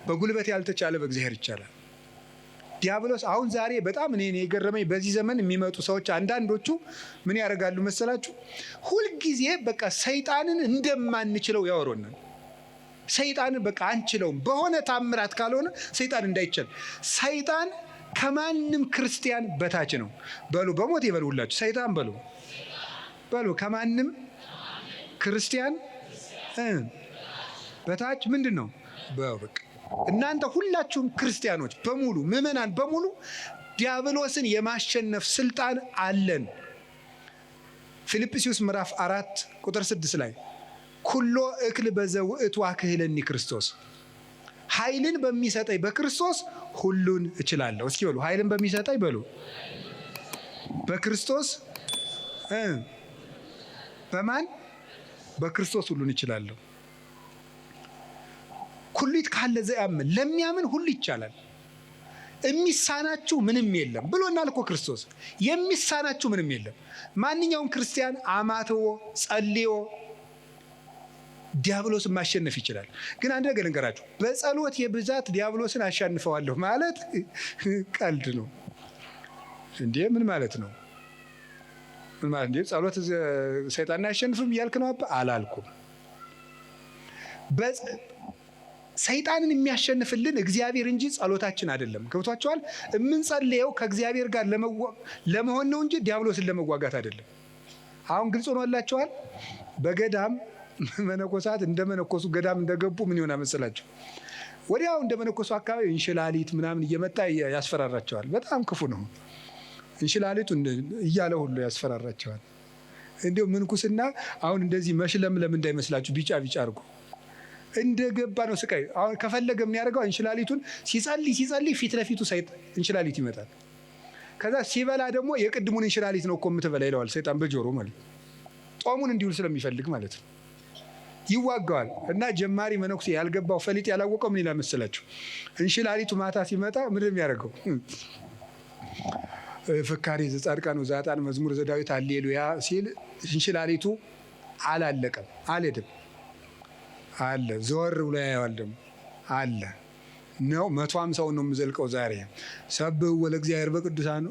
A: በጉልበት ያልተቻለ በእግዚአብሔር ይቻላል። ዲያብሎስ አሁን ዛሬ በጣም እኔ የገረመኝ በዚህ ዘመን የሚመጡ ሰዎች አንዳንዶቹ ምን ያደርጋሉ መሰላችሁ? ሁልጊዜ በቃ ሰይጣንን እንደማንችለው ያወሩናል። ሰይጣንን በቃ አንችለውም፣ በሆነ ታምራት ካልሆነ ሰይጣን እንዳይችል። ሰይጣን ከማንም ክርስቲያን በታች ነው። በሉ በሞት ይበሉላችሁ። ሰይጣን በሉ ከማንም ክርስቲያን በታች ምንድን ነው? በቃ እናንተ ሁላችሁም ክርስቲያኖች በሙሉ ምዕመናን በሙሉ ዲያብሎስን የማሸነፍ ስልጣን አለን። ፊልጵስዩስ ምዕራፍ 4 ቁጥር 6 ላይ ኩሎ እክል በዘውእቱ አክህለኒ ክርስቶስ፣ ኃይልን በሚሰጠኝ በክርስቶስ ሁሉን እችላለሁ። እስኪ በሉ ኃይልን በሚሰጠኝ በሉ በክርስቶስ በማን? በክርስቶስ ሁሉን እችላለሁ። ኩሊት ካለ ዘያምን ለሚያምን ሁሉ ይቻላል፣ የሚሳናችሁ ምንም የለም ብሎናል እኮ ክርስቶስ። የሚሳናችሁ ምንም የለም። ማንኛውም ክርስቲያን አማትቦ ጸልዮ ዲያብሎስን ማሸነፍ ይችላል። ግን አንድ ነገር ልንገራችሁ፣ በጸሎት የብዛት ዲያብሎስን አሸንፈዋለሁ ማለት ቀልድ ነው እንዴ? ምን ማለት ነው? ምን ማለት እንዴ? ጸሎት ሰይጣንን አያሸንፍም እያልክ ነው? አላልኩም። ሰይጣንን የሚያሸንፍልን እግዚአብሔር እንጂ ጸሎታችን አይደለም። ገብቷችኋል? የምንጸልየው ከእግዚአብሔር ጋር ለመሆን ነው እንጂ ዲያብሎስን ለመዋጋት አይደለም። አሁን ግልጽ ሆኖላችኋል? በገዳም መነኮሳት እንደመነኮሱ ገዳም እንደገቡ ምን ይሆናል መሰላችሁ? ወዲያው እንደመነኮሱ አካባቢ እንሽላሊት ምናምን እየመጣ ያስፈራራቸዋል። በጣም ክፉ ነው። እንሽላሊቱ እያለ ሁሉ ያስፈራራቸዋል። እንዲሁ ምንኩስና አሁን እንደዚህ መሽለምለም እንዳይመስላችሁ ቢጫ አድርጎ እንደገባ ነው ስቃይ። አሁን ከፈለገ የሚያደርገው እንሽላሊቱን ሲጸልይ ፊት ለፊቱ እንሽላሊት ይመጣል። ከዛ ሲበላ ደግሞ የቅድሙን እንሽላሊት ነው እኮ የምትበላ ይለዋል ሰይጣን በጆሮ ማለት ጦሙን እንዲውል ስለሚፈልግ ማለት ነው። ይዋጋዋል። እና ጀማሪ መነኩሴ ያልገባው ፈሊጥ ያላወቀው ምን ይላል መሰላችሁ? እንሽላሊቱ ማታ ሲመጣ ምንድን ነው የሚያደርገው? ፍካሬ ዘጻድቃን ወዘኃጥአን መዝሙር ዘዳዊት ሃሌሉያ ሲል እንሽላሊቱ አላለቀም፣ አልሄድም አለ። ዘወር ብሎ ያየዋል ደግሞ አለ ነው 150 ነው የምዘልቀው ዛሬ ሰብህ ወለእግዚአብሔር በቅዱሳኑ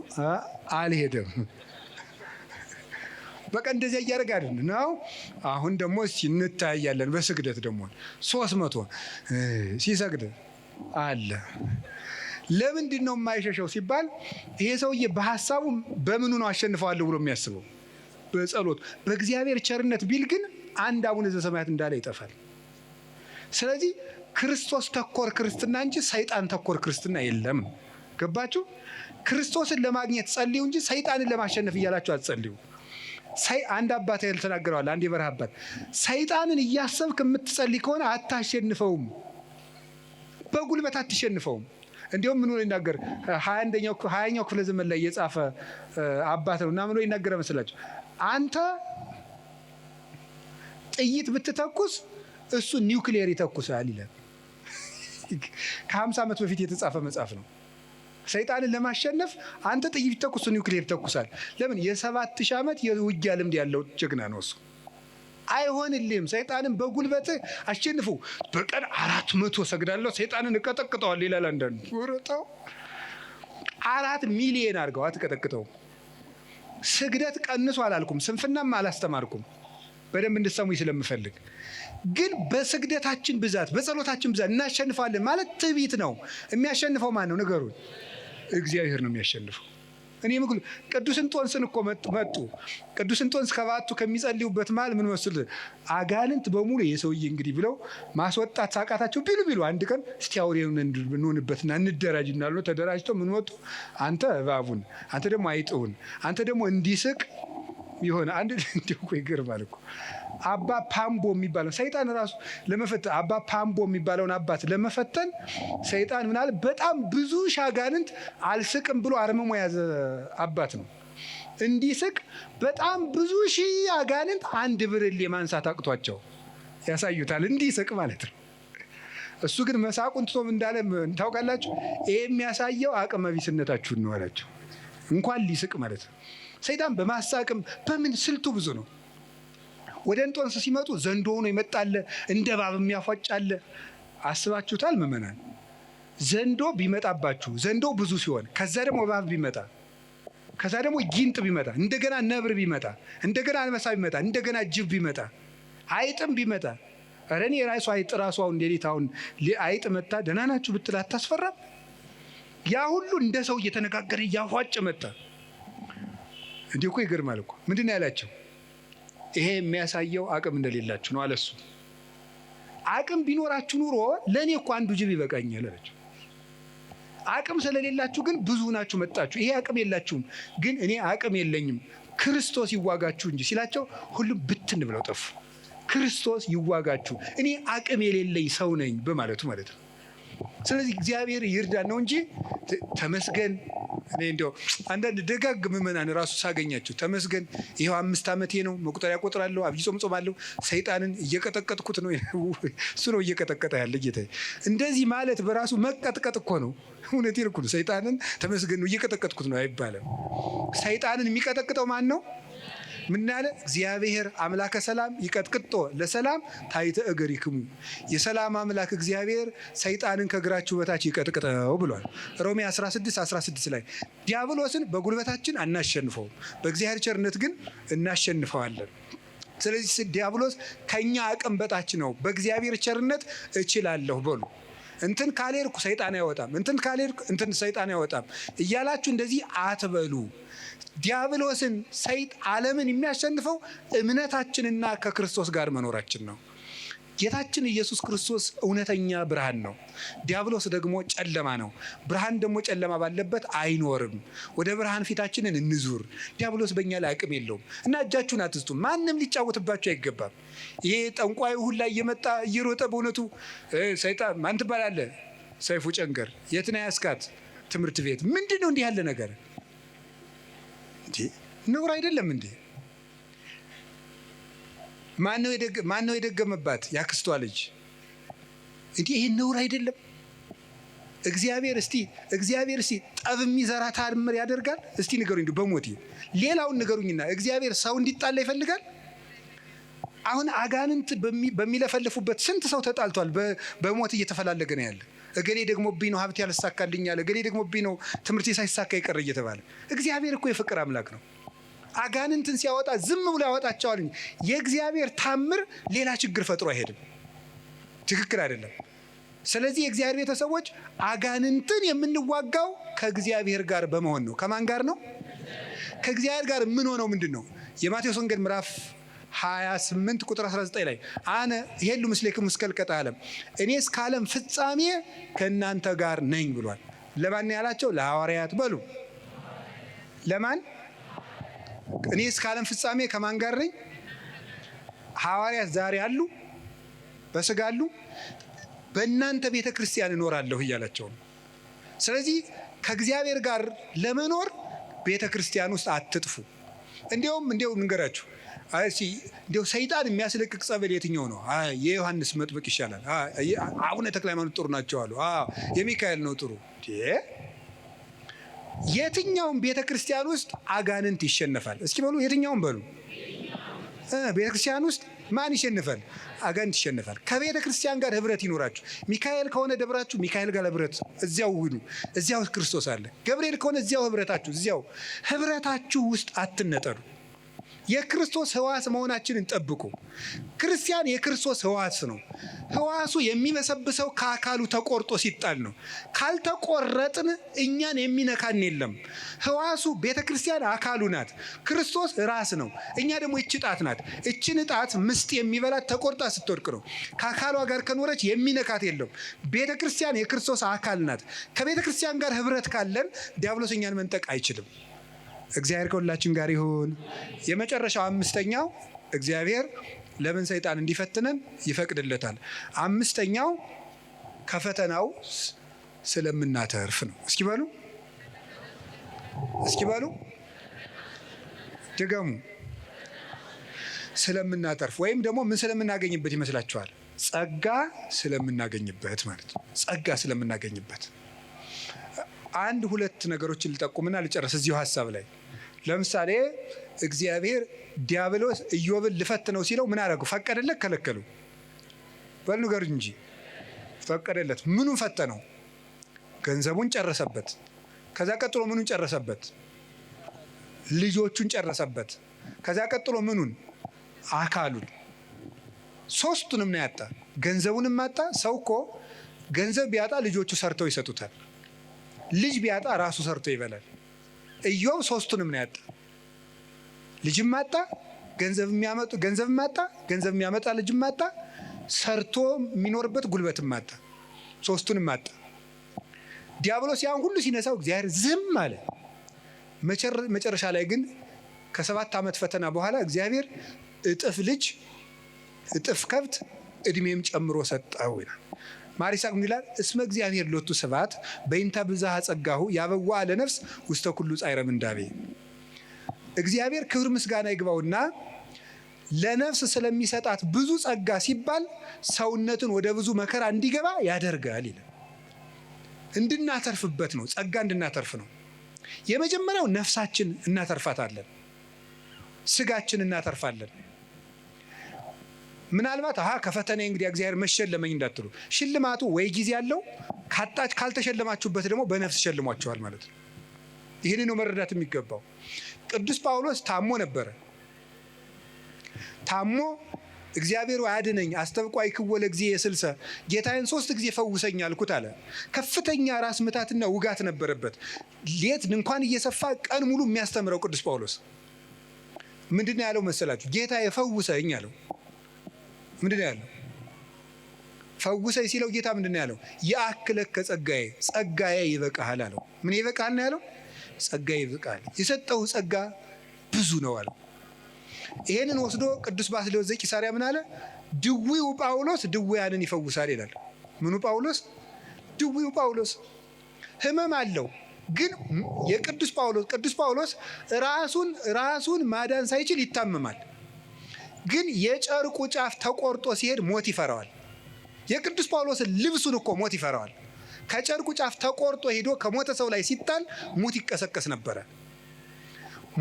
A: አልሄደም። በቃ እንደዚያ እያደረገ አይደል ነው። አሁን ደግሞ እንታያለን በስግደት ደግሞ 300 ሲሰግድ አለ። ለምንድን ነው የማይሸሸው ሲባል ይሄ ሰውዬ በሐሳቡ በምኑ ነው አሸንፈዋለሁ ብሎ የሚያስበው? በጸሎት በእግዚአብሔር ቸርነት ቢል ግን አንድ አቡነ ዘበሰማያት እንዳለ ይጠፋል። ስለዚህ ክርስቶስ ተኮር ክርስትና እንጂ ሰይጣን ተኮር ክርስትና የለም። ገባችሁ? ክርስቶስን ለማግኘት ጸልዩ እንጂ ሰይጣንን ለማሸነፍ እያላችሁ አትጸልዩ። አንድ አባት ያል ተናግረዋል። አንድ የበረሃ አባት ሰይጣንን እያሰብክ የምትጸልይ ከሆነ አታሸንፈውም፣ በጉልበት አትሸንፈውም። እንዲሁም ምን ብሎ ይናገር 20ኛው ክፍለ ዘመን ላይ የጻፈ አባት ነው እና ምን ብሎ ይናገር መስላችሁ? አንተ ጥይት ብትተኩስ እሱ ኒውክሊየር ይተኩሳል ይላል። ከ50 ዓመት በፊት የተጻፈ መጽሐፍ ነው። ሰይጣንን ለማሸነፍ አንተ ጥይት ብትተኩስ ኒውክሊየር ይተኩሳል። ለምን? የ7000 ዓመት የውጊያ ልምድ ያለው ጀግና ነው እሱ። አይሆንልህም። ሰይጣንን በጉልበት አሸንፉ። በቀን 400 ሰግዳለሁ ሰይጣንን እቀጠቅጠዋል ይላል አንዳንዱ። ወረታው 4 ሚሊዮን አድርገው አትቀጠቅጠው። ስግደት ቀንሱ አላልኩም፣ ስንፍናም አላስተማርኩም። በደንብ እንድትሰሙኝ ስለምፈልግ ግን በስግደታችን ብዛት በጸሎታችን ብዛት እናሸንፋለን ማለት ትዕቢት ነው። የሚያሸንፈው ማን ነው? ንገሩን። እግዚአብሔር ነው የሚያሸንፈው። እኔ ምክሉ ቅዱስ እንጦንስን እኮ መጡ። ቅዱስ እንጦንስ ከባቱ ከሚጸልዩበት መሃል ምን መስል አጋንንት በሙሉ የሰውዬ እንግዲህ ብለው ማስወጣት ሳቃታቸው ቢሉ አንድ ቀን እስቲ አውሬውን እንሆንበትና እንደራጅ እናሉ። ተደራጅተው ምን ወጡ? አንተ እባቡን፣ አንተ ደግሞ አይጥውን፣ አንተ ደግሞ እንዲስቅ ይሆነ አንድ እንዲሁ ይገርማል እኮ አባ ፓምቦ የሚባለው ሰይጣን ራሱ ለመፈተን አባ ፓምቦ የሚባለውን አባት ለመፈተን ሰይጣን ምናለ በጣም ብዙ ሻጋንንት አልስቅም ብሎ አርምሞ ያዘ አባት ነው። እንዲስቅ በጣም ብዙ ሺህ አጋንንት አንድ ብርሌ ማንሳት አቅቷቸው ያሳዩታል። እንዲስቅ ማለት ነው። እሱ ግን መሳቁን ትቶም እንዳለ ታውቃላችሁ። ይሄ የሚያሳየው አቅመ ቢስነታችሁን ነው አላቸው። እንኳን ሊስቅ ማለት ነው። ሰይጣን በማሳቅም በምን ስልቱ ብዙ ነው። ወደ እንጦንስ ሲመጡ ዘንዶ ሆኖ ይመጣል፣ እንደ እባብ የሚያፏጫል። አስባችሁታል ምዕመናን? ዘንዶ ቢመጣባችሁ፣ ዘንዶ ብዙ ሲሆን ከዛ ደግሞ እባብ ቢመጣ፣ ከዛ ደግሞ ጊንጥ ቢመጣ፣ እንደገና ነብር ቢመጣ፣ እንደገና አንበሳ ቢመጣ፣ እንደገና ጅብ ቢመጣ፣ አይጥም ቢመጣ፣ ኧረ እኔ ራሱ አይጥ ራሱ አሁን ሌሊት አሁን አይጥ መጣ ደህና ናችሁ ብትል አታስፈራም? ያ ሁሉ እንደ ሰው እየተነጋገረ እያፏጨ መጣ። እንዲህ እኮ ይገርማል እኮ። ምንድን ነው ያላቸው? ይሄ የሚያሳየው አቅም እንደሌላችሁ ነው አለሱ። አቅም ቢኖራችሁ ኑሮ ለእኔ እኮ አንዱ ጅብ ይበቃኛል አላቸው። አቅም ስለሌላችሁ ግን ብዙ ናችሁ መጣችሁ። ይሄ አቅም የላችሁም፣ ግን እኔ አቅም የለኝም ክርስቶስ ይዋጋችሁ እንጂ ሲላቸው ሁሉም ብትን ብለው ጠፉ። ክርስቶስ ይዋጋችሁ፣ እኔ አቅም የሌለኝ ሰው ነኝ በማለቱ ማለት ነው። ስለዚህ እግዚአብሔር ይርዳን ነው እንጂ ተመስገን። እኔ እንደው አንዳንድ ደጋግ ምዕመናን ራሱ ሳገኛቸው ተመስገን ይሄው 5 ዓመቴ ነው መቁጠሪያ ቆጥራለሁ፣ አብይ ጾም ጾማለሁ፣ ሰይጣንን እየቀጠቀጥኩት ነው። እሱ ነው እየቀጠቀጠ ያለ ጌታዬ። እንደዚህ ማለት በራሱ መቀጥቀጥ እኮ ነው። እውነቴን እኮ ነው። ሰይጣንን ተመስገን ነው እየቀጠቀጥኩት ነው አይባልም። ሰይጣንን የሚቀጠቅጠው ማን ነው? ምን ያለ? እግዚአብሔር አምላከ ሰላም ይቀጥቅጦ ለሰላም ታይተ እገሪክሙ። የሰላም አምላክ እግዚአብሔር ሰይጣንን ከእግራችሁ በታች ይቀጥቅጠው ብሏል። ሮሜ 16:16 ላይ ዲያብሎስን በጉልበታችን አናሸንፈውም፣ በእግዚአብሔር ቸርነት ግን እናሸንፈዋለን። ስለዚህ ዲያብሎስ ከኛ አቅም በታች ነው፣ በእግዚአብሔር ቸርነት እችላለሁ በሉ። እንትን ካልሄድኩ ሰይጣን አይወጣም፣ እንትን ካልሄድኩ እንትን ሰይጣን አይወጣም እያላችሁ እንደዚህ አትበሉ። ዲያብሎስን ዓለምን የሚያሸንፈው እምነታችንና ከክርስቶስ ጋር መኖራችን ነው። ጌታችን ኢየሱስ ክርስቶስ እውነተኛ ብርሃን ነው፣ ዲያብሎስ ደግሞ ጨለማ ነው። ብርሃን ደግሞ ጨለማ ባለበት አይኖርም። ወደ ብርሃን ፊታችንን እንዙር። ዲያብሎስ በእኛ ላይ አቅም የለውም እና እጃችሁን አትስጡ። ማንም ሊጫወትባችሁ አይገባም። ይሄ ጠንቋዩ ሁላ እየመጣ እየሮጠ በእውነቱ ሰይጣን ማን ትባላለህ? ሰይፉ ጨንገር የት ነው ያስካት? ትምህርት ቤት ምንድን ነው እንዲህ ያለ ነገር? ነውር አይደለም እንዴ? ማን ነው የደገመባት? ያክስቷ ልጅ። እንዲህ ይሄ ነውር አይደለም? እግዚአብሔር እስቲ ጠብ የሚዘራ ታምር ያደርጋል? እስቲ ንገሩኝ በሞቴ ሌላውን ንገሩኝና እግዚአብሔር ሰው እንዲጣላ ይፈልጋል? አሁን አጋንንት በሚለፈልፉበት ስንት ሰው ተጣልቷል፣ በሞት እየተፈላለገ ነው ያለ። እገሌ ደግሞብኝ ነው ሀብት ያልሳካልኛል፣ እገሌ ደግሞብኝ ነው ትምህርቴ ሳይሳካ ይቀር እየተባለ። እግዚአብሔር እኮ የፍቅር አምላክ ነው። አጋንንትን ሲያወጣ ዝም ብሎ ያወጣቸዋል። የእግዚአብሔር ታምር ሌላ ችግር ፈጥሮ አይሄድም። ትክክል አይደለም። ስለዚህ የእግዚአብሔር ቤተሰቦች አጋንንትን የምንዋጋው ከእግዚአብሔር ጋር በመሆን ነው። ከማን ጋር ነው? ከእግዚአብሔር ጋር ምን ሆነው ምንድን ነው? የማቴዎስ ወንጌል ምዕራፍ 28 ቁጥር 19 ላይ አነ ይሄሉ ምስሌክሙ እስከ ልቀጠ ዓለም፣ እኔ እስከ ዓለም ፍጻሜ ከእናንተ ጋር ነኝ ብሏል። ለማን ያላቸው? ለሐዋርያት በሉ። ለማን? እኔ እስከ ዓለም ፍጻሜ ከማን ጋር ነኝ? ሐዋርያት ዛሬ አሉ፣ በስጋ አሉ። በእናንተ ቤተ ክርስቲያን እኖራለሁ እያላቸው ነው። ስለዚህ ከእግዚአብሔር ጋር ለመኖር ቤተ ክርስቲያን ውስጥ አትጥፉ። እንዲያውም ንገራችሁ፣ እንዲያው ሰይጣን የሚያስለቅቅ ጸበል የትኛው ነው? የዮሐንስ መጥምቅ ይሻላል። አቡነ ተክለ ሃይማኖት ጥሩ ናቸው አሉ። የሚካኤል ነው ጥሩ። የትኛውም ቤተ ክርስቲያን ውስጥ አጋንንት ይሸነፋል። እስኪ በሉ፣ የትኛውም በሉ። ቤተ ክርስቲያን ውስጥ ማን ይሸነፋል? አጋንንት ይሸነፋል። ከቤተ ክርስቲያን ጋር ህብረት ይኖራችሁ። ሚካኤል ከሆነ ደብራችሁ ሚካኤል ጋር ህብረት፣ እዚያው ሁኑ። እዚያው ክርስቶስ አለ። ገብርኤል ከሆነ እዚያው ህብረታችሁ፣ እዚያው ህብረታችሁ ውስጥ አትነጠሉ። የክርስቶስ ህዋስ መሆናችንን ጠብቁ። ክርስቲያን የክርስቶስ ህዋስ ነው። ህዋሱ የሚበሰብሰው ከአካሉ ተቆርጦ ሲጣል ነው። ካልተቆረጥን እኛን የሚነካን የለም። ህዋሱ ቤተ ክርስቲያን አካሉ ናት። ክርስቶስ ራስ ነው። እኛ ደግሞ እች ጣት ናት። እችን ጣት ምስጥ የሚበላት ተቆርጣ ስትወድቅ ነው። ከአካሏ ጋር ከኖረች የሚነካት የለም። ቤተ ክርስቲያን የክርስቶስ አካል ናት። ከቤተ ክርስቲያን ጋር ህብረት ካለን ዲያብሎስ እኛን መንጠቅ አይችልም። እግዚአብሔር ከሁላችን ጋር ይሁን። የመጨረሻው አምስተኛው እግዚአብሔር ለምን ሰይጣን እንዲፈትነን ይፈቅድለታል? አምስተኛው ከፈተናው ስለምናተርፍ ነው። እስኪ በሉ ድገሙ። ስለምናተርፍ ወይም ደግሞ ምን ስለምናገኝበት ይመስላችኋል? ጸጋ ስለምናገኝበት ማለት ነው። ጸጋ ስለምናገኝበት አንድ ሁለት ነገሮችን ልጠቁምና ልጨርስ እዚሁ ሀሳብ ላይ። ለምሳሌ እግዚአብሔር ዲያብሎስ ኢዮብን ልፈትነው ሲለው ምን አደረጉ? ፈቀደለት? ከለከሉ? በል ንገሩ እንጂ። ፈቀደለት። ምኑን ፈተነው? ገንዘቡን ጨረሰበት። ከዛ ቀጥሎ ምኑን ጨረሰበት? ልጆቹን ጨረሰበት። ከዛ ቀጥሎ ምኑን? አካሉን። ሶስቱንም ነው ያጣ። ገንዘቡንም አጣ። ሰው እኮ ገንዘብ ቢያጣ ልጆቹ ሰርተው ይሰጡታል። ልጅ ቢያጣ ራሱ ሰርቶ ይበላል። ኢዮብ ሶስቱንም ነው ያጣ። ልጅም አጣ፣ ገንዘብም አጣ፣ ገንዘብ የሚያመጣ ልጅም አጣ፣ ሰርቶ የሚኖርበት ጉልበትም አጣ። ሶስቱንም አጣ። ዲያብሎስ ያን ሁሉ ሲነሳው እግዚአብሔር ዝም አለ። መጨረሻ ላይ ግን ከ7 ዓመት ፈተና በኋላ እግዚአብሔር እጥፍ ልጅ፣ እጥፍ ከብት፣ እድሜም ጨምሮ ሰጠው ይላል። ማር ይስሐቅ ምን ይላል? እስመ እግዚአብሔር ሎቱ ስብሐት በእንተ ብዝኃ ጸጋሁ ያበዋ ለነፍስ ውስተ ኩሉ ጻዕረ ምንዳቤ። እግዚአብሔር ክብር ምስጋና ይግባውና ለነፍስ ስለሚሰጣት ብዙ ጸጋ ሲባል ሰውነትን ወደ ብዙ መከራ እንዲገባ ያደርጋል ይላል። እንድናተርፍበት ነው። ጸጋ እንድናተርፍ ነው። የመጀመሪያው ነፍሳችን እናተርፋታለን። ስጋችን እናተርፋለን። ምናልባት ከፈተና እንግዲህ እግዚአብሔር መሸለመኝ እንዳትሉ፣ ሽልማቱ ወይ ጊዜ ያለው ካልተሸለማችሁበት ደግሞ በነፍስ ሸልሟቸዋል ማለት ነው። ይህን ነው መረዳት የሚገባው። ቅዱስ ጳውሎስ ታሞ ነበረ። ታሞ እግዚአብሔር አድነኝ አስተብቋይ ክወለ ጊዜ የስልሰ ጌታዬን 3 ጊዜ ፈውሰኝ አልኩት አለ። ከፍተኛ ራስ ምታትና ውጋት ነበረበት። ሌት እንኳን እየሰፋ ቀን ሙሉ የሚያስተምረው ቅዱስ ጳውሎስ ምንድነው ያለው መሰላችሁ? ጌታ የፈውሰኝ አለው። ምንድነው ያለው? ፈውሰኝ ሲለው ጌታ ምንድነው ያለው? ያክለከ ጸጋዬ ይበቃሃል አለው። ምን ይበቃሃል ነው ያለው? ጸጋዬ ይበቃሃል። የሰጠው ጸጋ ብዙ ነው አለው። ይሄንን ወስዶ ቅዱስ ባስልዮስ ዘቂሳርያ ምን አለ? ድዊው ጳውሎስ ድውያንን ይፈውሳል ይላል። ምኑ ጳውሎስ? ድዊው ጳውሎስ ህመም አለው። ግን የቅዱስ ጳውሎስ ራሱን ማዳን ሳይችል ይታመማል። ግን የጨርቁ ጫፍ ተቆርጦ ሲሄድ ሞት ይፈራዋል። የቅዱስ ጳውሎስን ልብሱን እኮ ሞት ይፈራዋል። ከጨርቁ ጫፍ ተቆርጦ ሄዶ ከሞተ ሰው ላይ ሲጣል ሙት ይቀሰቀስ ነበረ።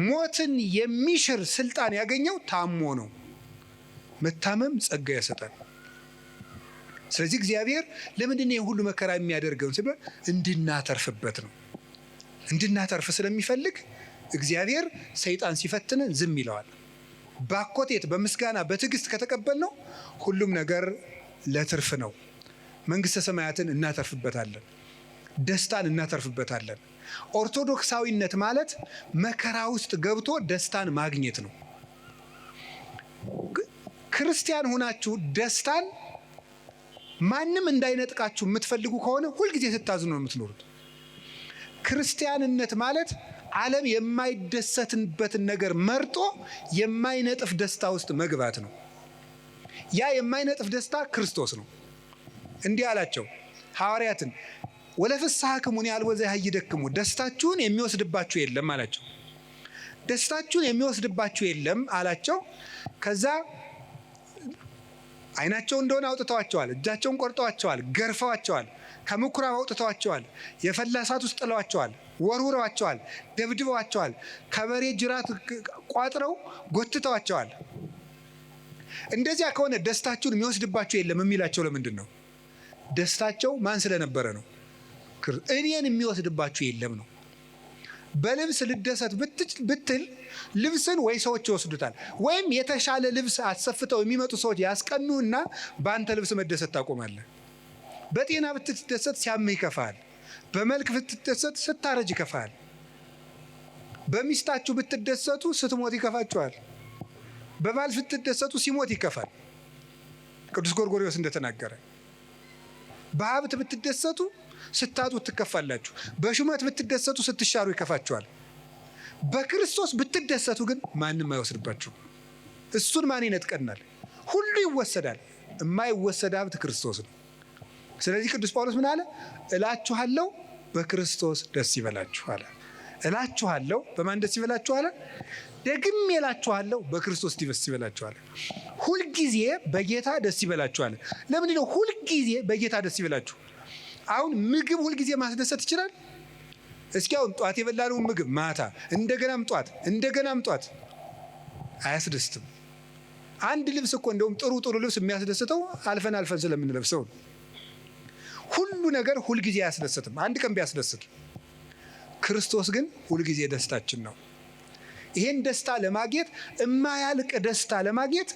A: ሞትን የሚሽር ስልጣን ያገኘው ታሞ ነው። መታመም ጸጋ ያሰጣል። ስለዚህ እግዚአብሔር ለምንድን ነው ሁሉ መከራ የሚያደርገው ሲባል እንድናተርፍበት ነው። እንድናተርፍ ስለሚፈልግ እግዚአብሔር ሰይጣን ሲፈትነን ዝም ይለዋል። ባኮቴት በምስጋና በትዕግስት ከተቀበልነው ሁሉም ነገር ለትርፍ ነው። መንግሥተ ሰማያትን እናተርፍበታለን፣ ደስታን እናተርፍበታለን። ኦርቶዶክሳዊነት ማለት መከራ ውስጥ ገብቶ ደስታን ማግኘት ነው። ክርስቲያን ሆናችሁ ደስታን ማንም እንዳይነጥቃችሁ የምትፈልጉ ከሆነ ሁልጊዜ ስታዝኑ ነው የምትኖሩት። ክርስቲያንነት ማለት ዓለም የማይደሰትበትን ነገር መርጦ የማይነጥፍ ደስታ ውስጥ መግባት ነው። ያ የማይነጥፍ ደስታ ክርስቶስ ነው። እንዲህ አላቸው ሐዋርያትን፣ ወለፍስሐክሙ ያልወ ዘይሃይደክሙ፣ ደስታችሁን የሚወስድባችሁ የለም አላቸው። ደስታችሁን የሚወስድባችሁ የለም አላቸው። ከዛ ዓይናቸው እንደሆነ አውጥተዋቸዋል፣ እጃቸውን ቆርጠዋቸዋል፣ ገርፈዋቸዋል፣ ከምኩራብ አውጥተዋቸዋል፣ የፈላ እሳት ውስጥ ጥለዋቸዋል፣ ወርውረዋቸዋል፣ ደብድበዋቸዋል፣ ከበሬ ጅራት ቋጥረው ጎትተዋቸዋል። እንደዚያ ከሆነ ደስታችሁን የሚወስድባችሁ የለም የሚላቸው ለምንድን ነው? ደስታቸው ማን ስለነበረ ነው? እኔን የሚወስድባችሁ የለም ነው። በልብስ ልደሰት ብትል ልብስን ወይ ሰዎች ይወስዱታል፣ ወይም የተሻለ ልብስ አሰፍተው የሚመጡ ሰዎች ያስቀኑና በአንተ ልብስ መደሰት ታቆማለህ። በጤና ብትደሰት ሲያምህ ይከፋል። በመልክ ብትደሰት ስታረጅ ይከፋል። በሚስታችሁ ብትደሰቱ ስትሞት ይከፋችኋል። በባል ብትደሰቱ ሲሞት ይከፋል። ቅዱስ ጎርጎርዮስ እንደተናገረ በሀብት ብትደሰቱ ስታጡት ትከፋላችሁ። በሹመት ብትደሰቱ ስትሻሩ ይከፋችኋል። በክርስቶስ ብትደሰቱ ግን ማንም አይወስድባችሁ። እሱን ማን ይነጥቀናል? ሁሉ ይወሰዳል። የማይወሰድ ሀብት ክርስቶስ ነው። ስለዚህ ቅዱስ ጳውሎስ ምን አለ? እላችኋለሁ በክርስቶስ ደስ ይበላችሁ አለ። እላችኋለሁ በማን ደስ ይበላችሁ አለ? ደግሜ እላችኋለሁ በክርስቶስ ደስ ይበላችሁ አለ። ሁልጊዜ በጌታ ደስ ይበላችሁ አለ። ለምንድን ነው ሁልጊዜ በጌታ ደስ ይበላችሁ? አሁን ምግብ ሁልጊዜ ማስደሰት ይችላል? እስኪ አሁን ጧት የበላነውን ምግብ ማታ እንደገናም ጧት አያስደስትም። አንድ ልብስ እኮ እንደውም ጥሩ ልብስ የሚያስደስተው አልፈን ስለምንለብሰው ነው። ሁሉ ነገር ሁልጊዜ አያስደስትም። አንድ ቀን ቢያስደስት፣ ክርስቶስ ግን ሁልጊዜ ደስታችን ነው። ይሄን ደስታ ለማግኘት የማያልቅ ደስታ ለማግኘት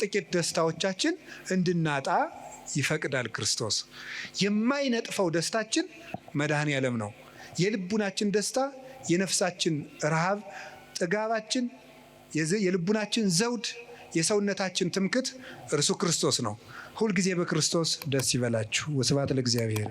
A: ጥቂት ደስታዎቻችን እንድናጣ ይፈቅዳል ክርስቶስ። የማይነጥፈው ደስታችን መድኃኔ ዓለም ነው። የልቡናችን ደስታ፣ የነፍሳችን ረሃብ፣ ጥጋባችን፣ የልቡናችን ዘውድ፣ የሰውነታችን ትምክት እርሱ ክርስቶስ ነው። ሁልጊዜ በክርስቶስ ደስ ይበላችሁ። ወስብሐት ለእግዚአብሔር።